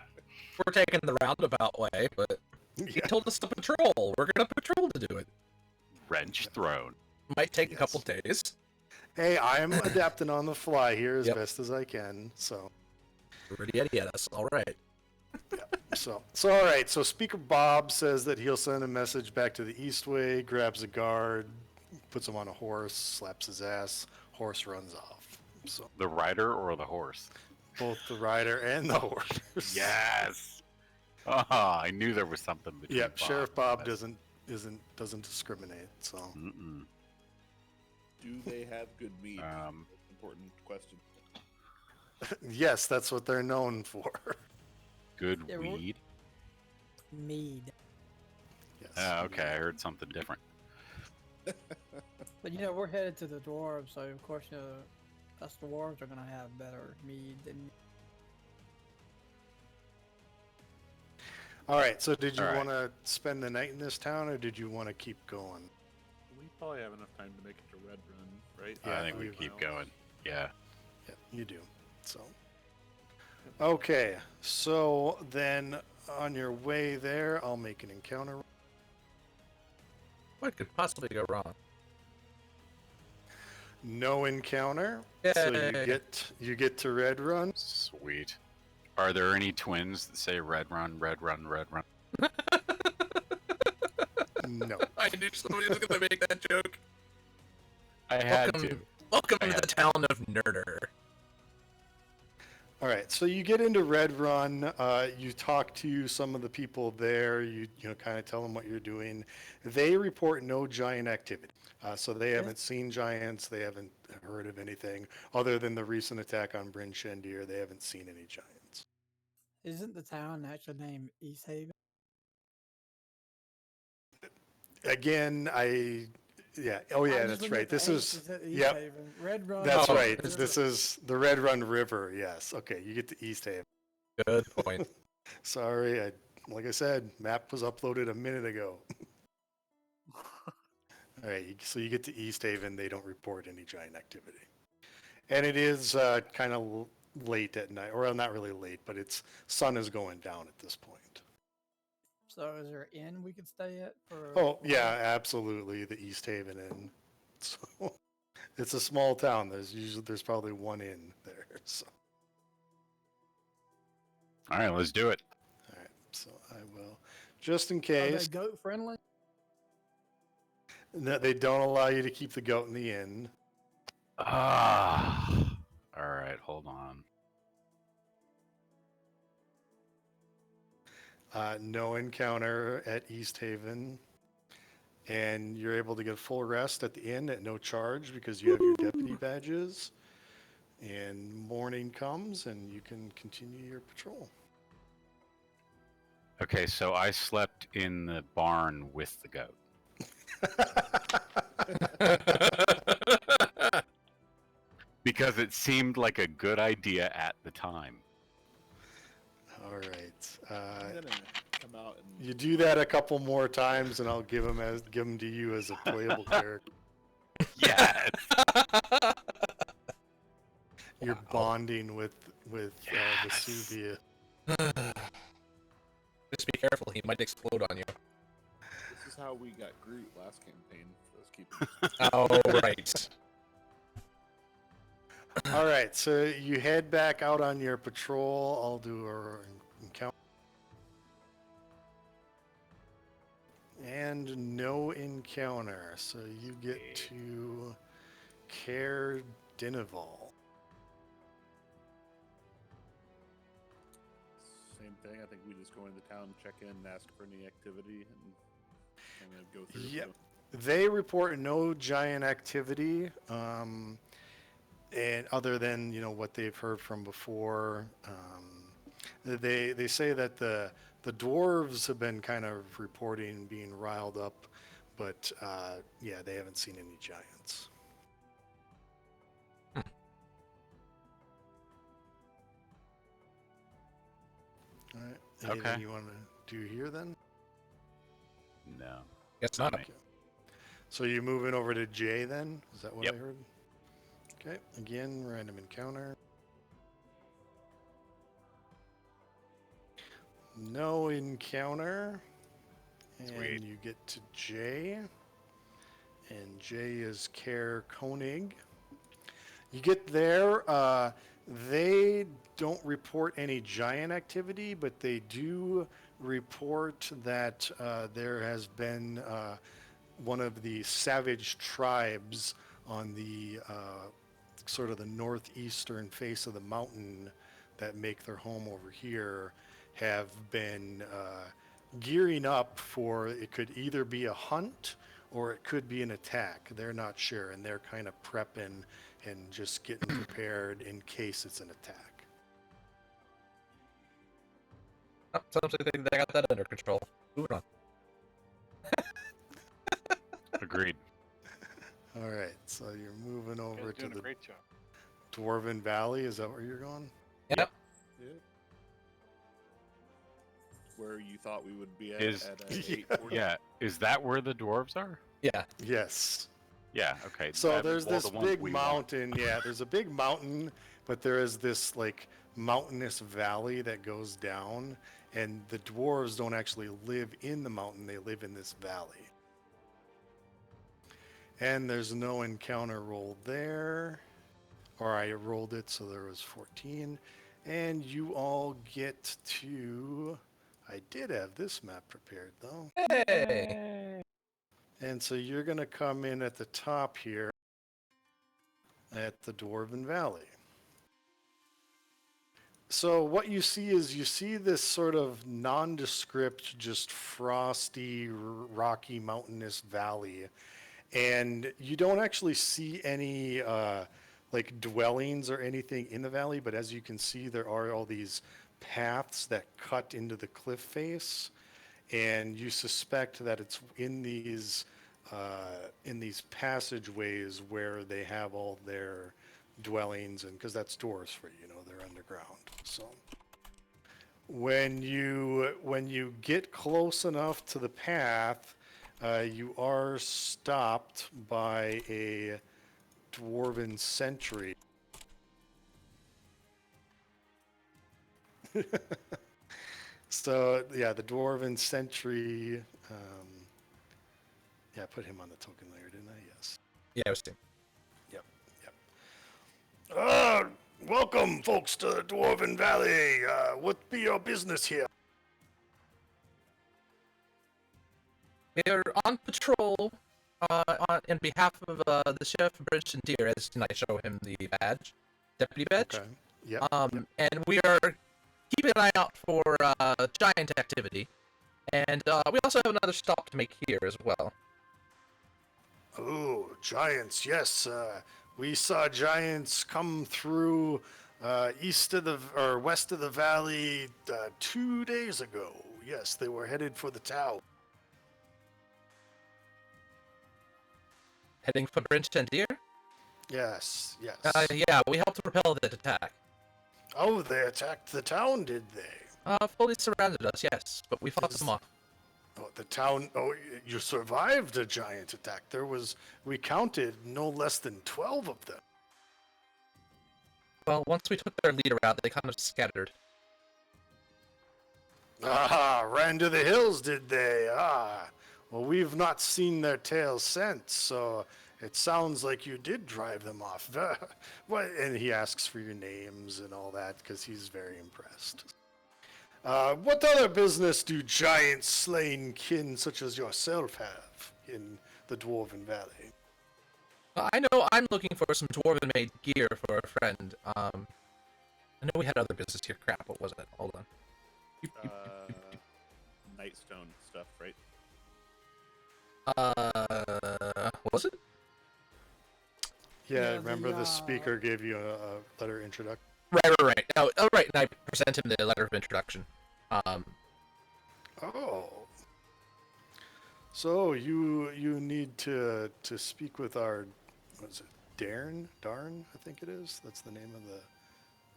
[SPEAKER 4] we're taking the roundabout way, but he
[SPEAKER 2] yeah.
[SPEAKER 4] told us to patrol. We're gonna patrol to do it.
[SPEAKER 6] Wrench thrown.
[SPEAKER 4] Might take
[SPEAKER 2] Yes.
[SPEAKER 4] a couple days.
[SPEAKER 2] Hey, I'm adapting on the fly here as
[SPEAKER 4] Yep.
[SPEAKER 2] best as I can. So.
[SPEAKER 4] Already at us. All right.
[SPEAKER 2] So all right. So Speaker Bob says that he'll send a message back to the Eastway, grabs a guard, puts him on a horse, slaps his ass. Horse runs off. So
[SPEAKER 6] The rider or the horse?
[SPEAKER 2] both the rider and the horse.
[SPEAKER 6] Yes. Oh, I knew there was something between.
[SPEAKER 2] Yep. Sheriff Bob
[SPEAKER 6] but-
[SPEAKER 2] doesn't discriminate. So
[SPEAKER 6] Mm-mm.
[SPEAKER 5] Do they have good meat?
[SPEAKER 6] Um,
[SPEAKER 5] Important question.
[SPEAKER 2] yes, that's what they're known for.
[SPEAKER 6] good
[SPEAKER 3] Yeah, we're-
[SPEAKER 6] weed.
[SPEAKER 3] Mead.
[SPEAKER 2] Yes.
[SPEAKER 6] Okay, I heard something different.
[SPEAKER 3] But we're headed to the dwarves, so of course, us dwarves are gonna have better mead than.
[SPEAKER 2] All right. So did you
[SPEAKER 6] All right.
[SPEAKER 2] want to spend the night in this town, or did you want to keep going?
[SPEAKER 5] We probably have enough time to make it to Red Run, right?
[SPEAKER 2] Yeah,
[SPEAKER 6] I think we
[SPEAKER 2] we-
[SPEAKER 6] keep going. Yeah.
[SPEAKER 2] Yeah, you do. So. Okay. So then, on your way there, I'll make an encounter.
[SPEAKER 4] What could possibly go wrong?
[SPEAKER 2] No encounter. So
[SPEAKER 4] Yay.
[SPEAKER 2] you get to Red Run.
[SPEAKER 6] Sweet. Are there any twins that say red run, red run, red run?
[SPEAKER 2] No.
[SPEAKER 4] I knew somebody was gonna make that joke.
[SPEAKER 6] I had to.
[SPEAKER 4] Welcome
[SPEAKER 6] I
[SPEAKER 4] to
[SPEAKER 6] had
[SPEAKER 4] the town of Nerder.
[SPEAKER 2] All right, so you get into Red Run. You talk to some of the people there. You kind of tell them what you're doing. They report no giant activity, so they haven't seen giants. They haven't heard of anything other than the recent attack on Bryn Shandir. They haven't seen any giants.
[SPEAKER 3] Isn't the town actually named East Haven?
[SPEAKER 2] Again, oh yeah,
[SPEAKER 3] I'm just
[SPEAKER 2] that's
[SPEAKER 3] looking
[SPEAKER 2] right.
[SPEAKER 3] at the
[SPEAKER 2] This
[SPEAKER 3] H,
[SPEAKER 2] is
[SPEAKER 3] it said East
[SPEAKER 2] yep.
[SPEAKER 3] Haven. Red Run.
[SPEAKER 2] That's
[SPEAKER 4] Oh,
[SPEAKER 2] right.
[SPEAKER 3] is
[SPEAKER 2] This is the Red Run River. Yes. Okay, you get to East Haven.
[SPEAKER 4] Good point.
[SPEAKER 2] Sorry, like I said, map was uploaded a minute ago. All right, so you get to East Haven. They don't report any giant activity, and it is kind of late at night, or well, not really late, but it's sun is going down at this point.
[SPEAKER 3] So is there an inn we could stay at? For
[SPEAKER 2] Oh yeah, absolutely, the East Haven Inn. So it's a small town. There's probably one inn there. So
[SPEAKER 6] All right, let's do it.
[SPEAKER 2] all right, so I will, just in
[SPEAKER 3] Are they
[SPEAKER 2] case.
[SPEAKER 3] goat friendly?
[SPEAKER 2] No, they don't allow you to keep the goat in the inn.
[SPEAKER 6] Ah. All right, hold on.
[SPEAKER 2] No encounter at East Haven, and you're able to get full rest at the inn at no charge because you have your deputy badges. And morning comes, and you can continue your patrol.
[SPEAKER 6] Okay, so I slept in the barn with the goat. Because it seemed like a good idea at the time.
[SPEAKER 2] All right.
[SPEAKER 5] I'm gonna come out and
[SPEAKER 2] You do that a couple more times, and I'll give them to you as a playable character.
[SPEAKER 6] Yes.
[SPEAKER 2] You're bonding with Vesuvia.
[SPEAKER 4] Just be careful, he might explode on you.
[SPEAKER 5] this is how we got Groot last campaign. Let's keep
[SPEAKER 4] Oh, right.
[SPEAKER 2] All right, so you head back out on your patrol. I'll do a encounter. And no encounter, so you get to Care Dinival.
[SPEAKER 5] same thing. I think we just go into town, check in, ask for any activity, and kind of go through.
[SPEAKER 2] Yep. They report no giant activity, and other than what they've heard from before. They say that the dwarves have been kind of reporting being riled up, but yeah, they haven't seen any giants. All right. Anything
[SPEAKER 6] Okay.
[SPEAKER 2] you want to do here then?
[SPEAKER 6] No.
[SPEAKER 4] Guess not.
[SPEAKER 6] Okay.
[SPEAKER 2] So you're moving over to J then? Is that what
[SPEAKER 6] Yep.
[SPEAKER 2] I heard? Okay. Again, random encounter. No encounter. And
[SPEAKER 6] Sweet.
[SPEAKER 2] you get to J. And J is Care Koenig. You get there. They don't report any giant activity, but they do report that there has been one of the savage tribes on the sort of the northeastern face of the mountain that make their home over here have been gearing up for, it could either be a hunt or it could be an attack. They're not sure, and they're kind of prepping and just getting prepared in case it's an attack.
[SPEAKER 4] Oh, sounds like they got that under control. Moving on.
[SPEAKER 6] Agreed.
[SPEAKER 2] All right, so you're moving
[SPEAKER 7] You
[SPEAKER 2] over
[SPEAKER 7] guys
[SPEAKER 2] to
[SPEAKER 7] doing
[SPEAKER 2] the
[SPEAKER 7] a great job.
[SPEAKER 2] Dwarven Valley. Is that where you're going?
[SPEAKER 4] Yep.
[SPEAKER 5] Yeah. Where you thought we would be at,
[SPEAKER 6] Is-
[SPEAKER 5] at
[SPEAKER 2] Yeah.
[SPEAKER 5] 840?
[SPEAKER 6] Yeah. Is that where the dwarves are?
[SPEAKER 4] Yeah.
[SPEAKER 2] Yes.
[SPEAKER 6] Yeah. Okay.
[SPEAKER 2] So
[SPEAKER 6] that-
[SPEAKER 2] there's
[SPEAKER 6] well,
[SPEAKER 2] this
[SPEAKER 6] the ones
[SPEAKER 2] big
[SPEAKER 6] we want.
[SPEAKER 2] mountain. Yeah, there's a big mountain, but there is this like mountainous valley that goes down, and the dwarves don't actually live in the mountain. They live in this valley. And there's no encounter roll there. Or I rolled it, so there was 14. And you all get to... I did have this map prepared, though.
[SPEAKER 4] Hey.
[SPEAKER 2] And so you're going to come in at the top here at the Dwarven Valley. So what you see is you see this sort of nondescript, just frosty, rocky, mountainous valley. And you don't actually see any like dwellings or anything in the valley, but as you can see, there are all these paths that cut into the cliff face, and you suspect that it's in these passageways where they have all their dwellings, and because that's doors for you, they're underground. So when you get close enough to the path, you are stopped by a dwarven sentry. So yeah, the dwarven sentry. Yeah, I put him on the token layer, didn't I? Yes.
[SPEAKER 4] Yeah, I was too.
[SPEAKER 2] Welcome, folks, to the Dwarven Valley. What be your business here?
[SPEAKER 4] We are on patrol in behalf of the Sheriff of Bridgeton Deer, as I show him the badge, deputy badge.
[SPEAKER 2] Okay. Yep.
[SPEAKER 4] And we are keeping an eye out for giant activity. And we also have another stop to make here as well.
[SPEAKER 2] Oh, giants, yes. We saw giants come through west of the valley 2 days ago. Yes, they were headed for the tower.
[SPEAKER 4] Heading for Bridgeton Deer?
[SPEAKER 2] Yes.
[SPEAKER 4] Yeah, we helped repel that attack.
[SPEAKER 2] Oh, they attacked the town, did they?
[SPEAKER 4] Fully surrounded us, yes, but we fought them off.
[SPEAKER 2] Oh, the town. Oh, you survived a giant attack. We counted no less than 12 of them.
[SPEAKER 4] Well, once we took their leader out, they kind of scattered.
[SPEAKER 2] Ran to the hills, did they? Well, we've not seen their tails since, so it sounds like you did drive them off. What? And he asks for your names and all that because he's very impressed. What other business do giant slain kin such as yourself have in the Dwarven Valley?
[SPEAKER 4] I know I'm looking for some dwarven-made gear for a friend. I know we had other business here. Crap, what was it? Hold on.
[SPEAKER 5] Nightstone stuff, right?
[SPEAKER 4] Was it?
[SPEAKER 2] Yeah,
[SPEAKER 3] Yeah,
[SPEAKER 2] remember
[SPEAKER 3] the,
[SPEAKER 2] the speaker gave you a letter introduction?
[SPEAKER 4] Right. Oh, right, and I present him the letter of introduction.
[SPEAKER 2] Oh. So you need to speak with our, what is it, Darn, I think it is. That's the name of the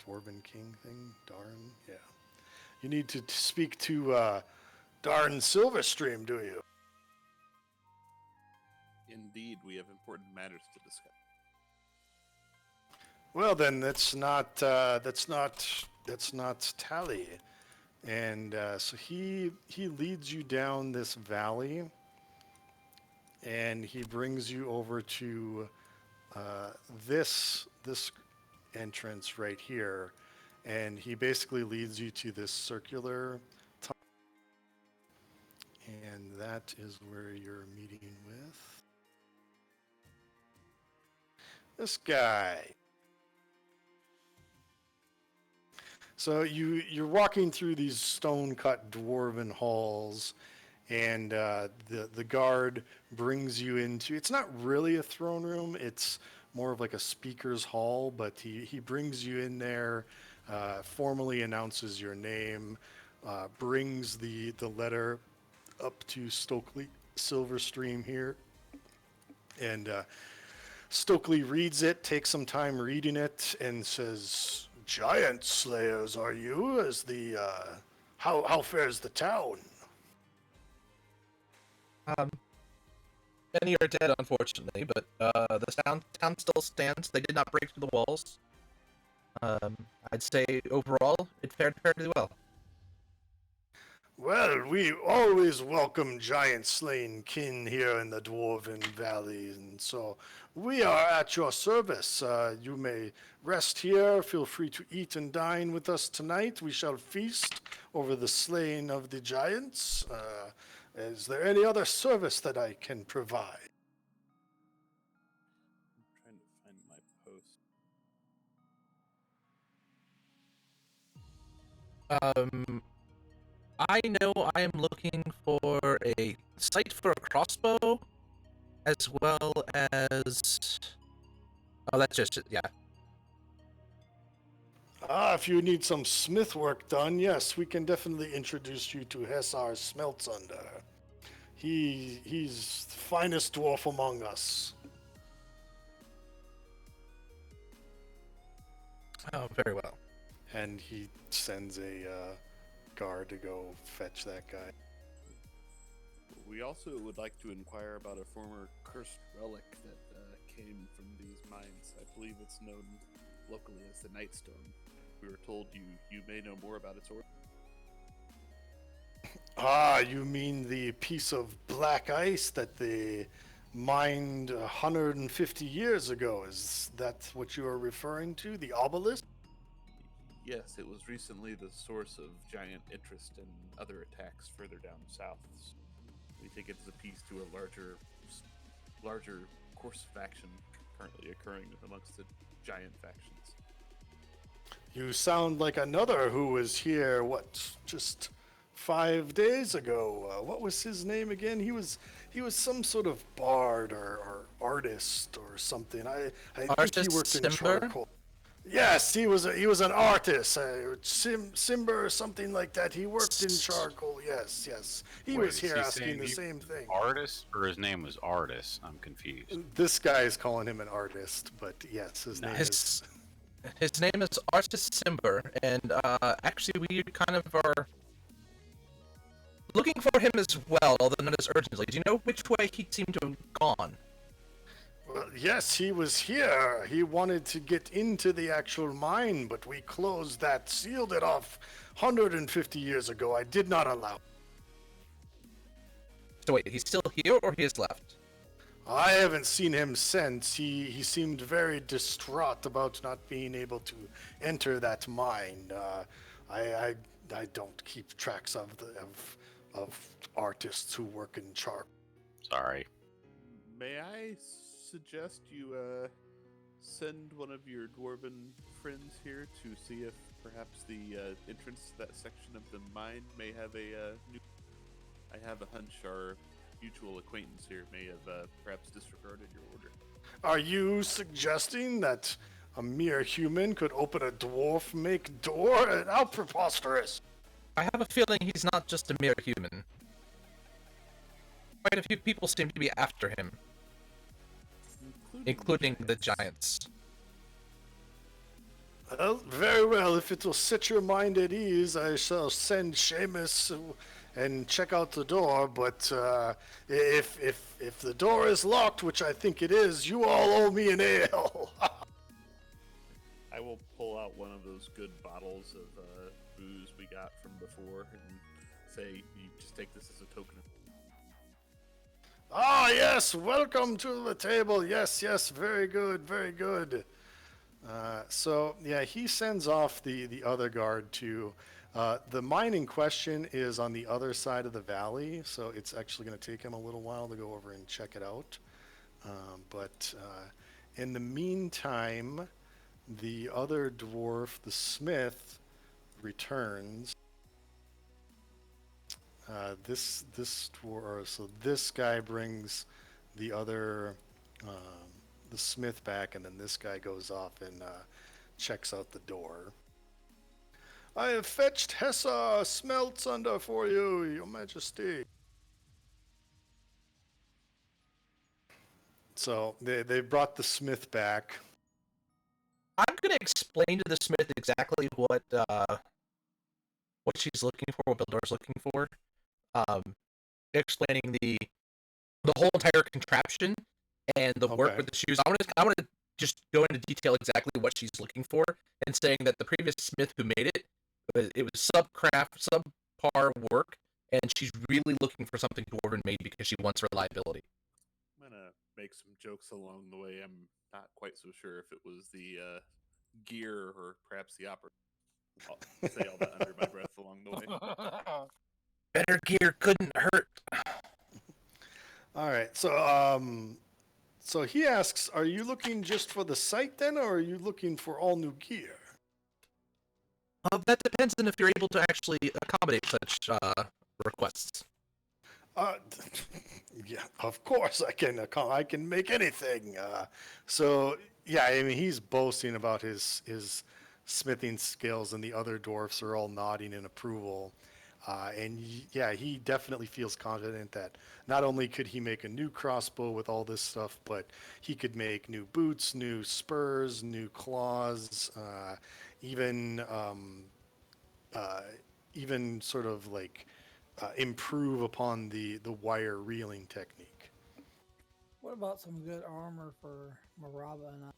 [SPEAKER 2] Dwarven King thing, Darn. Yeah. You need to speak to Darn Silverstream, do you?
[SPEAKER 5] Indeed, we have important matters to discuss.
[SPEAKER 2] Well, then that's not Tally, and so he leads you down this valley, and he brings you over to this entrance right here, and he basically leads you to this circular tunnel, and that is where you're meeting with this guy. So you're walking through these stone-cut dwarven halls, and the guard brings you into. It's not really a throne room. It's more of like a speaker's hall, but he brings you in there, formally announces your name, brings the letter up to Stokely Silverstream here, and Stokely reads it, takes some time reading it, and says, "Giant slayers, are you? As the how fares the town?"
[SPEAKER 4] Many are dead, unfortunately, but the town still stands. They did not break through the walls. I'd say overall, it fared fairly well.
[SPEAKER 2] Well, we always welcome giant slain kin here in the Dwarven Valley, and so we are at your service. You may rest here. Feel free to eat and dine with us tonight. We shall feast over the slaying of the giants. Is there any other service that I can provide?
[SPEAKER 5] I'm trying to find my post.
[SPEAKER 4] I know I am looking for a site for a crossbow, as well as... Oh, that's just it, yeah.
[SPEAKER 2] If you need some smith work done, yes, we can definitely introduce you to Hessar Smeltsunder. He's the finest dwarf among us.
[SPEAKER 4] Oh, very well.
[SPEAKER 2] And he sends a guard to go fetch that guy.
[SPEAKER 5] We also would like to inquire about a former cursed relic that came from these mines. I believe it's known locally as the Nightstone. We were told you may know more about its origin.
[SPEAKER 2] You mean the piece of black ice that they mined 150 years ago? Is that what you are referring to? The obelisk?
[SPEAKER 5] Yes, it was recently the source of giant interest in other attacks further down south. We think it's a piece to a larger course of action currently occurring amongst the giant factions.
[SPEAKER 2] You sound like another who was here, just 5 days ago. What was his name again? He was some sort of bard or artist or something. I think he worked in
[SPEAKER 4] Simber?
[SPEAKER 2] charcoal. Yes, he was an artist, Simber or something like that. He worked in charcoal. Yes. He
[SPEAKER 6] Wait,
[SPEAKER 2] was
[SPEAKER 6] is
[SPEAKER 2] here
[SPEAKER 6] he
[SPEAKER 2] asking
[SPEAKER 6] saying
[SPEAKER 2] the
[SPEAKER 6] he
[SPEAKER 2] same thing.
[SPEAKER 6] Artist, or his name was Artis? I'm confused.
[SPEAKER 2] This guy is calling him an artist, but yes, his name is.
[SPEAKER 4] His name is Artis Simber, and actually we kind of are looking for him as well, although not as urgently. Do you know which way he seemed to have gone?
[SPEAKER 2] Well, yes, he was here. He wanted to get into the actual mine, but we closed that, sealed it off 150 years ago. I did not allow.
[SPEAKER 4] So wait, he's still here or he has left?
[SPEAKER 2] I haven't seen him since. He seemed very distraught about not being able to enter that mine. I don't keep tracks of artists who work in charcoal.
[SPEAKER 6] Sorry.
[SPEAKER 5] May I suggest you send one of your dwarven friends here to see if perhaps the entrance to that section of the mine may have a new... I have a hunch our mutual acquaintance here may have perhaps disregarded your order.
[SPEAKER 2] Are you suggesting that a mere human could open a dwarf-make door? How preposterous!
[SPEAKER 4] I have a feeling he's not just a mere human. Quite a few people seem to be after him, including the giants.
[SPEAKER 2] Well, very well. If it will set your mind at ease, I shall send Seamus and check out the door. But if the door is locked, which I think it is, you all owe me an ale.
[SPEAKER 5] I will pull out one of those good bottles of booze we got from before and say, you just take this as a token.
[SPEAKER 2] Ah, yes. Welcome to the table. Yes. Very good. Very good. So yeah, he sends off the other guard to the mine in question is on the other side of the valley, so it's actually going to take him a little while to go over and check it out. But in the meantime, the other dwarf, the smith, returns. So this guy brings the other, the smith back, and then this guy goes off and checks out the door. I have fetched Hessa Smeltsunder for you, your majesty. So they brought the smith back.
[SPEAKER 4] I'm gonna explain to the smith exactly what she's looking for, what Bildor's looking for. Explaining the whole entire contraption and the work
[SPEAKER 2] Okay.
[SPEAKER 4] with the shoes. I want to just go into detail exactly what she's looking for, and saying that the previous smith who made it was subpar work, and she's really looking for something Dwarven made because she wants reliability.
[SPEAKER 5] I'm gonna make some jokes along the way. I'm not quite so sure if it was the gear or perhaps the opera. I'll say all that under my breath along the way.
[SPEAKER 4] Better gear couldn't hurt.
[SPEAKER 2] All right. So he asks, are you looking just for the site then, or are you looking for all new gear?
[SPEAKER 4] That depends on if you're able to actually accommodate such requests.
[SPEAKER 2] Yeah, of course I can make anything. So yeah, I mean he's boasting about his smithing skills, and the other dwarfs are all nodding in approval. Yeah, he definitely feels confident that not only could he make a new crossbow with all this stuff, but he could make new boots, new spurs, new claws, even sort of like improve upon the wire reeling technique.
[SPEAKER 3] What about some good armor for Maraba and I?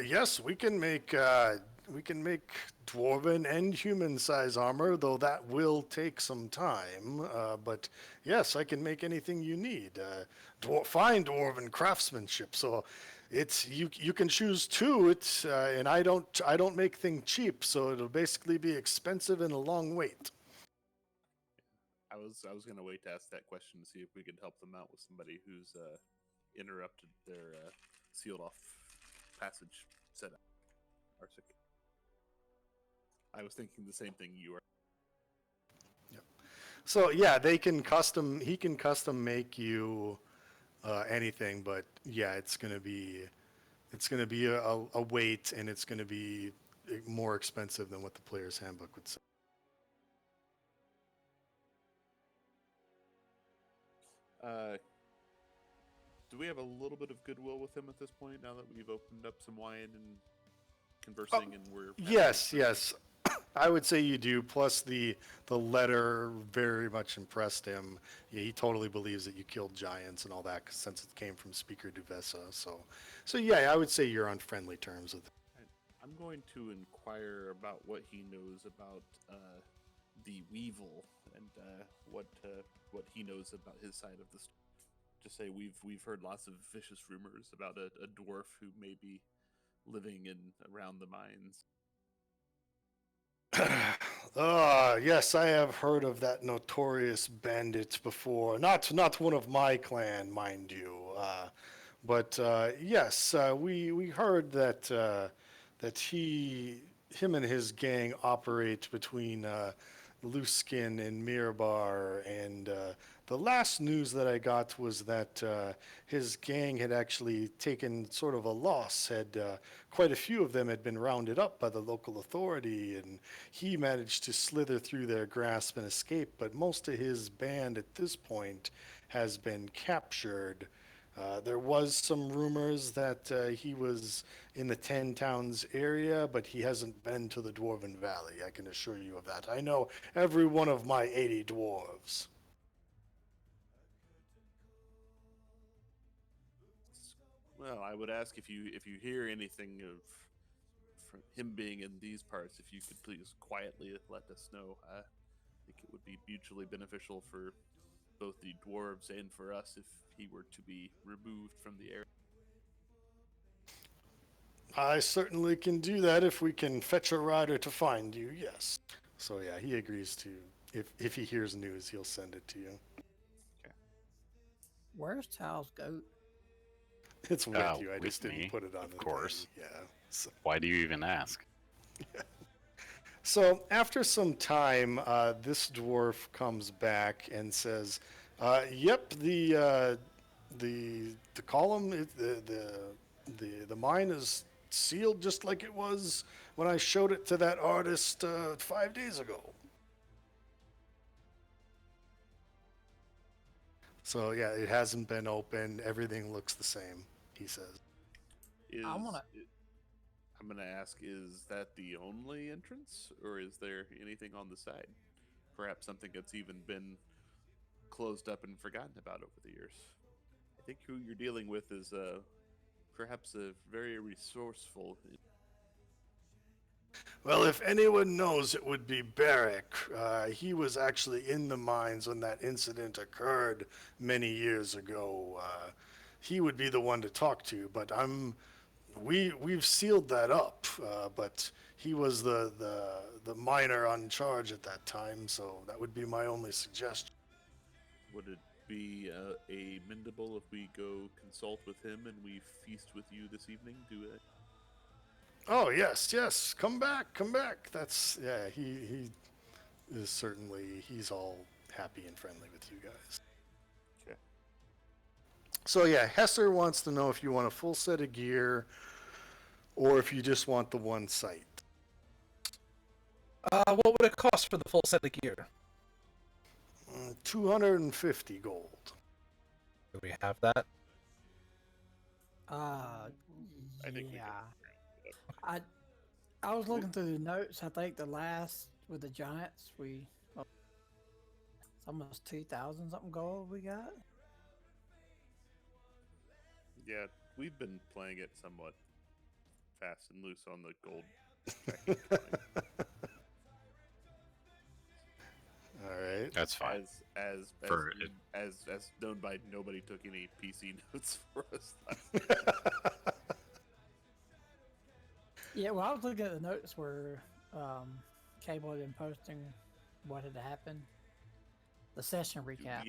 [SPEAKER 2] Yes, we can make dwarven and human size armor, though that will take some time. But yes, I can make anything you need. Fine dwarven craftsmanship. So it's you can choose two. And I don't make things cheap, so it'll basically be expensive and a long wait.
[SPEAKER 5] I was gonna wait to ask that question to see if we could help them out with somebody who's interrupted their sealed off passage setup. I was thinking the same thing you were.
[SPEAKER 2] Yep. So yeah, he can custom make you anything, but yeah, it's gonna be a wait, and it's gonna be more expensive than what the player's handbook would say.
[SPEAKER 5] Do we have a little bit of goodwill with him at this point now that we've opened up some wine and conversing and we're
[SPEAKER 2] Yes. I would say you do. Plus the letter very much impressed him. Yeah, he totally believes that you killed giants and all that, since it came from Speaker Duvessa. So yeah, I would say you're on friendly terms with him.
[SPEAKER 5] I'm going to inquire about what he knows about the Weevil and what he knows about his side of the story. Just say we've heard lots of vicious rumors about a dwarf who may be living in around the mines.
[SPEAKER 2] Yes, I have heard of that notorious bandit before. Not one of my clan, mind you. But yes, we heard that him and his gang operate between Looseskin and Mirabar, and the last news that I got was that his gang had actually taken sort of a loss. Quite a few of them had been rounded up by the local authority, and he managed to slither through their grasp and escape. But most of his band at this point has been captured. There was some rumors that he was in the Ten Towns area, but he hasn't been to the Dwarven Valley. I can assure you of that. I know every one of my 80 dwarves.
[SPEAKER 5] Well, I would ask if you hear anything of from him being in these parts, if you could please quietly let us know. I think it would be mutually beneficial for both the dwarves and for us if he were to be removed from the area.
[SPEAKER 2] I certainly can do that if we can fetch a rider to find you, yes. So yeah, he agrees to, if he hears news, he'll send it to you.
[SPEAKER 3] Where's Tal's goat?
[SPEAKER 2] It's with you, I
[SPEAKER 6] with
[SPEAKER 2] just didn't
[SPEAKER 6] me,
[SPEAKER 2] put it on
[SPEAKER 6] of
[SPEAKER 2] the
[SPEAKER 6] course.
[SPEAKER 2] thing. Yeah. So,
[SPEAKER 6] Why do you even ask?
[SPEAKER 2] So after some time, this dwarf comes back and says, "Yep, the column, the mine is sealed just like it was when I showed it to that artist 5 days ago." So yeah, it hasn't been opened. Everything looks the same. He says.
[SPEAKER 3] wanna-
[SPEAKER 5] I'm gonna ask: is that the only entrance, or is there anything on the side? Perhaps something that's even been closed up and forgotten about over the years. I think who you're dealing with is perhaps a very resourceful.
[SPEAKER 2] Well, if anyone knows, it would be Barrick. He was actually in the mines when that incident occurred many years ago. He would be the one to talk to, but we've sealed that up. But he was the miner on charge at that time, so that would be my only suggestion.
[SPEAKER 5] Would it be amendable if we go consult with him and we feast with you this evening?
[SPEAKER 2] Oh yes, come back. That's yeah. He is certainly he's all happy and friendly with you guys.
[SPEAKER 5] Okay.
[SPEAKER 2] So yeah, Hesser wants to know if you want a full set of gear or if you just want the one site.
[SPEAKER 4] What would it cost for the full set of gear?
[SPEAKER 2] 250 gold.
[SPEAKER 4] Do we have that?
[SPEAKER 3] Uh,
[SPEAKER 5] I think we
[SPEAKER 3] yeah.
[SPEAKER 5] can.
[SPEAKER 3] I was looking through the notes. I think the last with the Giants, it's almost 2,000 something gold we got.
[SPEAKER 5] Yeah, we've been playing it somewhat fast and loose on the gold.
[SPEAKER 2] All right.
[SPEAKER 6] That's fine. For it-
[SPEAKER 5] As known by nobody took any PC notes for us.
[SPEAKER 3] Yeah, well, I was looking at the notes where Cable had been posting what had happened. The session recap.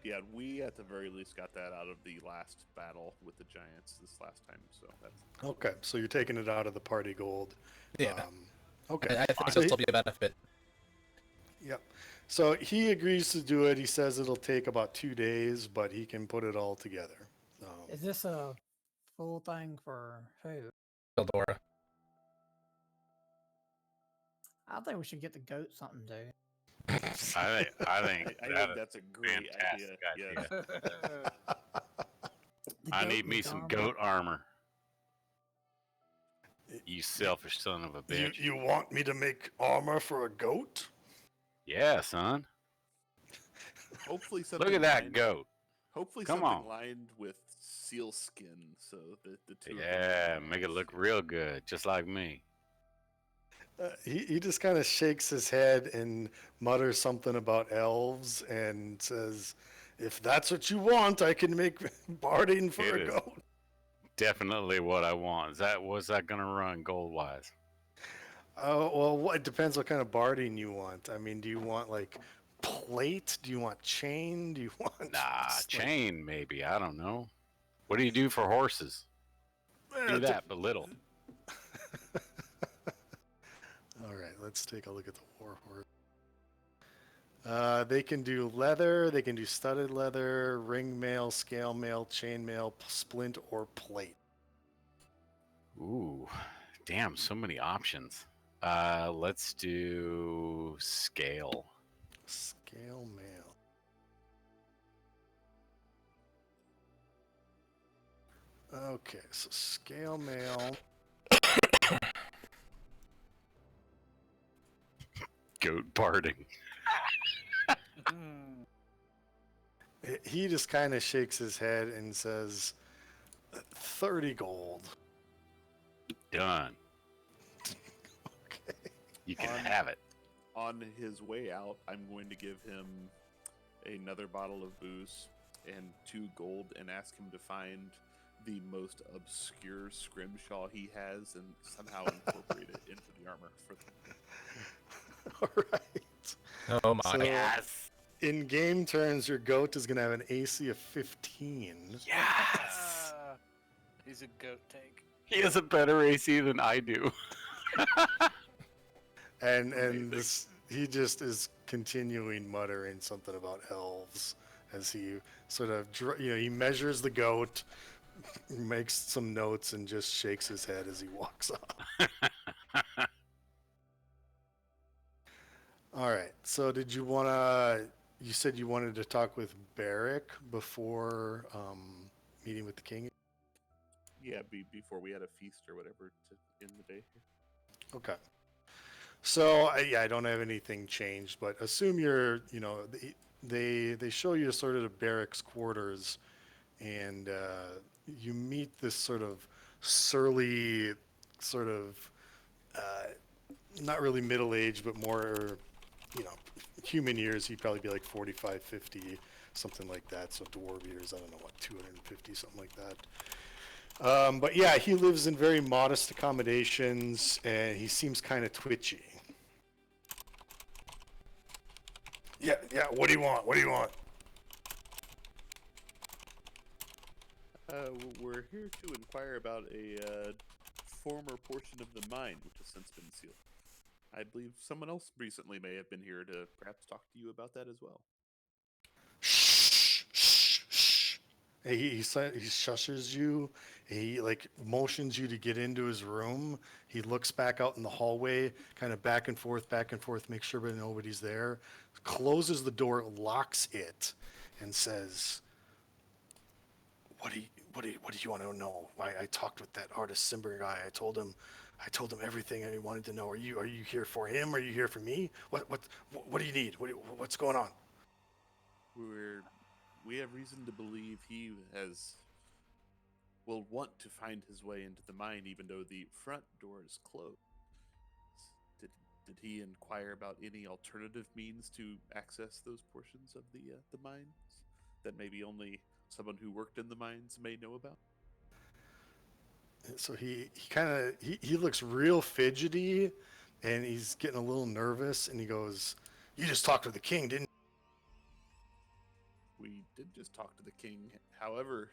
[SPEAKER 5] Yeah, we at the very least got that out of the last battle with the Giants this last time, so that's
[SPEAKER 2] Okay, so you're taking it out of the party gold.
[SPEAKER 4] Yeah.
[SPEAKER 2] Okay.
[SPEAKER 4] I think
[SPEAKER 2] So
[SPEAKER 4] it'll
[SPEAKER 2] he-
[SPEAKER 4] still be a benefit.
[SPEAKER 2] Yep. So he agrees to do it. He says it'll take about 2 days, but he can put it all together.
[SPEAKER 3] Is this a full thing for who?
[SPEAKER 4] Eldora.
[SPEAKER 3] I think we should get the goat something to do.
[SPEAKER 6] I think
[SPEAKER 5] I think
[SPEAKER 6] that
[SPEAKER 5] that's a great
[SPEAKER 6] fantastic
[SPEAKER 5] idea.
[SPEAKER 6] idea.
[SPEAKER 3] The
[SPEAKER 6] I
[SPEAKER 3] goat
[SPEAKER 6] need me
[SPEAKER 3] with
[SPEAKER 6] some
[SPEAKER 3] armor.
[SPEAKER 6] goat armor. You selfish son of a bitch.
[SPEAKER 2] You want me to make armor for a goat?
[SPEAKER 6] Yeah, son.
[SPEAKER 5] Hopefully something.
[SPEAKER 6] Look at that
[SPEAKER 5] lined-
[SPEAKER 6] goat.
[SPEAKER 5] Hopefully
[SPEAKER 6] Come
[SPEAKER 5] something
[SPEAKER 6] on.
[SPEAKER 5] lined with seal skin, so the two. of them
[SPEAKER 6] Yeah,
[SPEAKER 5] can
[SPEAKER 6] make it
[SPEAKER 5] match.
[SPEAKER 6] look real good, just like me.
[SPEAKER 2] He just kind of shakes his head and mutters something about elves and says, "If that's what you want, I can make barding for
[SPEAKER 6] It
[SPEAKER 2] a
[SPEAKER 6] is.
[SPEAKER 2] goat."
[SPEAKER 6] Definitely what I want. Was that gonna run gold wise?
[SPEAKER 2] Oh, well, it depends what kind of barding you want. I mean, do you want like plate? Do you want chain? Do you want
[SPEAKER 6] Nah,
[SPEAKER 2] just, like-
[SPEAKER 6] chain maybe. I don't know. What do you do for horses? Do that, but little.
[SPEAKER 2] All right, let's take a look at the war horse. They can do leather, they can do studded leather, ring mail, scale mail, chain mail, splint, or plate.
[SPEAKER 6] Ooh, damn, so many options. Let's do scale.
[SPEAKER 2] Scale mail. Okay, so scale mail.
[SPEAKER 6] Goat barding.
[SPEAKER 2] He just kind of shakes his head and says, 30 gold.
[SPEAKER 6] Done.
[SPEAKER 2] Okay.
[SPEAKER 6] You can
[SPEAKER 5] On-
[SPEAKER 6] have it.
[SPEAKER 5] On his way out, I'm going to give him another bottle of booze and 2 gold and ask him to find the most obscure scrimshaw he has and somehow incorporate it into the armor for them.
[SPEAKER 2] All right.
[SPEAKER 4] Oh my.
[SPEAKER 2] So-
[SPEAKER 6] Yes.
[SPEAKER 2] In game turns, your goat is going to have an AC of 15.
[SPEAKER 6] Yes.
[SPEAKER 1] He's a goat tank.
[SPEAKER 6] He has a better AC than I do.
[SPEAKER 2] and
[SPEAKER 5] Amazing.
[SPEAKER 2] this, he just is continuing muttering something about elves as he sort of he measures the goat, makes some notes, and just shakes his head as he walks off. All right. So did you want to? You said you wanted to talk with Barrick before meeting with the king.
[SPEAKER 5] Yeah, before we had a feast or whatever to end the day.
[SPEAKER 2] Okay. So I don't have anything changed, but assume you're, they show you sort of the barracks quarters, and you meet this sort of surly, sort of not really middle aged, but more, human years. He'd probably be like 45, 50, something like that. So dwarf years, I don't know what, 250, something like that. But yeah, he lives in very modest accommodations, and he seems kind of twitchy. Yeah. What do you want?
[SPEAKER 5] We're here to inquire about a former portion of the mine, which has since been sealed. I believe someone else recently may have been here to perhaps talk to you about that as well.
[SPEAKER 2] Shh. He shushes you. He motions you to get into his room. He looks back out in the hallway, kind of back and forth, make sure nobody's there. Closes the door, locks it, and says, What do you want to know? I talked with that artist Simber guy. I told him everything I wanted to know. Are you here for him? Are you here for me? What do you need? What's going on?
[SPEAKER 5] We have reason to believe he will want to find his way into the mine, even though the front door is closed. Did he inquire about any alternative means to access those portions of the mines that maybe only someone who worked in the mines may know about?
[SPEAKER 2] So he looks real fidgety, and he's getting a little nervous, and he goes, "You just talked to the king, didn't you?"
[SPEAKER 5] We did just talk to the king. However,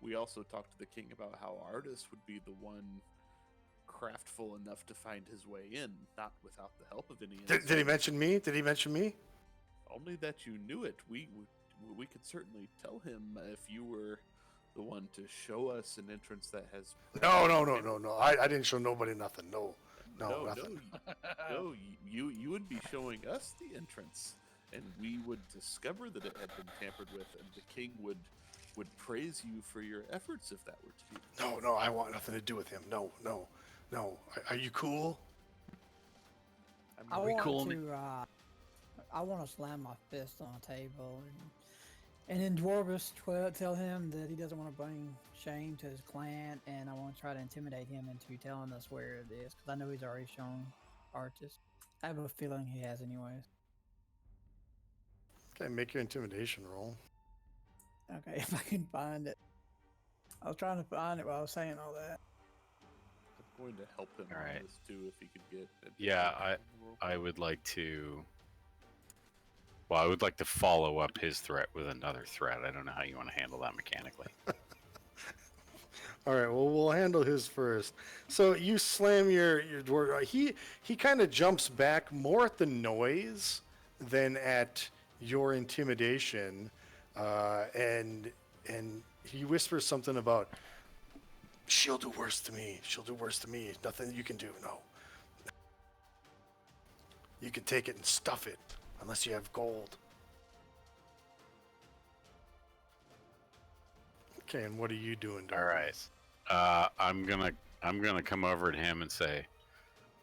[SPEAKER 5] we also talked to the king about how Artis would be the one craftful enough to find his way in, not without the help of any.
[SPEAKER 2] Did he mention me?
[SPEAKER 5] Only that you knew it. We could certainly tell him if you were the one to show us an entrance that has.
[SPEAKER 2] No. I didn't show nobody nothing. No, nothing.
[SPEAKER 5] No, you would be showing us the entrance, and we would discover that it had been tampered with, and the king would praise you for your efforts if that were to be.
[SPEAKER 2] No, I want nothing to do with him. No. Are you cool?
[SPEAKER 3] I want to slam my fist on a table and in Dwarvish tell him that he doesn't want to bring shame to his clan, and I want to try to intimidate him into telling us where it is, because I know he's already shown Artis. I have a feeling he has anyways.
[SPEAKER 2] Okay, make your intimidation roll.
[SPEAKER 3] Okay, if I can find it. I was trying to find it while I was saying all that.
[SPEAKER 5] I'm going to help him
[SPEAKER 6] All right.
[SPEAKER 5] on this too, if he could get.
[SPEAKER 6] Yeah, I would like to. Well, I would like to follow up his threat with another threat. I don't know how you want to handle that mechanically.
[SPEAKER 2] All right, well, we'll handle his first. So you slam your dwarf. He kind of jumps back more at the noise than at your intimidation, and he whispers something about, "She'll do worse to me. Nothing you can do. No. You can take it and stuff it, unless you have gold." Okay, and what are you doing?
[SPEAKER 6] All right. I'm gonna come over to him and say,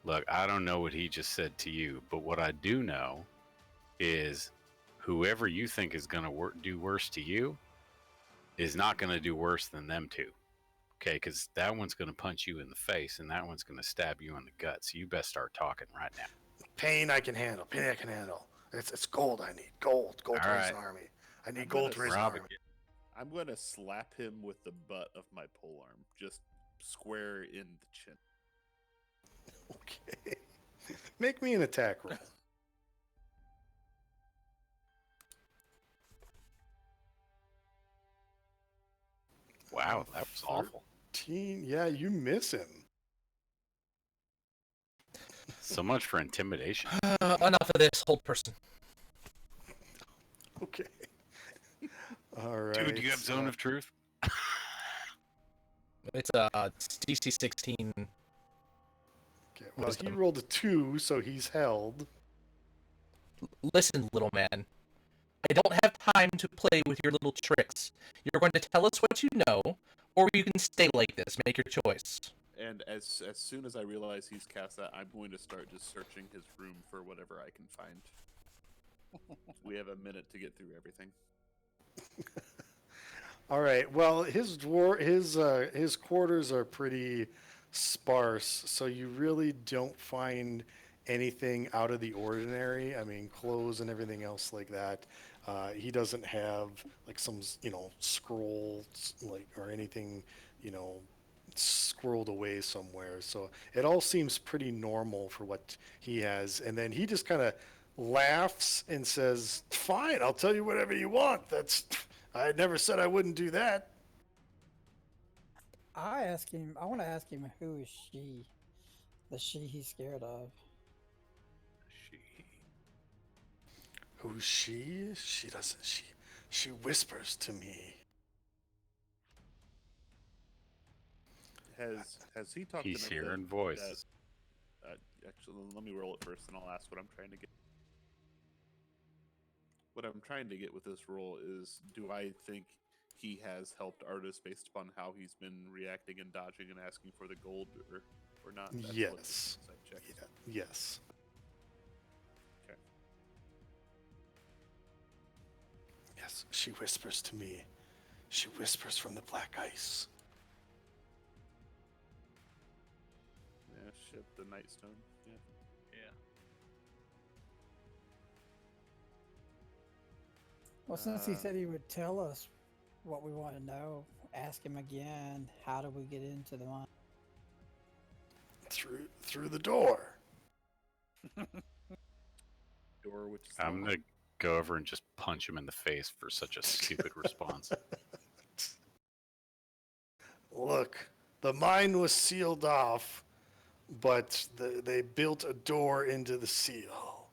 [SPEAKER 6] "Look, I don't know what he just said to you, but what I do know is whoever you think is gonna do worse to you is not gonna do worse than them two. Okay, because that one's gonna punch you in the face, and that one's gonna stab you in the gut. So you best start talking right now."
[SPEAKER 2] Pain I can handle. It's gold I need. Gold to raise
[SPEAKER 6] right.
[SPEAKER 2] an army. I need gold to raise an army.
[SPEAKER 5] I'm going to slap him with the butt of my polearm, just square in the chin.
[SPEAKER 2] Okay. Make me an attack roll.
[SPEAKER 6] Wow, that was awful.
[SPEAKER 2] 13. Yeah, you miss him.
[SPEAKER 6] So much for intimidation.
[SPEAKER 4] Enough of this, hold person.
[SPEAKER 2] Okay. All right.
[SPEAKER 6] Dude, do you have Zone of Truth?
[SPEAKER 4] It's DC 16.
[SPEAKER 2] Okay, well, he rolled a 2, so he's held.
[SPEAKER 4] Listen, little man. I don't have time to play with your little tricks. You're going to tell us what you know, or you can stay like this. Make your choice.
[SPEAKER 5] And as soon as I realize he's cast that, I'm going to start just searching his room for whatever I can find. We have a minute to get through everything.
[SPEAKER 2] All right. Well, his quarters are pretty sparse, so you really don't find anything out of the ordinary. I mean, clothes and everything else like that. He doesn't have like some, scrolls like or anything, squirreled away somewhere. So it all seems pretty normal for what he has. And then he just kind of laughs and says, "Fine, I'll tell you whatever you want. I never said I wouldn't do that."
[SPEAKER 3] I want to ask him, who is she? The she he's scared of.
[SPEAKER 2] Who's she? She doesn't. She whispers to me.
[SPEAKER 5] Has he talked?
[SPEAKER 6] He's
[SPEAKER 5] enough
[SPEAKER 6] hearing
[SPEAKER 5] that-
[SPEAKER 6] voices.
[SPEAKER 5] Actually, let me roll it first, and I'll ask what I'm trying to get. What I'm trying to get with this roll is, do I think he has helped Artis based upon how he's been reacting and dodging and asking for the gold, or not? That's what
[SPEAKER 2] Yes.
[SPEAKER 5] this insight check is.
[SPEAKER 2] Yes.
[SPEAKER 5] Okay.
[SPEAKER 2] Yes. She whispers to me. She whispers from the black ice.
[SPEAKER 5] Yeah, shit, the Nightstone. Yeah.
[SPEAKER 1] Yeah.
[SPEAKER 3] Well, since he said he would tell us what we want to know, ask him again. How do we get into the mine?
[SPEAKER 2] Through the door.
[SPEAKER 5] Door, which is
[SPEAKER 6] I'm gonna go over and just punch him in the face for such a stupid response.
[SPEAKER 2] Look, the mine was sealed off, but they built a door into the seal.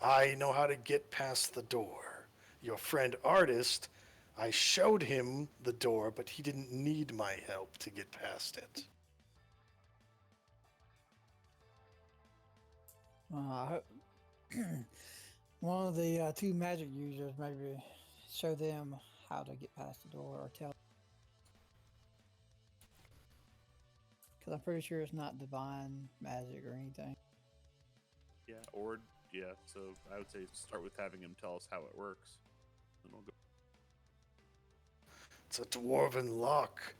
[SPEAKER 2] I know how to get past the door. Your friend Artist, I showed him the door, but he didn't need my help to get past it.
[SPEAKER 3] I hope one of the two magic users maybe show them how to get past the door, or tell. Because I'm pretty sure it's not divine magic or anything.
[SPEAKER 5] Yeah, so I would say start with having him tell us how it works. Then we'll go.
[SPEAKER 2] It's a dwarven lock,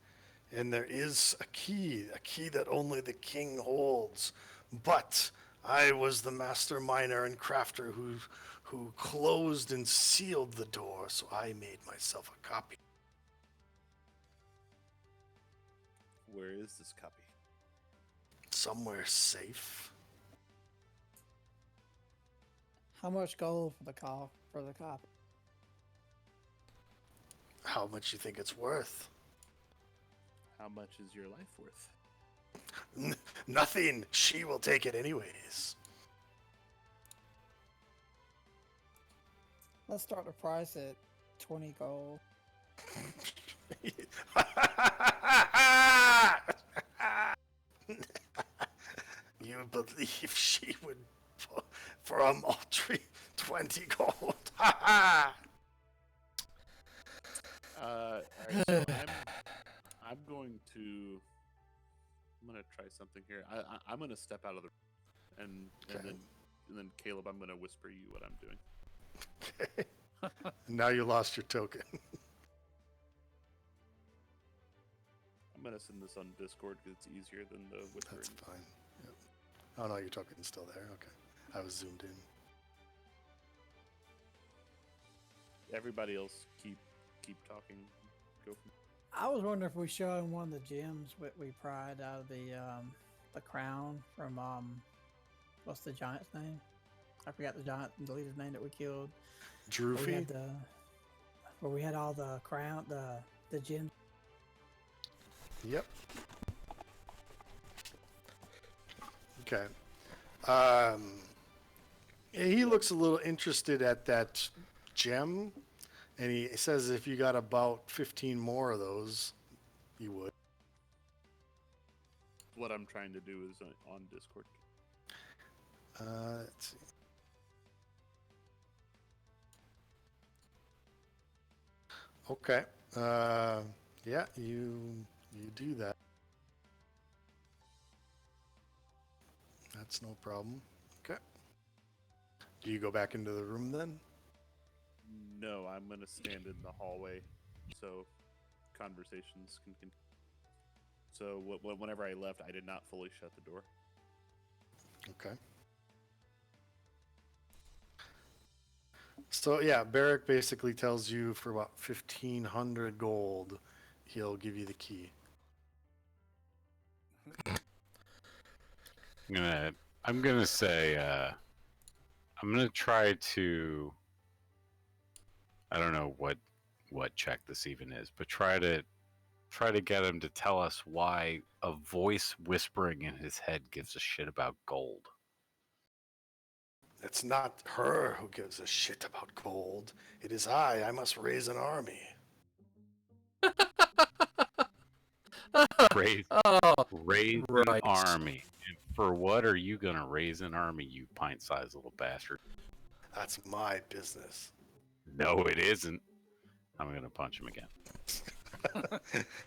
[SPEAKER 2] and there is a key that only the king holds. But I was the master miner and crafter who closed and sealed the door, so I made myself a copy.
[SPEAKER 5] Where is this copy?
[SPEAKER 2] Somewhere safe.
[SPEAKER 3] How much gold for the copy?
[SPEAKER 2] How much you think it's worth?
[SPEAKER 5] How much is your life worth?
[SPEAKER 2] Nothing. She will take it anyways.
[SPEAKER 3] Let's start the price at 20 gold.
[SPEAKER 2] You believe she would, for a paltry 20 gold?
[SPEAKER 5] Alright, so I'm going to try something here. I'm gonna step out of the and then Caleb, I'm gonna whisper you what I'm doing.
[SPEAKER 2] Okay. Now you lost your token.
[SPEAKER 5] I'm gonna send this on Discord because it's easier than the whispering.
[SPEAKER 2] That's fine. Yep. Oh no, your token's still there. Okay. I was zoomed in.
[SPEAKER 5] Everybody else keep talking. Go from
[SPEAKER 3] I was wondering if we show him one of the gems we pried out of the crown from what's the giant's name? I forgot the leader's name that we killed. We
[SPEAKER 2] Droofy?
[SPEAKER 3] had where we had all the crown, the gems.
[SPEAKER 2] Yep. Okay. He looks a little interested at that gem, and he says if you got about 15 more of those, you would.
[SPEAKER 5] What I'm trying to do is on Discord.
[SPEAKER 2] Let's see. Okay. Yeah, you do that. That's no problem. Okay. Do you go back into the room then?
[SPEAKER 5] No, I'm gonna stand in the hallway, so conversations can continue. So whenever I left, I did not fully shut the door.
[SPEAKER 2] Okay. So yeah, Barrick basically tells you for about 1,500 gold, he'll give you the key.
[SPEAKER 6] I'm gonna say I'm gonna try to. I don't know what check this even is, but try to get him to tell us why a voice whispering in his head gives a shit about gold.
[SPEAKER 2] It's not her who gives a shit about gold. It is I. I must raise an army.
[SPEAKER 6] Raise
[SPEAKER 4] Oh,
[SPEAKER 6] an
[SPEAKER 4] right.
[SPEAKER 6] army. And for what are you gonna raise an army, you pint-sized little bastard?
[SPEAKER 2] That's my business.
[SPEAKER 6] No, it isn't. I'm gonna punch him again.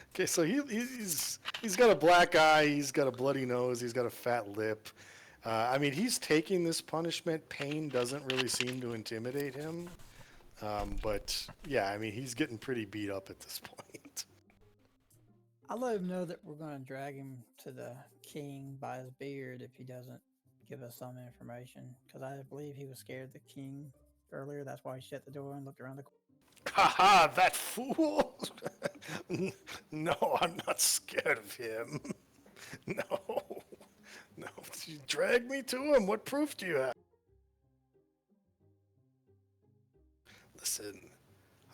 [SPEAKER 2] Okay, so he's got a black eye, he's got a bloody nose, he's got a fat lip. I mean, he's taking this punishment. Pain doesn't really seem to intimidate him. But yeah, I mean, he's getting pretty beat up at this point.
[SPEAKER 3] I'll let him know that we're going to drag him to the king by his beard if he doesn't give us some information. Because I believe he was scared of the king earlier. That's why he shut the door and looked around the corner.
[SPEAKER 2] Haha, that fool! No, I'm not scared of him. No. No, you drag me to him. What proof do you have? Listen,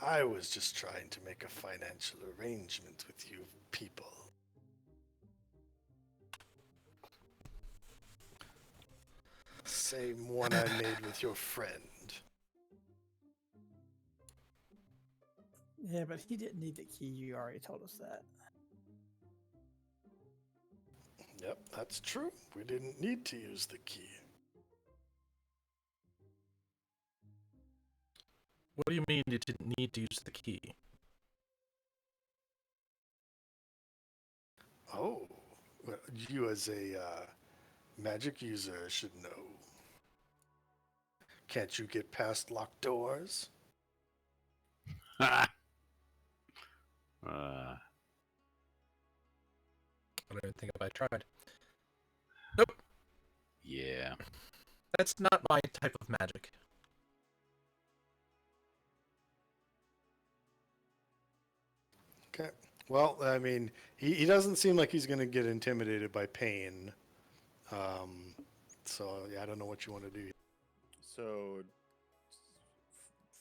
[SPEAKER 2] I was just trying to make a financial arrangement with you people. Same one I made with your friend.
[SPEAKER 3] Yeah, but he didn't need the key. You already told us that.
[SPEAKER 2] Yep, that's true. We didn't need to use the key.
[SPEAKER 4] What do you mean you didn't need to use the key?
[SPEAKER 2] Oh, well, you as a magic user should know. Can't you get past locked doors?
[SPEAKER 4] I don't even think if I tried.
[SPEAKER 6] Yeah.
[SPEAKER 4] That's not my type of magic.
[SPEAKER 2] Okay. Well, I mean, he doesn't seem like he's going to get intimidated by pain. So, yeah, I don't know what you want to do.
[SPEAKER 5] So,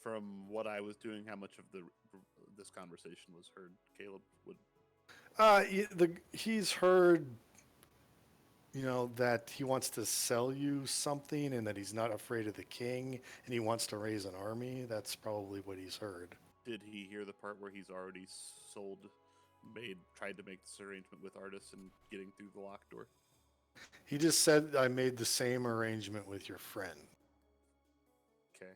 [SPEAKER 5] from what I was doing, how much of this conversation was heard? Caleb would.
[SPEAKER 2] He's heard, that he wants to sell you something and that he's not afraid of the king and he wants to raise an army. That's probably what he's heard.
[SPEAKER 5] Did he hear the part where he's already tried to make this arrangement with Artis and getting through the locked door?
[SPEAKER 2] He just said, I made the same arrangement with your friend.
[SPEAKER 5] Okay.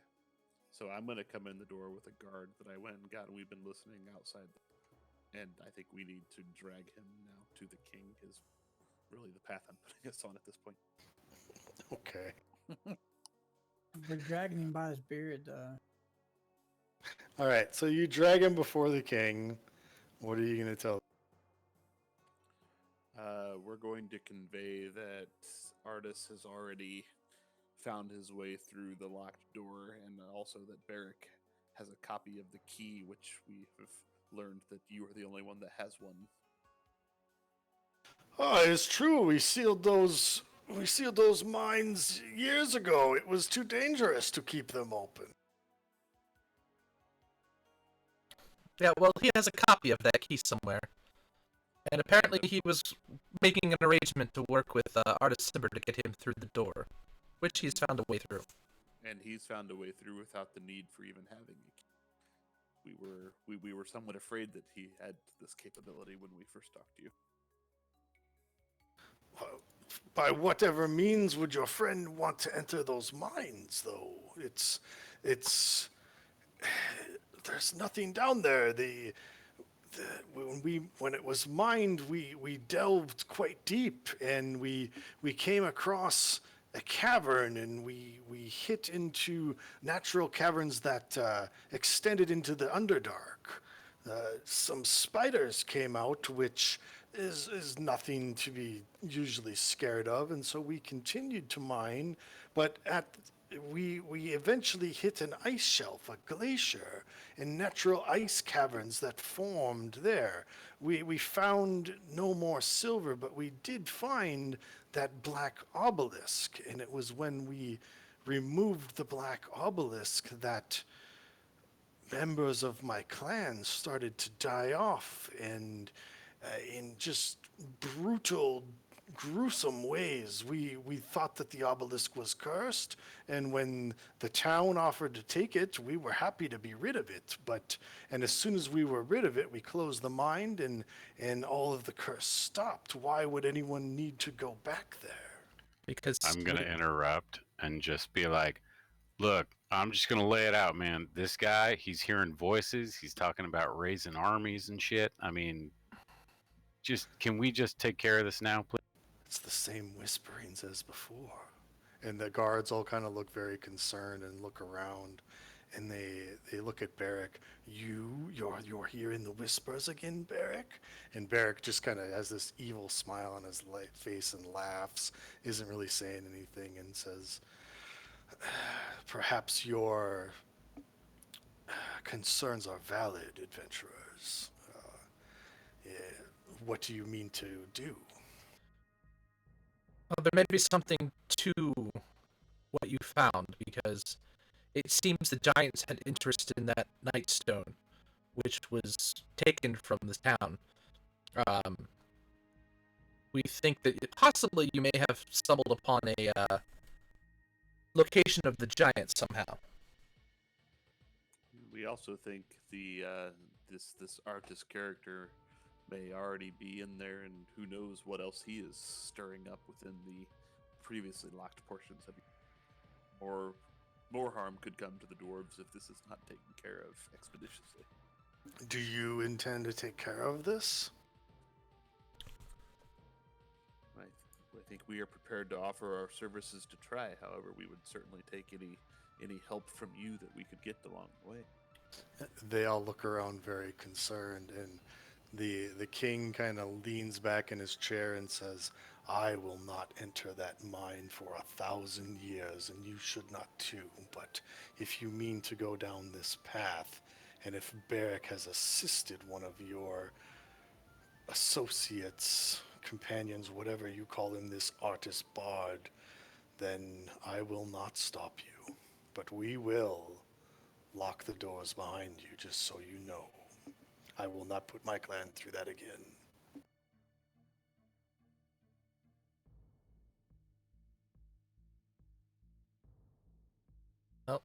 [SPEAKER 5] So I'm going to come in the door with a guard that I went and got, and we've been listening outside. And I think we need to drag him now to the king, is really the path I'm putting us on at this point.
[SPEAKER 2] Okay.
[SPEAKER 3] We're dragging him by his beard.
[SPEAKER 2] All right, so you drag him before the king. What are you going to tell?
[SPEAKER 5] We're going to convey that Artis has already found his way through the locked door, and also that Barrick has a copy of the key, which we have learned that you are the only one that has one.
[SPEAKER 2] Oh, it's true. We sealed those mines years ago. It was too dangerous to keep them open.
[SPEAKER 4] Yeah, well, he has a copy of that key somewhere. And apparently he was making an arrangement to work with Artis Simber to get him through the door. which he's found a way through.
[SPEAKER 5] And he's found a way through without the need for even having a key. We were somewhat afraid that he had this capability when we first talked to you.
[SPEAKER 2] By whatever means would your friend want to enter those mines, though? It's there's nothing down there. When it was mined, we delved quite deep, and we came across a cavern, and we hit into natural caverns that extended into the Underdark. Some spiders came out, which is nothing to be usually scared of, and so we continued to mine, but we eventually hit an ice shelf, a glacier, and natural ice caverns that formed there. We found no more silver, but we did find that black obelisk, and it was when we removed the black obelisk that members of my clan started to die off, and in just brutal, gruesome ways. We thought that the obelisk was cursed, and when the town offered to take it, we were happy to be rid of it. And as soon as we were rid of it, we closed the mine, and all of the curse stopped. Why would anyone need to go back there?
[SPEAKER 4] Because
[SPEAKER 6] I'm going to interrupt and just be like, look, I'm just going to lay it out, man. This guy, he's hearing voices. He's talking about raising armies and shit. I mean, can we just take care of this now, please?
[SPEAKER 2] It's the same whisperings as before. And the guards all kind of look very concerned and look around, and they look at Barrick. You're hearing the whispers again, Barrick? And Barrick just kind of has this evil smile on his face and laughs, isn't really saying anything, and says, perhaps your concerns are valid, adventurers. What do you mean to do?
[SPEAKER 4] well, there may be something to what you found, because it seems the giants had interest in that Nightstone, which was taken from the town. We think that possibly you may have stumbled upon a location of the giants somehow.
[SPEAKER 5] We also think this artist character may already be in there, and who knows what else he is stirring up within the previously locked portions of it. Or more harm could come to the dwarves if this is not taken care of expeditiously.
[SPEAKER 2] Do you intend to take care of this?
[SPEAKER 5] I think we are prepared to offer our services to try. However, we would certainly take any help from you that we could get along the way.
[SPEAKER 2] They all look around very concerned, and the king kind of leans back in his chair and says, I will not enter that mine for 1,000 years, and you should not too. But if you mean to go down this path, and if Barrick has assisted one of your associates, companions, whatever you call him, this artist bard, then I will not stop you. But we will lock the doors behind you, just so you know. I will not put my clan through that again.
[SPEAKER 4] Well,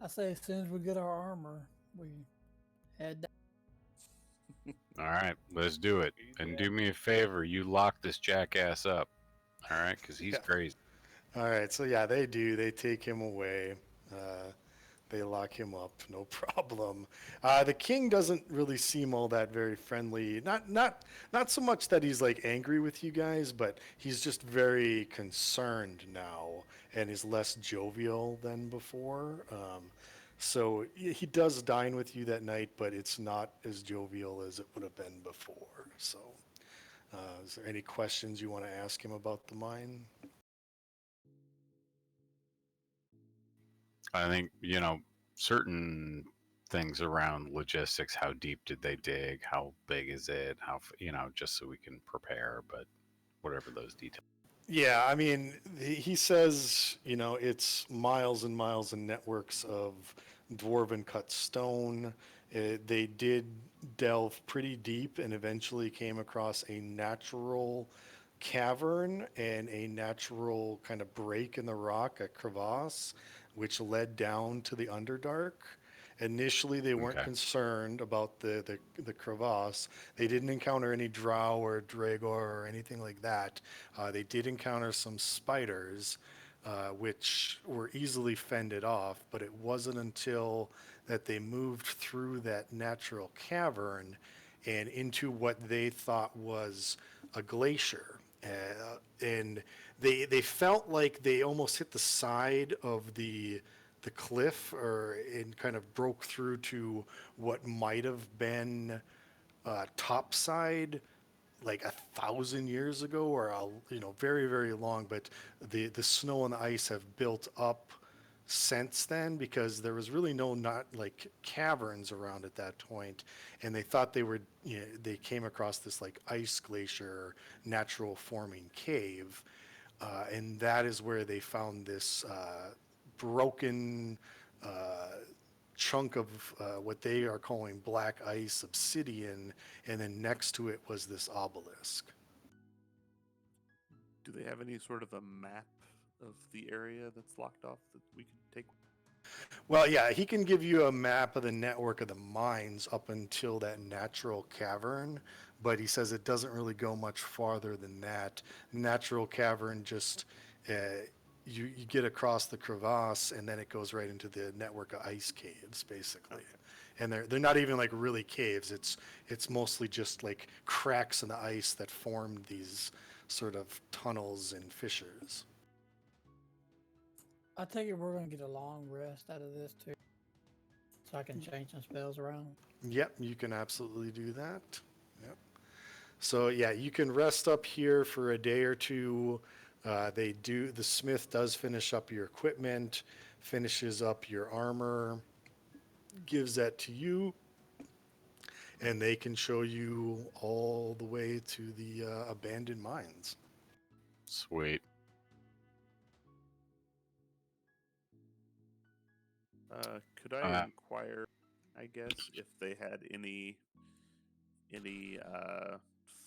[SPEAKER 3] I say as soon as we get our armor, we head down.
[SPEAKER 6] All right, let's do it. And do me a favor, you lock this jackass up. All right, because he's crazy.
[SPEAKER 2] All right, so yeah, they do. They take him away. They lock him up, no problem. The king doesn't really seem all that very friendly. Not so much that he's like angry with you guys, but he's just very concerned now and is less jovial than before. So he does dine with you that night, but it's not as jovial as it would have been before. So, is there any questions you want to ask him about the mine?
[SPEAKER 6] I think, certain things around logistics, how deep did they dig? How big is it? Just so we can prepare, but whatever those details.
[SPEAKER 2] Yeah, I mean, he says, it's miles and miles and networks of dwarven cut stone. They did delve pretty deep and eventually came across a natural cavern and a natural kind of break in the rock, a crevasse, which led down to the Underdark. Initially, they weren't
[SPEAKER 6] Okay.
[SPEAKER 2] concerned about the crevasse. They didn't encounter any drow or dragor or anything like that. They did encounter some spiders, which were easily fended off, but it wasn't until that they moved through that natural cavern and into what they thought was a glacier. And they felt like they almost hit the side of the cliff, or and kind of broke through to what might have been topside like 1,000 years ago, or very very long. But the snow and the ice have built up since then, because there was really no, not like caverns around at that point, and they thought they came across this like ice glacier, natural forming cave, and that is where they found this broken chunk of what they are calling black ice obsidian, and then next to it was this obelisk.
[SPEAKER 5] Do they have any sort of a map of the area that's locked off that we can take?
[SPEAKER 2] Well, yeah, he can give you a map of the network of the mines up until that natural cavern, but he says it doesn't really go much farther than that. Natural cavern just you get across the crevasse, and then it goes right into the network of ice caves, basically.
[SPEAKER 5] Okay.
[SPEAKER 2] And they're not even like really caves. It's mostly just like cracks in the ice that formed these sort of tunnels and fissures.
[SPEAKER 3] I take it we're gonna get a long rest out of this too, so I can change some spells around.
[SPEAKER 2] Yep, you can absolutely do that. Yep. So yeah, you can rest up here for a day or two. The smith does finish up your equipment, finishes up your armor, gives that to you, and they can show you all the way to the abandoned mines.
[SPEAKER 6] Sweet.
[SPEAKER 5] Could I inquire, I guess, if they had any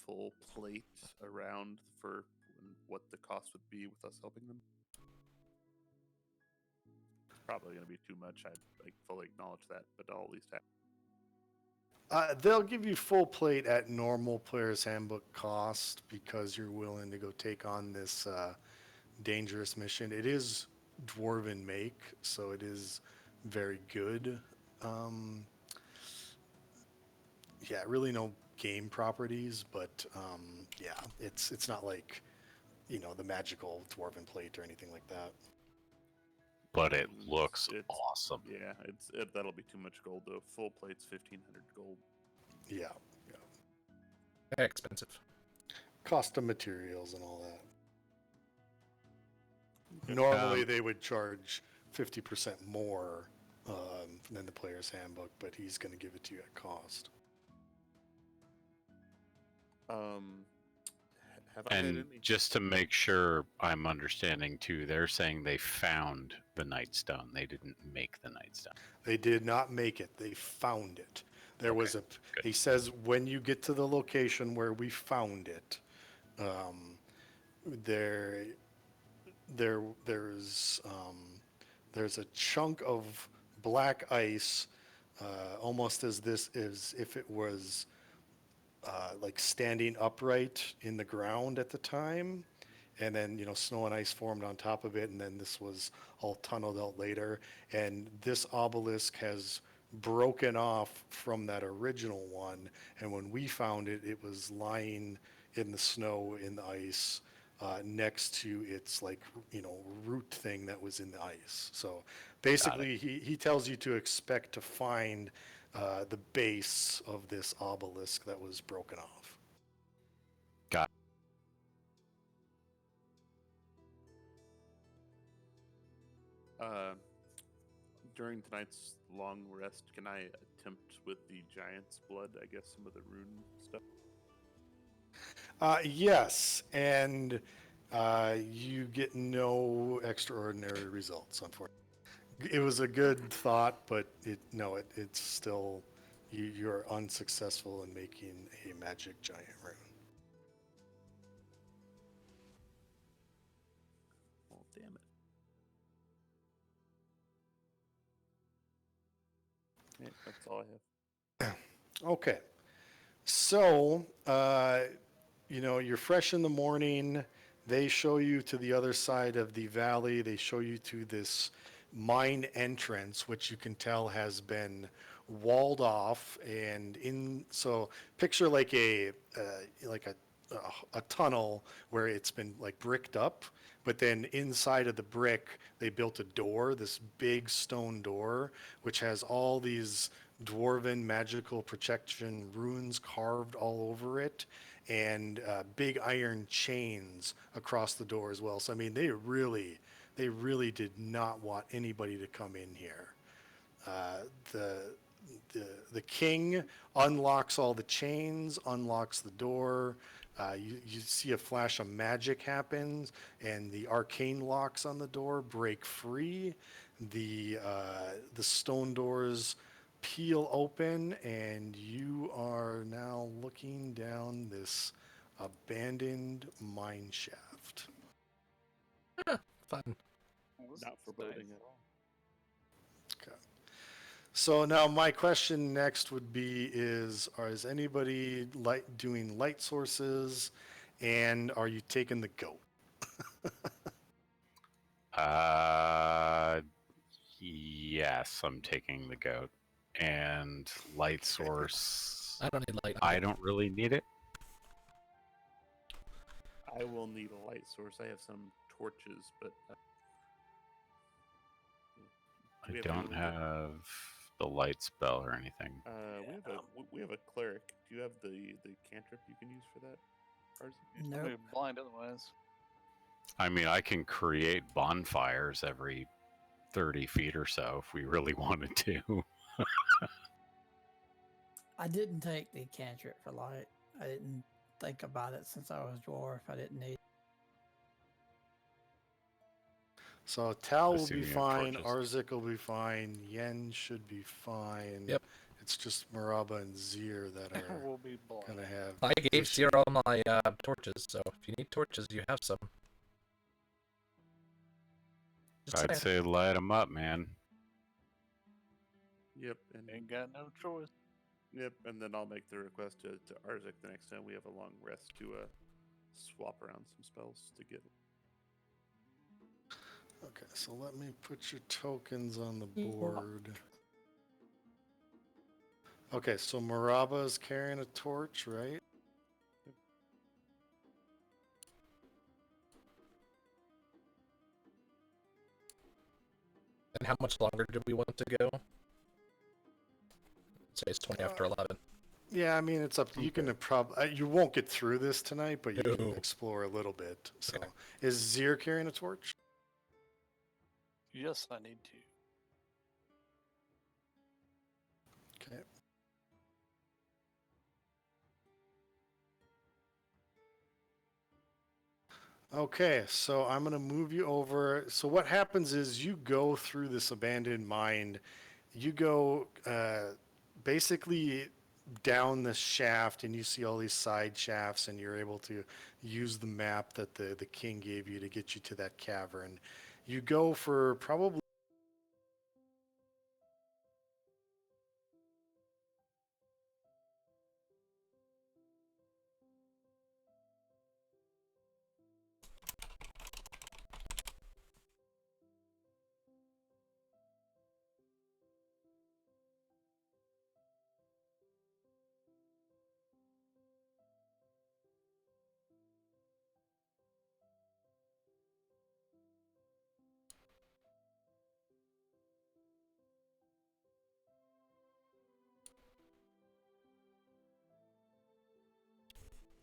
[SPEAKER 5] full plate around for what the cost would be with us helping them? Probably going to be too much. I fully acknowledge that, but I'll at least have.
[SPEAKER 2] They'll give you full plate at normal player's handbook cost, because you're willing to go take on this dangerous mission. It is dwarven make, so it is very good. Yeah, really no game properties, but yeah, it's not like the magical dwarven plate or anything like that.
[SPEAKER 6] But it looks
[SPEAKER 5] It's-
[SPEAKER 6] awesome.
[SPEAKER 5] Yeah, that'll be too much gold though. Full plate's 1,500 gold.
[SPEAKER 2] Yeah,
[SPEAKER 4] Very expensive.
[SPEAKER 2] cost of materials and all that. Normally
[SPEAKER 6] Um,
[SPEAKER 2] they would charge 50% more than the player's handbook, but he's going to give it to you at cost.
[SPEAKER 5] Have I had
[SPEAKER 6] And
[SPEAKER 5] any?
[SPEAKER 6] just to make sure I'm understanding too, they're saying they found the Nightstone. They didn't make the Nightstone.
[SPEAKER 2] They did not make it. They found it. There was
[SPEAKER 6] Okay, good.
[SPEAKER 2] he says, when you get to the location where we found it, there's a chunk of black ice, almost as if it was like standing upright in the ground at the time, and then snow and ice formed on top of it, and then this was all tunneled out later, and this obelisk has broken off from that original one, and when we found it, it was lying in the snow, in the ice, next to its root thing that was in the ice. So basically he tells you to expect to find the base of this obelisk that was broken off.
[SPEAKER 6] Got
[SPEAKER 5] During tonight's long rest, can I attempt with the giant's blood? I guess some of the rune stuff.
[SPEAKER 2] Yes, and you get no extraordinary results, unfortunately. It was a good thought, but it's still, you're unsuccessful in making a magic giant rune.
[SPEAKER 5] Yeah, that's all I have.
[SPEAKER 2] Okay. So, you're fresh in the morning. They show you to the other side of the valley. They show you to this mine entrance, which you can tell has been walled off. And so picture like a tunnel where it's been like bricked up, but then inside of the brick they built a door, this big stone door, which has all these dwarven magical protection runes carved all over it, and big iron chains across the door as well. So I mean, they really did not want anybody to come in here. Uh, the the king unlocks all the chains, unlocks the door. You see a flash of magic happens, and the arcane locks on the door break free. The stone doors peel open, and you are now looking down this abandoned mine shaft.
[SPEAKER 4] Fun.
[SPEAKER 5] Not foreboding at all.
[SPEAKER 2] Okay. So now my question next would be is anybody doing light sources, and are you taking the goat?
[SPEAKER 6] Yes, I'm taking the goat. And light source,
[SPEAKER 4] I don't need light.
[SPEAKER 6] I don't really need it.
[SPEAKER 5] I will need a light source. I have some torches, but
[SPEAKER 6] I
[SPEAKER 5] we have
[SPEAKER 6] don't
[SPEAKER 5] anyone
[SPEAKER 6] have the light spell or anything.
[SPEAKER 5] we have a cleric. Do you have the cantrip you can use for that, Arzik?
[SPEAKER 3] Nope.
[SPEAKER 1] We're blind otherwise.
[SPEAKER 6] I mean, I can create bonfires every 30 feet or so if we really wanted to.
[SPEAKER 3] I didn't take the cantrip for light. I didn't think about it since I was dwarf. I didn't need.
[SPEAKER 2] So Tal will
[SPEAKER 6] Assuming
[SPEAKER 2] be
[SPEAKER 6] you have
[SPEAKER 2] fine,
[SPEAKER 6] torches.
[SPEAKER 2] Arzik will be fine, Yen should be fine.
[SPEAKER 4] Yep.
[SPEAKER 2] It's just Maraba and Zir that are
[SPEAKER 1] We'll be blind.
[SPEAKER 2] gonna have.
[SPEAKER 4] I gave
[SPEAKER 2] issues.
[SPEAKER 4] Zero all my torches, so if you need torches, you have some. Just
[SPEAKER 6] I'd
[SPEAKER 4] saying.
[SPEAKER 6] say light them up, man.
[SPEAKER 5] Yep, and
[SPEAKER 1] Ain't got no choice.
[SPEAKER 5] and then I'll make the request to Arzik the next time we have a long rest to swap around some spells to get.
[SPEAKER 2] Okay, so let me put your tokens on the
[SPEAKER 3] Yeah.
[SPEAKER 2] board. Okay, so Maraba is carrying a torch, right?
[SPEAKER 4] And how much longer do we want to go? Say it's 20 after 11.
[SPEAKER 2] Yeah, I mean it's up to you. Can you won't get through this tonight, but you can
[SPEAKER 4] No.
[SPEAKER 2] explore a little bit. So,
[SPEAKER 4] Okay.
[SPEAKER 2] is Zir carrying a torch?
[SPEAKER 1] Yes, I need to.
[SPEAKER 2] Okay. Okay, so I'm gonna move you over. So what happens is you go through this abandoned mine. You go basically down the shaft, and you see all these side shafts, and you're able to use the map that the king gave you to get you to that cavern. You go for probably.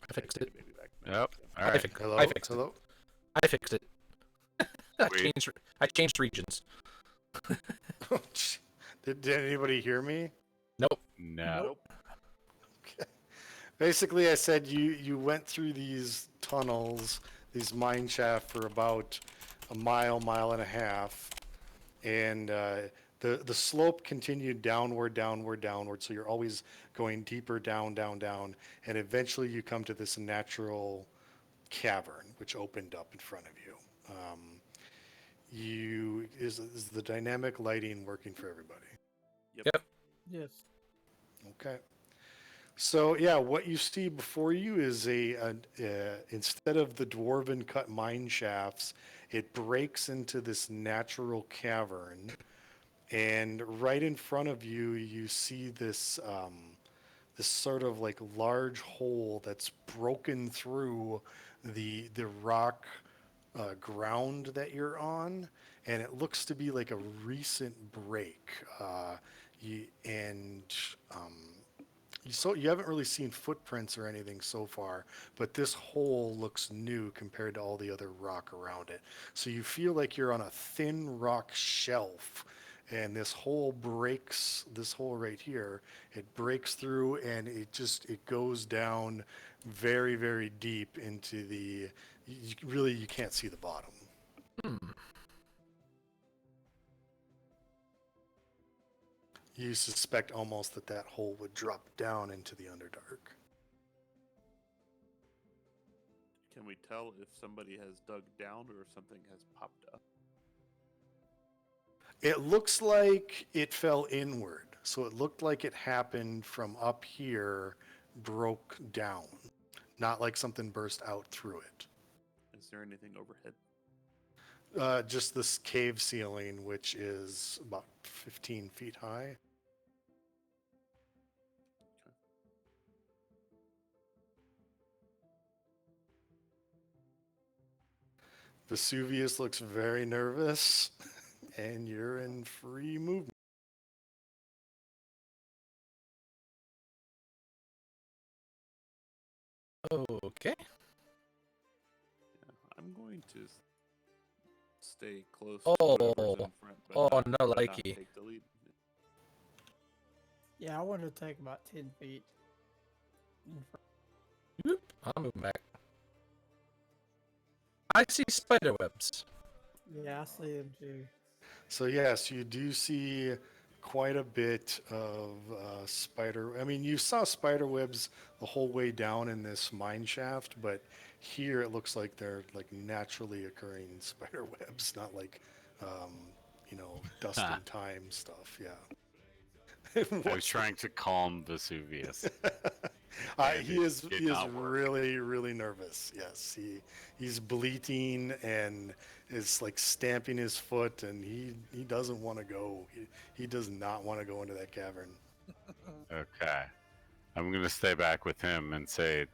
[SPEAKER 4] I fixed it.
[SPEAKER 5] Maybe back.
[SPEAKER 6] Yep. All
[SPEAKER 4] I,
[SPEAKER 6] right.
[SPEAKER 4] fixed,
[SPEAKER 2] Hello.
[SPEAKER 4] I fixed
[SPEAKER 2] Hello.
[SPEAKER 4] it. I fixed it.
[SPEAKER 6] Sweet.
[SPEAKER 4] I changed regions.
[SPEAKER 2] Did anybody hear me?
[SPEAKER 4] Nope.
[SPEAKER 6] No.
[SPEAKER 5] Nope.
[SPEAKER 2] Basically, I said you went through these tunnels, these mine shaft for about a mile and a half, and the slope continued downward. So you're always going deeper down, and eventually you come to this natural cavern which opened up in front of you. Is the dynamic lighting working for everybody?
[SPEAKER 5] Yep.
[SPEAKER 4] Yep.
[SPEAKER 3] Yes.
[SPEAKER 2] Okay. So yeah, what you see before you is instead of the dwarven cut mine shafts, it breaks into this natural cavern, and right in front of you, you see this sort of like large hole that's broken through the rock ground that you're on, and it looks to be like a recent break. And you haven't really seen footprints or anything so far, but this hole looks new compared to all the other rock around it. So you feel like you're on a thin rock shelf, and this hole right here, it breaks through, and it goes down very, very deep into you can't see the bottom.
[SPEAKER 4] Hmm.
[SPEAKER 2] You suspect almost that hole would drop down into the Underdark.
[SPEAKER 5] Can we tell if somebody has dug down or if something has popped up?
[SPEAKER 2] It looks like it fell inward. So it looked like it happened from up here, broke down. Not like something burst out through it.
[SPEAKER 5] Is there anything overhead?
[SPEAKER 2] Just this cave ceiling, which is about 15 feet high. Vesuvius looks very nervous, and you're in free movement.
[SPEAKER 4] Okay.
[SPEAKER 5] Yeah, I'm going to stay close
[SPEAKER 4] Oh.
[SPEAKER 5] to whoever's in front, but
[SPEAKER 4] Oh,
[SPEAKER 5] not,
[SPEAKER 4] no
[SPEAKER 5] but not
[SPEAKER 4] likey.
[SPEAKER 5] take the lead.
[SPEAKER 3] Yeah, I wanted to take about 10 feet. In front.
[SPEAKER 4] Whoop, I'll move back. I see spider webs.
[SPEAKER 3] Yeah, I see them too.
[SPEAKER 2] So yes, you do see quite a bit of spider. I mean, you saw spider webs the whole way down in this mine shaft, but here it looks like they're like naturally occurring spider webs, not like dust and time stuff. Yeah.
[SPEAKER 6] I was trying to calm Vesuvius. and
[SPEAKER 2] He
[SPEAKER 6] it
[SPEAKER 2] is
[SPEAKER 6] did not work.
[SPEAKER 2] really, really nervous. Yes, he's bleating and is like stamping his foot, and he doesn't want to go. He does not want to go into that cavern.
[SPEAKER 6] Okay. I'm going to stay back with him and say,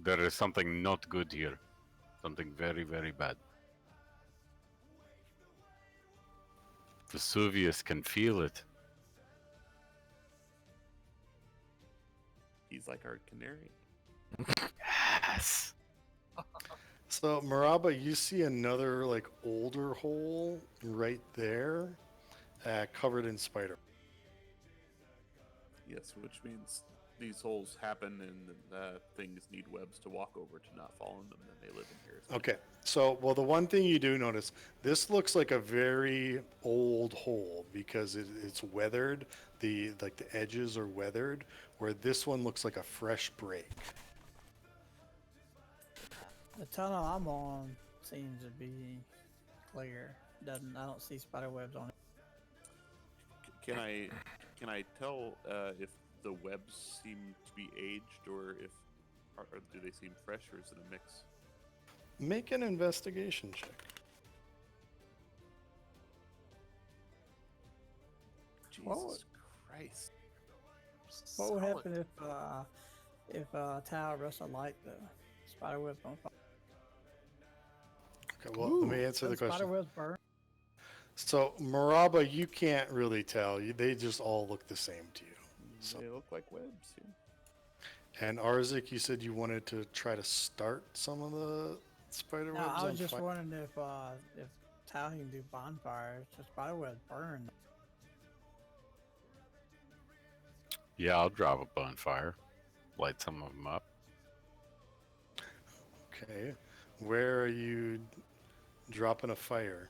[SPEAKER 6] there is something not good here. Something very, very bad. Vesuvius can feel it.
[SPEAKER 5] He's like our canary.
[SPEAKER 6] Yes.
[SPEAKER 2] So Maraba, you see another like older hole right there, covered in spider.
[SPEAKER 5] Yes, which means these holes happen and things need webs to walk over to not fall in them, and they live in here.
[SPEAKER 2] Okay, so well, the one thing you do notice, this looks like a very old hole because it's weathered. The edges are weathered, where this one looks like a fresh break.
[SPEAKER 3] The tunnel I'm on seems to be clear. I don't see spider webs on it.
[SPEAKER 5] Can I tell if the webs seem to be aged or or do they seem fresh, or is it a mix?
[SPEAKER 2] Make an investigation check.
[SPEAKER 5] Jesus
[SPEAKER 3] What
[SPEAKER 5] Christ!
[SPEAKER 3] What would
[SPEAKER 1] Solid.
[SPEAKER 3] happen if Tower Russell light the spider webs on fire?
[SPEAKER 2] Okay, well, let me answer the
[SPEAKER 3] Spider
[SPEAKER 2] question.
[SPEAKER 3] webs burn.
[SPEAKER 2] So Maraba, you can't really tell. They just all look the same to you. So,
[SPEAKER 5] They look like webs. Yeah.
[SPEAKER 2] and Arzik, you said you wanted to try to start some of the spider
[SPEAKER 3] No,
[SPEAKER 2] webs
[SPEAKER 3] I
[SPEAKER 2] on
[SPEAKER 3] was just
[SPEAKER 2] fire.
[SPEAKER 3] wondering if Tower can do bonfires. The spider webs burn.
[SPEAKER 6] Yeah, I'll drop a bonfire. Light some of them up.
[SPEAKER 2] Okay, where are you dropping a fire?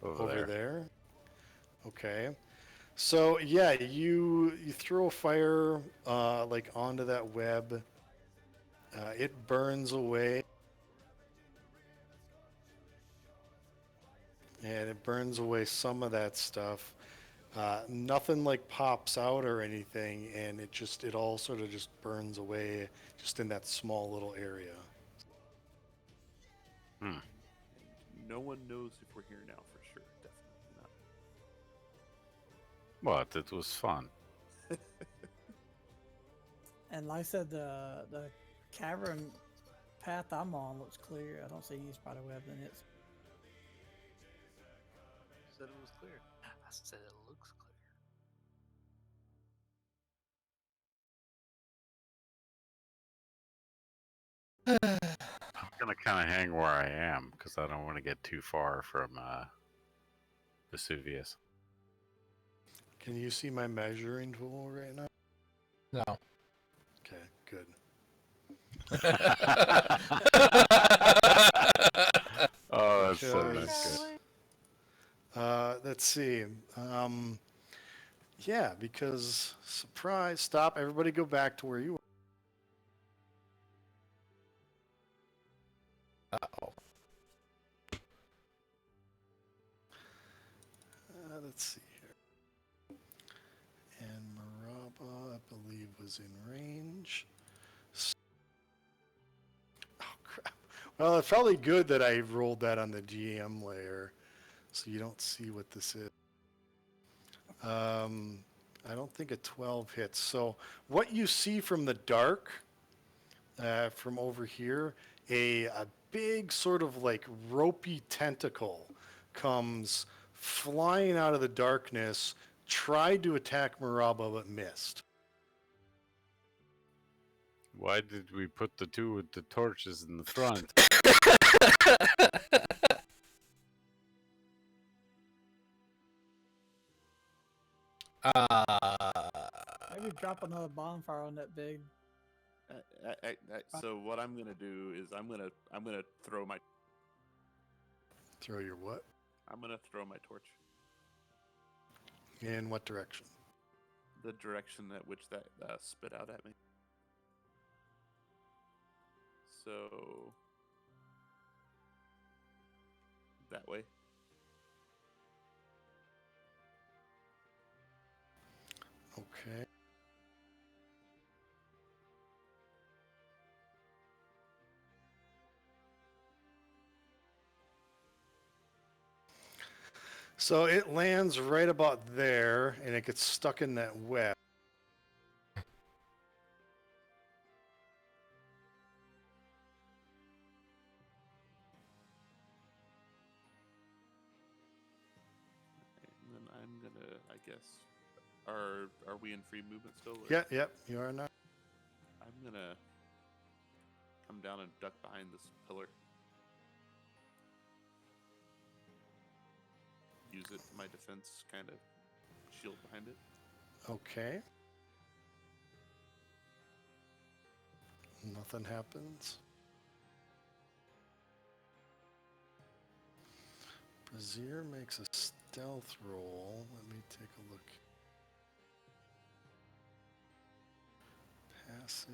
[SPEAKER 6] Over
[SPEAKER 2] there. Okay. So yeah, you throw a fire like onto that web. It burns away, and it burns away some of that stuff. Nothing like pops out or anything, and it all sort of just burns away just in that small little area.
[SPEAKER 6] Hmm.
[SPEAKER 5] And no one knows if we're here now for sure. Definitely not.
[SPEAKER 6] What? It was fun.
[SPEAKER 3] And like I said, the cavern path I'm on looks clear. I don't see any spider webs in it.
[SPEAKER 1] Said it was clear. I said it looks clear.
[SPEAKER 6] I'm gonna kind of hang where I am because I don't want to get too far from Vesuvius.
[SPEAKER 2] Can you see my measuring tool right now?
[SPEAKER 4] No.
[SPEAKER 2] Okay, good.
[SPEAKER 6] Oh, that's so
[SPEAKER 2] Because-
[SPEAKER 6] nice.
[SPEAKER 2] Let's see. Yeah, because surprise, stop. Everybody go back to where you were.
[SPEAKER 4] Uh-oh.
[SPEAKER 2] Let's see here. And Maraba, I believe, was in range. Oh, crap. Well, it's probably good that I rolled that on the GM layer so you don't see what this is. I don't think a 12 hits. So what you see from the dark, from over here, a big sort of like ropey tentacle comes flying out of the darkness, tried to attack Maraba but missed.
[SPEAKER 6] Why did we put the two with the torches in the front?
[SPEAKER 3] Maybe drop another bonfire on that big.
[SPEAKER 5] So what I'm gonna do is I'm gonna throw my
[SPEAKER 2] Throw your what?
[SPEAKER 5] throw my torch
[SPEAKER 2] In what direction?
[SPEAKER 5] the direction at which that spit out at me. So that way.
[SPEAKER 2] Okay. So it lands right about there, and it gets stuck in that web.
[SPEAKER 5] And then I'm gonna, I guess, are we in free movement still? or-
[SPEAKER 2] Yeah, yep, you are now.
[SPEAKER 5] I'm gonna come down and duck behind this pillar. Use it for my defense, kind of shield behind it.
[SPEAKER 2] Okay. Nothing happens. Brazier makes a stealth roll. Let me take a look. Passive.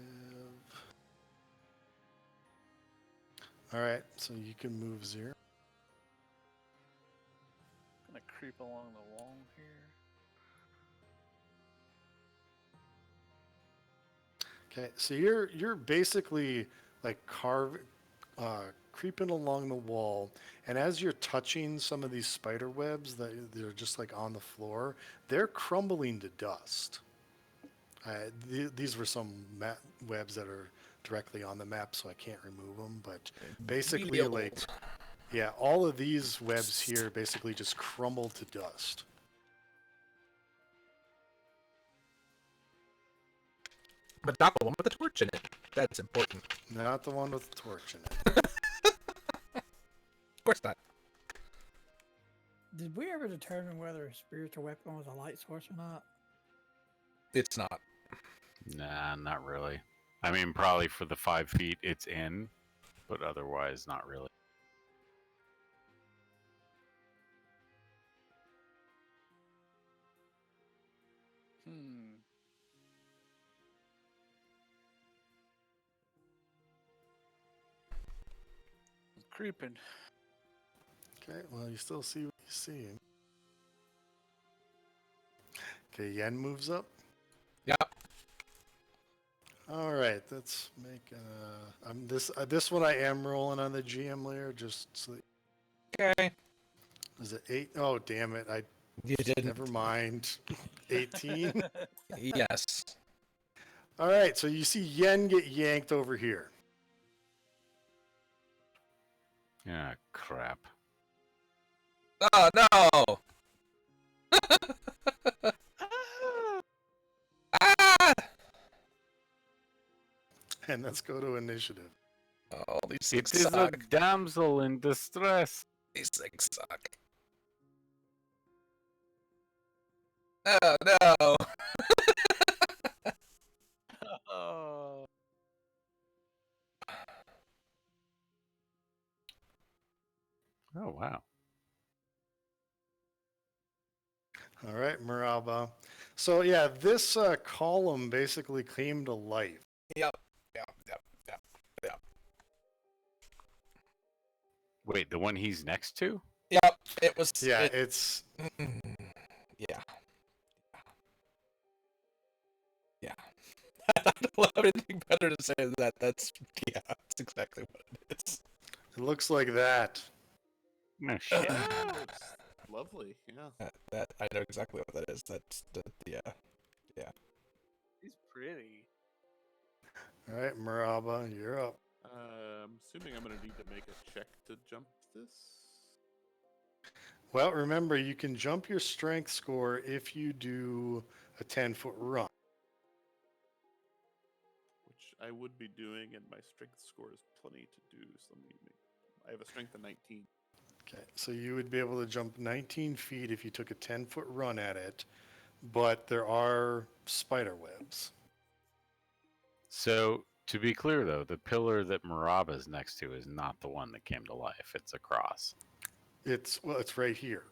[SPEAKER 2] All right, so you can move Zir.
[SPEAKER 1] Gonna creep along the wall here.
[SPEAKER 2] Okay, so you're basically like creeping along the wall, and as you're touching some of these spider webs that they're just like on the floor, they're crumbling to dust. These were some webs that are directly on the map, so I can't remove them. But basically,
[SPEAKER 4] Really
[SPEAKER 2] like,
[SPEAKER 4] old.
[SPEAKER 2] yeah, all of these webs here basically just crumble to dust.
[SPEAKER 4] But not the one with the torch in it. That's important.
[SPEAKER 2] Not the one with the torch in it.
[SPEAKER 4] Of course not.
[SPEAKER 3] Did we ever determine whether a spiritual weapon was a light source or not?
[SPEAKER 4] It's not.
[SPEAKER 6] Nah, not really. I mean, probably for the 5 feet it's in, but otherwise not really.
[SPEAKER 1] Hmm. Creeping.
[SPEAKER 2] Okay, well, you still see what you see. Okay, Yen moves up.
[SPEAKER 4] Yep.
[SPEAKER 2] All right, let's make. This one I am rolling on the GM layer. Just so,
[SPEAKER 4] Okay.
[SPEAKER 2] is it 8? Oh, damn it!
[SPEAKER 4] You didn't.
[SPEAKER 2] Never mind. 18.
[SPEAKER 4] Yes.
[SPEAKER 2] All right, so you see Yen get yanked over here.
[SPEAKER 6] Ah, crap.
[SPEAKER 4] Oh no! Ah!
[SPEAKER 2] And let's go to initiative.
[SPEAKER 4] Oh, these
[SPEAKER 6] It
[SPEAKER 4] things
[SPEAKER 6] is a
[SPEAKER 4] suck.
[SPEAKER 6] damsel in distress.
[SPEAKER 4] These things suck. Oh no!
[SPEAKER 1] Oh.
[SPEAKER 6] Oh, wow.
[SPEAKER 2] All right, Maraba. So yeah, this column basically came to life.
[SPEAKER 4] Yep.
[SPEAKER 6] Wait, the one he's next to?
[SPEAKER 4] Yep. It was.
[SPEAKER 2] Yeah,
[SPEAKER 4] It,
[SPEAKER 2] it's
[SPEAKER 4] yeah. I don't have anything better to say than that. That's exactly what it is.
[SPEAKER 2] it looks like that.
[SPEAKER 6] No shit.
[SPEAKER 5] Oh, it's lovely. Yeah.
[SPEAKER 4] That I know exactly what that is. That's yeah.
[SPEAKER 1] He's pretty.
[SPEAKER 2] All right, Maraba, you're up.
[SPEAKER 5] I'm assuming I'm gonna need to make a check to jump this.
[SPEAKER 2] Well, remember you can jump your strength score if you do a 10-foot run.
[SPEAKER 5] Which I would be doing, and my strength score is plenty to do. So I have a strength of 19.
[SPEAKER 2] Okay, so you would be able to jump 19 feet if you took a 10-foot run at it, but there are spider webs.
[SPEAKER 6] So, to be clear, though, the pillar that Maraba's next to is not the one that came to life. It's across.
[SPEAKER 2] It's right here.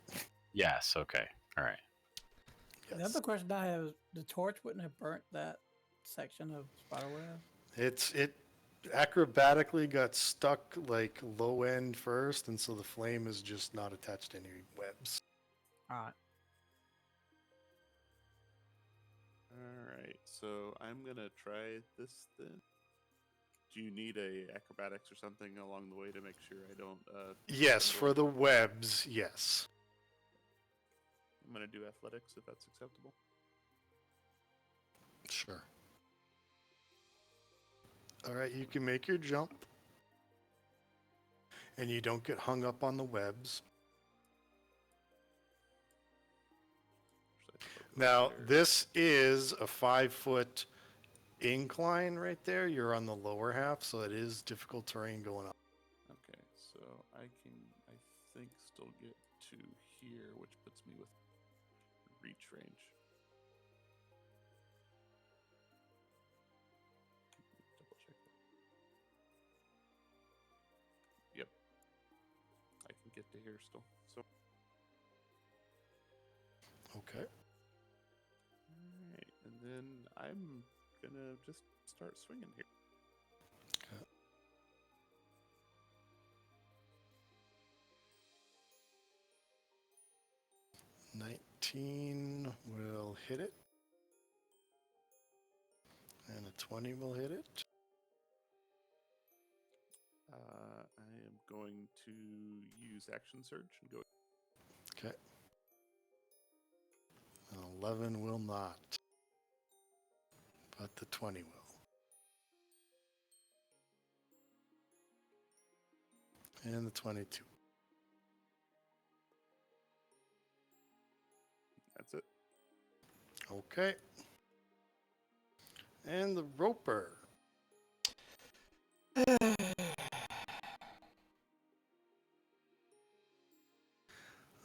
[SPEAKER 6] Yes, okay. All right.
[SPEAKER 3] The
[SPEAKER 2] Yes.
[SPEAKER 3] other question I have is the torch wouldn't have burnt that section of spiderweb.
[SPEAKER 2] It acrobatically got stuck like low end first, and so the flame is just not attached to any webs.
[SPEAKER 3] Alright.
[SPEAKER 5] Alright, so I'm gonna try this then. Do you need a acrobatics or something along the way to make sure I don't
[SPEAKER 2] Yes,
[SPEAKER 5] stumble?
[SPEAKER 2] for the webs, yes.
[SPEAKER 5] I'm gonna do athletics if that's acceptable.
[SPEAKER 2] Sure. All right, you can make your jump. And you don't get hung up on the webs.
[SPEAKER 5] Should I focus
[SPEAKER 2] Now,
[SPEAKER 5] there?
[SPEAKER 2] this is a 5-foot incline right there. You're on the lower half, so it is difficult terrain going up.
[SPEAKER 5] Okay, so I think, still get to here, which puts me with reach range. Double check that. Yep. I can get to here still. So,
[SPEAKER 2] Okay.
[SPEAKER 5] alright, and then I'm gonna just start swinging here.
[SPEAKER 2] Okay. $19 will hit it. And a 20 will hit it.
[SPEAKER 5] I am going to use action surge and go.
[SPEAKER 2] Okay. An 11 will not. But the 20 will. And the 22.
[SPEAKER 5] That's it.
[SPEAKER 2] Okay. And the roper.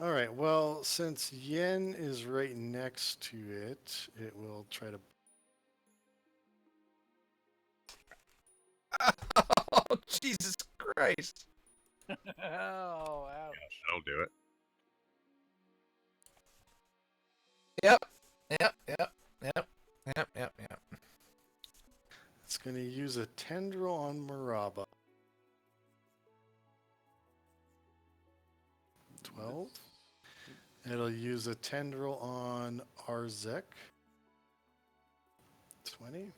[SPEAKER 2] All right. Well, since Yen is right next to it, it will try to.
[SPEAKER 4] Oh, Jesus Christ.
[SPEAKER 1] Oh, ouch.
[SPEAKER 6] That'll do it.
[SPEAKER 4] Yep.
[SPEAKER 2] It's going to use a tendril on Maraba. 12. It'll use a tendril on Arzek. 20.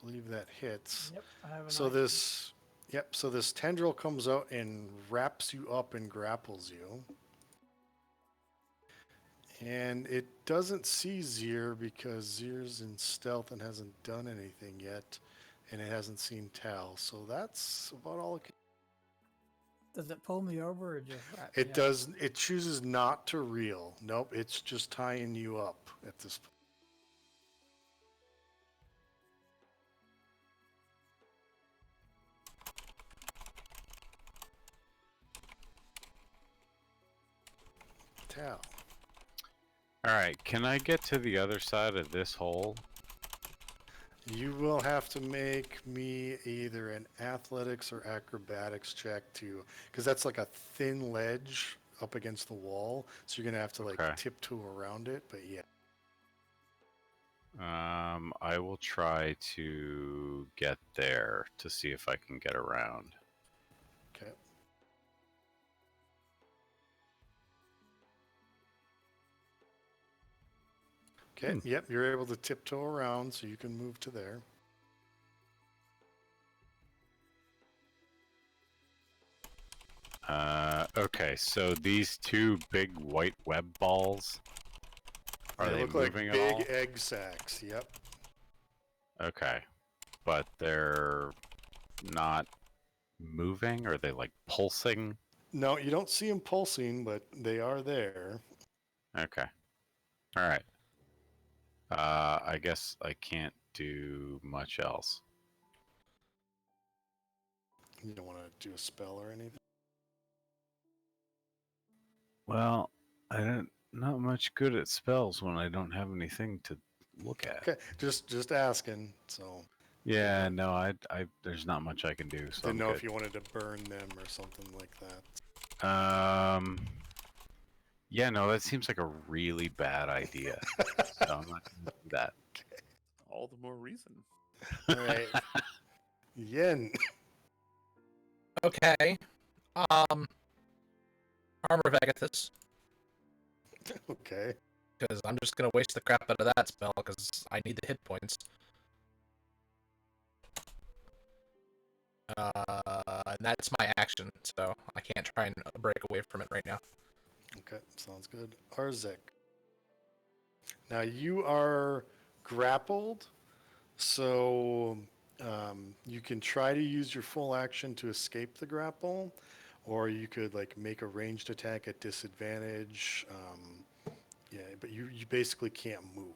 [SPEAKER 2] Believe that hits.
[SPEAKER 3] Yep, I have an
[SPEAKER 2] So
[SPEAKER 3] action.
[SPEAKER 2] so this tendril comes out and wraps you up and grapples you. And it doesn't see Zir because Zir's in stealth and hasn't done anything yet, and it hasn't seen Tal. So that's about all it can.
[SPEAKER 3] Does it pull me over or just wrap
[SPEAKER 2] It
[SPEAKER 3] me up?
[SPEAKER 2] does. It chooses not to reel. Nope. It's just tying you up at this point. Tal.
[SPEAKER 6] All right, can I get to the other side of this hole?
[SPEAKER 2] You will have to make me either an athletics or acrobatics check to, because that's like a thin ledge up against the wall. So you're gonna have to like
[SPEAKER 6] Okay.
[SPEAKER 2] tiptoe around it. But yeah,
[SPEAKER 6] I will try to get there to see if I can get around.
[SPEAKER 2] okay. Okay. Yep, you're able to tiptoe around, so you can move to there.
[SPEAKER 6] Okay, so these two big white web balls, are they
[SPEAKER 2] look like
[SPEAKER 6] moving at
[SPEAKER 2] big
[SPEAKER 6] all?
[SPEAKER 2] egg sacs. Yep.
[SPEAKER 6] Okay, but they're not moving? Are they like pulsing?
[SPEAKER 2] No, you don't see them pulsing, but they are there.
[SPEAKER 6] Okay. All right. I guess I can't do much else.
[SPEAKER 2] You don't want to do a spell or anything.
[SPEAKER 6] Well, I don't not much good at spells when I don't have anything to look at.
[SPEAKER 2] Okay, just asking. So
[SPEAKER 6] Yeah, no, there's not much I can do. So
[SPEAKER 2] didn't
[SPEAKER 6] I'm
[SPEAKER 2] know
[SPEAKER 6] good.
[SPEAKER 2] if you wanted to burn them or something like that.
[SPEAKER 6] Yeah, no, that seems like a really bad idea. So I'm not gonna do that.
[SPEAKER 5] All the more reason.
[SPEAKER 2] All right. Yen.
[SPEAKER 4] Okay. Armor of Agathis,
[SPEAKER 2] Okay.
[SPEAKER 4] because I'm just gonna waste the crap out of that spell because I need the hit points. And that's my action, so I can't try and break away from it right now.
[SPEAKER 2] Okay, sounds good. Arzek. Now you are grappled, so you can try to use your full action to escape the grapple, or you could like make a ranged attack at disadvantage. Yeah, but you basically can't move.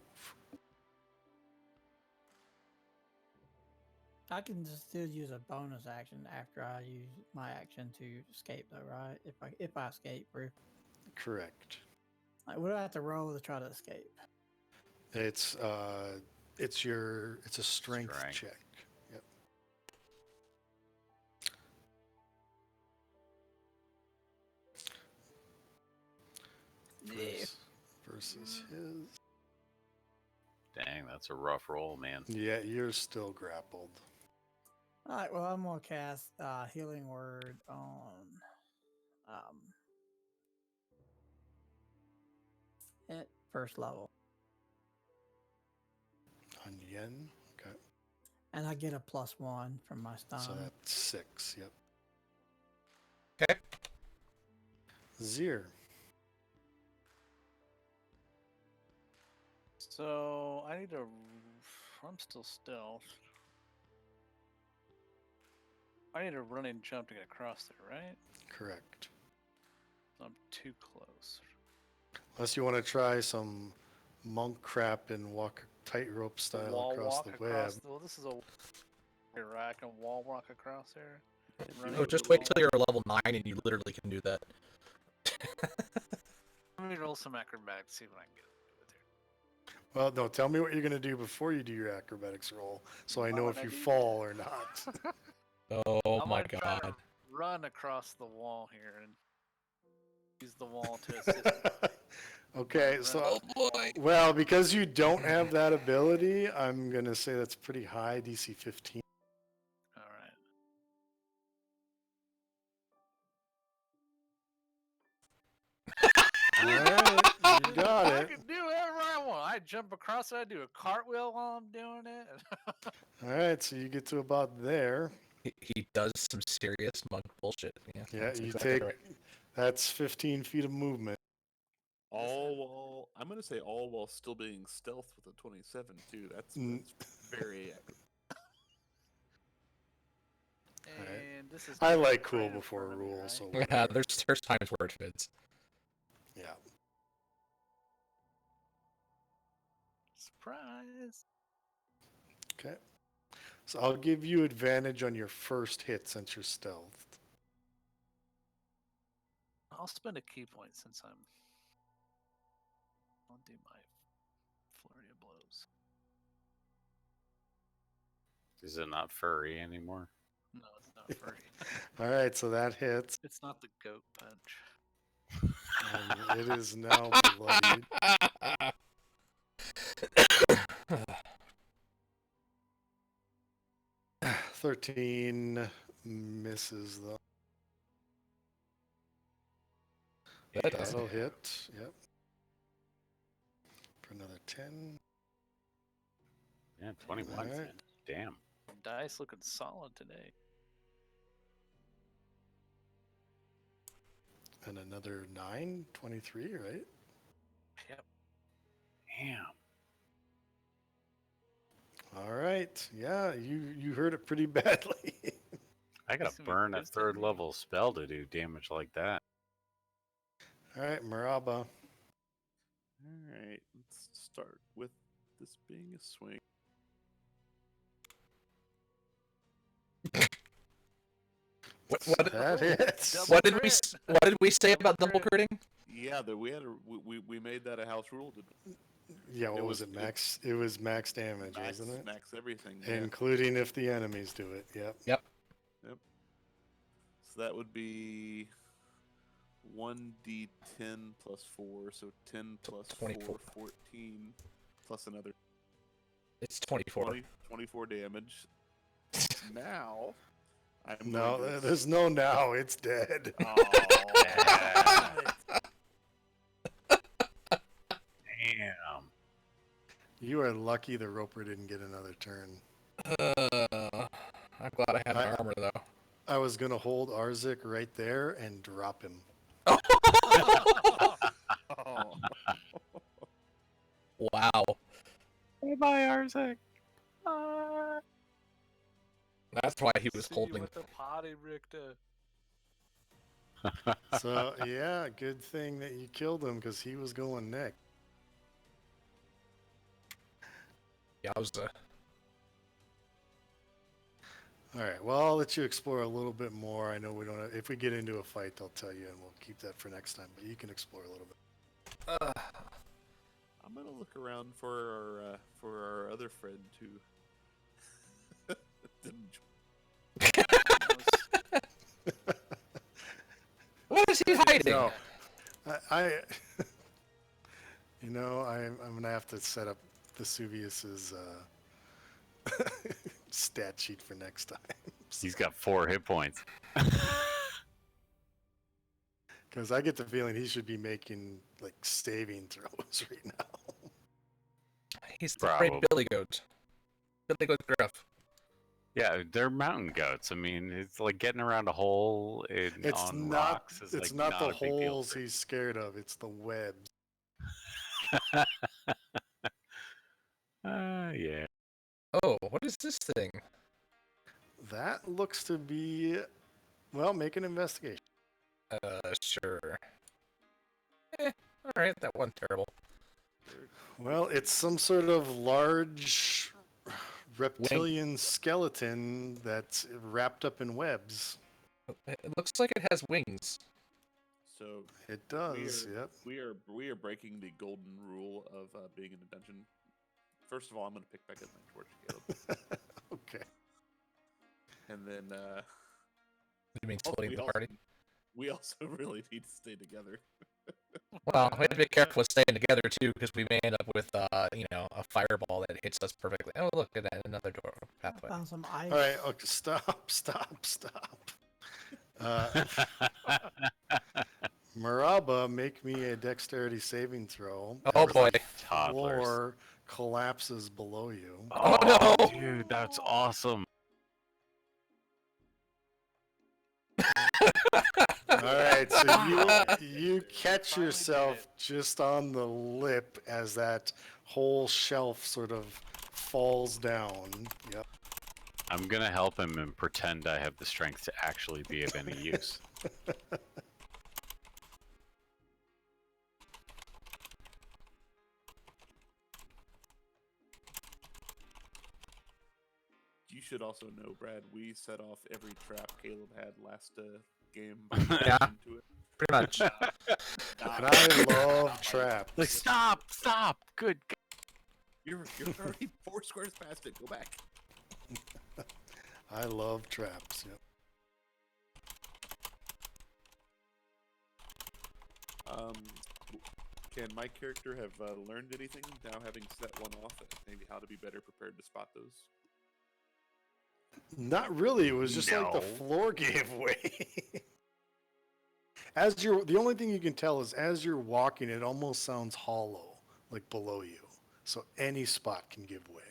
[SPEAKER 3] I can just still use a bonus action after I use my action to escape, though, right? If I escape, or
[SPEAKER 2] Correct.
[SPEAKER 3] like, what do I have to roll to try to escape?
[SPEAKER 2] It's a strength
[SPEAKER 6] Strength.
[SPEAKER 2] check. Yep.
[SPEAKER 3] Yeah.
[SPEAKER 2] Versus his.
[SPEAKER 6] Dang, that's a rough roll, man.
[SPEAKER 2] Yeah, you're still grappled.
[SPEAKER 3] All right. Well, I'm gonna cast Healing Word on at first level,
[SPEAKER 2] On Yen. Okay.
[SPEAKER 3] and I get a +1 from my stun.
[SPEAKER 2] So that's 6. Yep.
[SPEAKER 4] Okay.
[SPEAKER 2] Zir.
[SPEAKER 1] So I need to. I'm still stealth. I need to run and jump to get across there, right?
[SPEAKER 2] Correct.
[SPEAKER 1] I'm too close.
[SPEAKER 2] Unless you want to try some monk crap and walk tightrope style
[SPEAKER 1] Wall
[SPEAKER 2] across
[SPEAKER 1] walk
[SPEAKER 2] the
[SPEAKER 1] across.
[SPEAKER 2] web.
[SPEAKER 1] Well, this is a. Right, I can wall walk across there. Run
[SPEAKER 4] Oh,
[SPEAKER 1] into
[SPEAKER 4] just
[SPEAKER 1] the
[SPEAKER 4] wait
[SPEAKER 1] wall.
[SPEAKER 4] till you're level 9 and you literally can do that.
[SPEAKER 1] Let me roll some acrobatics, see what I can get with here.
[SPEAKER 2] Well, no, tell me what you're going to do before you do your acrobatics roll so I
[SPEAKER 1] Why
[SPEAKER 2] know
[SPEAKER 1] would
[SPEAKER 2] if
[SPEAKER 1] I
[SPEAKER 2] you
[SPEAKER 1] do
[SPEAKER 2] fall or not.
[SPEAKER 4] Oh
[SPEAKER 1] I'm
[SPEAKER 4] my
[SPEAKER 1] gonna try to
[SPEAKER 4] god.
[SPEAKER 1] run across the wall here and use the wall to assist me.
[SPEAKER 2] Okay,
[SPEAKER 1] Run
[SPEAKER 2] so
[SPEAKER 1] across the wall.
[SPEAKER 2] well, because you don't have that ability, I'm going to say that's pretty high, DC 15.
[SPEAKER 1] All right. jump across it? I do a cartwheel while I'm doing it?
[SPEAKER 2] All right, so you get to about there.
[SPEAKER 4] He does some serious monk bullshit. Yeah,
[SPEAKER 2] Yeah,
[SPEAKER 4] that's
[SPEAKER 2] you
[SPEAKER 4] exactly
[SPEAKER 2] take.
[SPEAKER 4] right.
[SPEAKER 2] That's 15 feet of movement.
[SPEAKER 5] I'm gonna say all while still being stealth with a 27 too. That's very
[SPEAKER 1] And this is.
[SPEAKER 2] I
[SPEAKER 1] not
[SPEAKER 2] like cool
[SPEAKER 1] right in
[SPEAKER 2] before
[SPEAKER 1] front of me,
[SPEAKER 2] rule,
[SPEAKER 1] right?
[SPEAKER 2] so
[SPEAKER 4] Yeah,
[SPEAKER 2] whatever.
[SPEAKER 4] there's times where it fits.
[SPEAKER 2] Yeah.
[SPEAKER 1] Surprise!
[SPEAKER 2] Okay. So I'll give you advantage on your first hit since you're stealthed.
[SPEAKER 1] I'll spend a key point since I'm. I'll do my flurry of blows.
[SPEAKER 6] Is it not furry anymore?
[SPEAKER 1] No, it's not furry.
[SPEAKER 2] All right, so that hits.
[SPEAKER 1] It's not the goat punch.
[SPEAKER 2] And it is now bloodied. 13 misses though.
[SPEAKER 4] That does.
[SPEAKER 2] That'll hit. Yep. For another 10.
[SPEAKER 6] Yeah, 21.
[SPEAKER 2] Alright.
[SPEAKER 6] Man. Damn.
[SPEAKER 1] Dice looking solid today.
[SPEAKER 2] And another 9, 23, right?
[SPEAKER 1] Yep.
[SPEAKER 6] Damn.
[SPEAKER 2] All right. Yeah, you heard it pretty badly.
[SPEAKER 6] I gotta
[SPEAKER 1] It's gonna be
[SPEAKER 6] burn a
[SPEAKER 1] pissed at
[SPEAKER 6] third
[SPEAKER 1] me.
[SPEAKER 6] level spell to do damage like that.
[SPEAKER 2] All right, Maraba.
[SPEAKER 5] Alright, let's start with this being a swing.
[SPEAKER 4] What
[SPEAKER 2] That hits.
[SPEAKER 1] Double
[SPEAKER 4] what did we
[SPEAKER 1] crit.
[SPEAKER 4] what did we say about
[SPEAKER 1] Double
[SPEAKER 4] double
[SPEAKER 1] crit.
[SPEAKER 4] critting?
[SPEAKER 5] Yeah, we had we made that a house rule.
[SPEAKER 2] Yeah, what
[SPEAKER 5] It
[SPEAKER 2] was
[SPEAKER 5] was-
[SPEAKER 2] it? Max. It was max damage,
[SPEAKER 5] Max,
[SPEAKER 2] wasn't it?
[SPEAKER 5] max everything. Yeah.
[SPEAKER 2] Including if the enemies do it. Yep.
[SPEAKER 5] So that would be 1d10 plus 4, so 10 plus
[SPEAKER 4] 24.
[SPEAKER 5] 4, 14, plus another
[SPEAKER 4] It's 24.
[SPEAKER 5] 24 damage. Now, I'm
[SPEAKER 2] No,
[SPEAKER 5] going to...
[SPEAKER 2] there's no now. It's dead.
[SPEAKER 5] Oh,
[SPEAKER 6] Damn.
[SPEAKER 2] You are lucky the Roper didn't get another turn.
[SPEAKER 4] I'm glad I had my armor though.
[SPEAKER 2] I was gonna hold Arzik right there and drop him.
[SPEAKER 5] oh.
[SPEAKER 4] Wow.
[SPEAKER 6] Bye, Arzik.
[SPEAKER 4] That's why he was
[SPEAKER 1] See
[SPEAKER 4] holding.
[SPEAKER 1] you with the potty, Richter.
[SPEAKER 2] So yeah, good thing that you killed him because he was going next.
[SPEAKER 4] Yowza.
[SPEAKER 2] All right. Well, I'll let you explore a little bit more. I know we don't. If we get into a fight, I'll tell you, and we'll keep that for next time. But you can explore a little bit.
[SPEAKER 5] I'm going to look around for our other friend who didn't
[SPEAKER 4] What is he hiding?
[SPEAKER 2] No, I you know, I'm gonna have to set up Vesuvius's stat sheet for next time.
[SPEAKER 6] He's got 4 hit points.
[SPEAKER 2] Because I get the feeling he should be making like saving throws right now.
[SPEAKER 4] He's the great
[SPEAKER 6] Probably.
[SPEAKER 4] Billy Goat. Billy Goat Gruff.
[SPEAKER 6] Yeah, they're mountain goats. I mean, it's like getting around a hole
[SPEAKER 2] It's
[SPEAKER 6] on
[SPEAKER 2] not.
[SPEAKER 6] rocks is
[SPEAKER 2] It's
[SPEAKER 6] like
[SPEAKER 2] not the
[SPEAKER 6] a big deal
[SPEAKER 2] holes
[SPEAKER 6] for-
[SPEAKER 2] he's scared of. It's the webs.
[SPEAKER 6] Yeah.
[SPEAKER 4] Oh, what is this thing?
[SPEAKER 2] That looks to be. Well, make an investigation.
[SPEAKER 4] Sure. Alright, that wasn't terrible.
[SPEAKER 2] Well, it's some sort of large reptilian skeleton that's wrapped up in webs.
[SPEAKER 4] It looks like it has wings.
[SPEAKER 5] So
[SPEAKER 2] It does. Yep.
[SPEAKER 5] we are breaking the golden rule of being in a dungeon. First of all, I'm going to pick back up my torch, Caleb,
[SPEAKER 2] Okay.
[SPEAKER 5] and then
[SPEAKER 4] You mean
[SPEAKER 5] also,
[SPEAKER 4] splitting the party?
[SPEAKER 5] we also really need to stay together.
[SPEAKER 4] Well, we have to be careful with staying together too, because we may end up with, a fireball that hits us perfectly. Oh, look at that, another door pathway.
[SPEAKER 3] Found some ice.
[SPEAKER 2] All right. Okay. Stop. Maraba, make me a dexterity saving throw.
[SPEAKER 4] Oh
[SPEAKER 2] as
[SPEAKER 4] boy.
[SPEAKER 2] the
[SPEAKER 6] Toddlers.
[SPEAKER 2] floor collapses below you.
[SPEAKER 4] Oh, no.
[SPEAKER 6] dude, that's awesome.
[SPEAKER 2] All right, so you catch
[SPEAKER 1] Finally did
[SPEAKER 2] yourself
[SPEAKER 1] it.
[SPEAKER 2] just on the lip as that whole shelf sort of falls down. Yep.
[SPEAKER 6] I'm gonna help him and pretend I have the strength to actually be of any use.
[SPEAKER 5] You should also know, Brad, we set off every trap Caleb had last game.
[SPEAKER 4] Yeah.
[SPEAKER 5] Into it.
[SPEAKER 4] Pretty much.
[SPEAKER 2] And I love traps.
[SPEAKER 6] Like, stop! Good.
[SPEAKER 5] You're already 4 squares past it. Go back.
[SPEAKER 2] I love traps. Yep.
[SPEAKER 5] Can my character have learned anything now, having set one off? Maybe how to be better prepared to spot those.
[SPEAKER 2] Not really. It was just like the
[SPEAKER 6] No.
[SPEAKER 2] floor gave way. The only thing you can tell is as you're walking, it almost sounds hollow, like below you. So any spot can give way.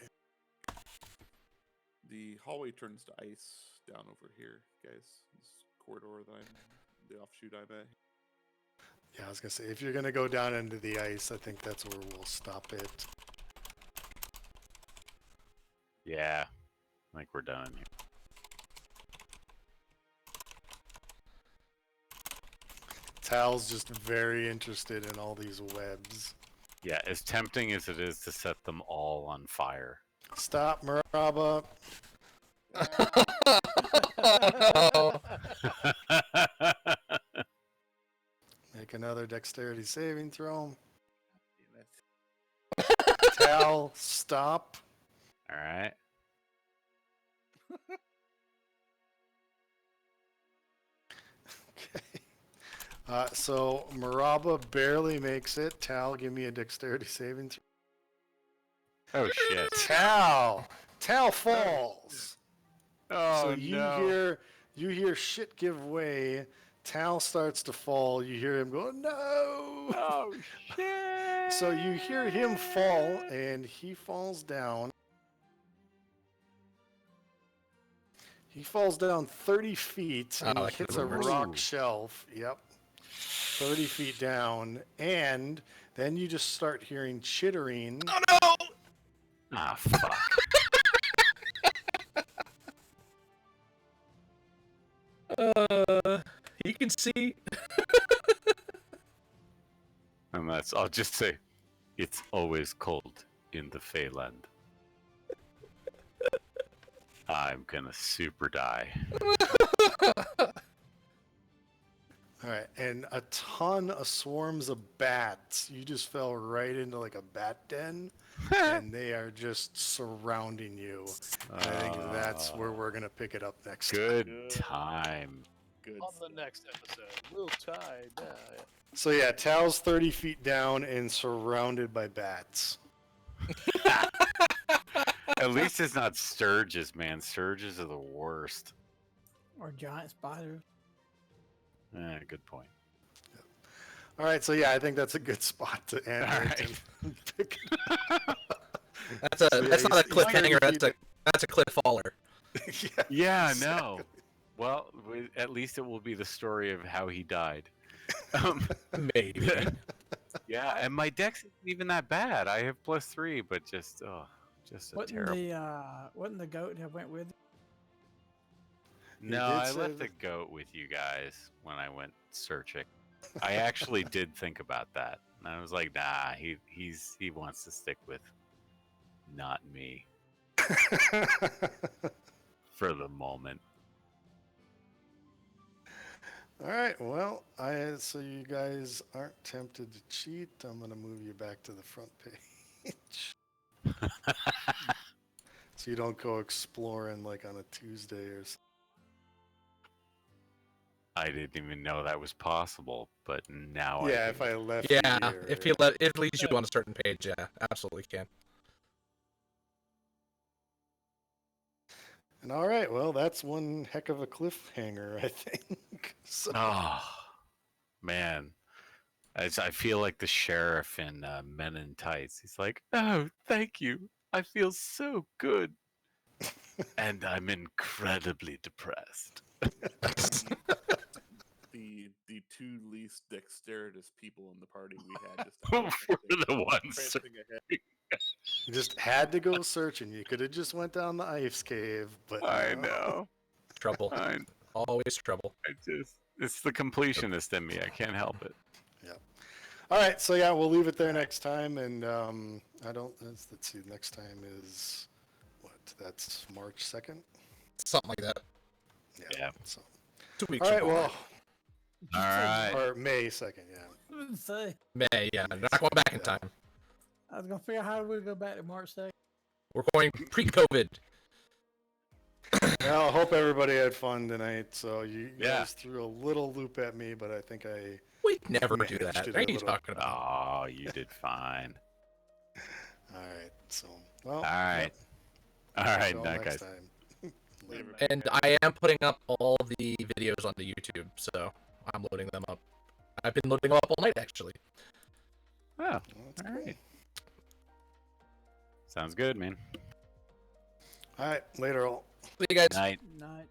[SPEAKER 5] The hallway turns to ice down over here, guys. This corridor that the offshoot I'm at.
[SPEAKER 2] Yeah, I was gonna say if you're gonna go down into the ice, I think that's where we'll stop it.
[SPEAKER 6] Yeah, I think we're done here.
[SPEAKER 2] Tal's just very interested in all these webs.
[SPEAKER 6] Yeah, as tempting as it is to set them all on fire.
[SPEAKER 2] Stop, Maraba.
[SPEAKER 4] Oh,
[SPEAKER 2] Make another dexterity saving throw.
[SPEAKER 5] Damn it.
[SPEAKER 2] Tal, stop.
[SPEAKER 6] All right.
[SPEAKER 2] Okay. So Maraba barely makes it. Tal, give me a dexterity saving throw.
[SPEAKER 6] Oh shit.
[SPEAKER 2] Tal falls.
[SPEAKER 6] Oh
[SPEAKER 2] So you hear shit give way. Tal starts to fall. You hear him go, no.
[SPEAKER 6] Oh shit.
[SPEAKER 2] So you hear him fall, and he falls down. He falls down 30 feet and
[SPEAKER 4] Oh,
[SPEAKER 2] he
[SPEAKER 4] like
[SPEAKER 2] hits
[SPEAKER 4] the
[SPEAKER 2] a
[SPEAKER 4] reverse.
[SPEAKER 2] rock shelf. Yep. 30 feet down. And then you just start hearing chittering.
[SPEAKER 4] oh no!
[SPEAKER 6] Ah, fuck.
[SPEAKER 4] You can see.
[SPEAKER 6] And I'll just say, it's always cold in the Feyland. I'm gonna super die.
[SPEAKER 2] All right. And a ton of swarms of bats. You just fell right into like a bat den. And they are just surrounding you. I think that's where we're going to pick it up next time.
[SPEAKER 6] Good time.
[SPEAKER 5] Good.
[SPEAKER 1] On the next episode, we'll tie down.
[SPEAKER 2] So yeah, Tal's 30 feet down and surrounded by bats.
[SPEAKER 6] At least it's not Sturges, man. Sturges are the worst.
[SPEAKER 3] Or giant spiders.
[SPEAKER 6] Good point.
[SPEAKER 2] All right, so yeah, I think that's a good spot to end.
[SPEAKER 6] All
[SPEAKER 2] it
[SPEAKER 6] right.
[SPEAKER 2] and pick it up.
[SPEAKER 4] That's
[SPEAKER 2] So,
[SPEAKER 4] that's
[SPEAKER 2] yeah,
[SPEAKER 4] not a
[SPEAKER 2] he's 30
[SPEAKER 4] cliffhanger.
[SPEAKER 2] feet
[SPEAKER 4] That's a cliff faller.
[SPEAKER 2] yeah,
[SPEAKER 6] Yeah,
[SPEAKER 2] exactly.
[SPEAKER 6] no. Well, at least it will be the story of how he died. Um,
[SPEAKER 4] Maybe.
[SPEAKER 6] yeah, and my dex isn't even that bad. I have +3, but just a terrible.
[SPEAKER 3] Wasn't the goat that went with it?
[SPEAKER 6] No,
[SPEAKER 2] did
[SPEAKER 6] I
[SPEAKER 2] say
[SPEAKER 6] left the
[SPEAKER 2] that-
[SPEAKER 6] goat with you guys when I went searching. I actually did think about that, and I was like, nah, he wants to stick with not me for the moment.
[SPEAKER 2] All right, well, so you guys aren't tempted to cheat. I'm gonna move you back to the front page, so you don't go exploring like on a Tuesday or something.
[SPEAKER 6] I didn't even know that was possible, but now
[SPEAKER 2] Yeah,
[SPEAKER 6] I
[SPEAKER 2] if
[SPEAKER 6] do.
[SPEAKER 2] I left
[SPEAKER 4] Yeah,
[SPEAKER 2] you here.
[SPEAKER 4] if it leaves you on a certain page, yeah, absolutely can.
[SPEAKER 2] And all right, well, that's one heck of a cliffhanger, I think. So,
[SPEAKER 6] Oh, man. I feel like the sheriff in Men in Tights. He's like, "Oh, thank you. I feel so good, and I'm incredibly depressed."
[SPEAKER 5] The two least dexterous people in the party we had just
[SPEAKER 6] We're the ones.
[SPEAKER 5] prancing ahead.
[SPEAKER 2] You just had to go searching. You could have just went down the ice cave, but
[SPEAKER 6] I
[SPEAKER 2] no.
[SPEAKER 6] know.
[SPEAKER 4] Trouble.
[SPEAKER 6] I
[SPEAKER 4] Always trouble.
[SPEAKER 6] it's the completionist in me. I can't help it.
[SPEAKER 2] All right, so yeah, we'll leave it there next time, and let's see. Next time is what? That's March 2nd.
[SPEAKER 4] Something like that.
[SPEAKER 6] Yeah.
[SPEAKER 2] So
[SPEAKER 4] 2 weeks.
[SPEAKER 2] all right,
[SPEAKER 4] from
[SPEAKER 2] well,
[SPEAKER 6] All right.
[SPEAKER 2] or May 2nd. Yeah.
[SPEAKER 3] I was gonna say,
[SPEAKER 4] May. Yeah, they're not going back in time.
[SPEAKER 3] I was gonna figure out how we go back to March 2nd.
[SPEAKER 4] We're going pre-COVID.
[SPEAKER 2] Well, I hope everybody had fun tonight. So you
[SPEAKER 6] Yeah.
[SPEAKER 2] guys threw a little loop at me, but I think I.
[SPEAKER 4] We'd never do
[SPEAKER 2] Managed
[SPEAKER 4] that.
[SPEAKER 2] it
[SPEAKER 4] What are
[SPEAKER 2] a
[SPEAKER 4] you
[SPEAKER 2] little.
[SPEAKER 4] talking about?
[SPEAKER 6] Oh, you did fine.
[SPEAKER 2] All right. So well.
[SPEAKER 6] All right.
[SPEAKER 2] Yep,
[SPEAKER 6] All right,
[SPEAKER 2] till
[SPEAKER 6] night,
[SPEAKER 2] next
[SPEAKER 6] guys.
[SPEAKER 2] time. Later.
[SPEAKER 4] And I am putting up all the videos onto YouTube, so I'm loading them up. I've been loading them up all night, actually.
[SPEAKER 6] Oh,
[SPEAKER 2] Well, that's
[SPEAKER 6] all
[SPEAKER 2] cool.
[SPEAKER 6] right. Sounds good, man.
[SPEAKER 2] All right. Later, all.
[SPEAKER 4] See you guys.
[SPEAKER 6] Night.
[SPEAKER 3] Night.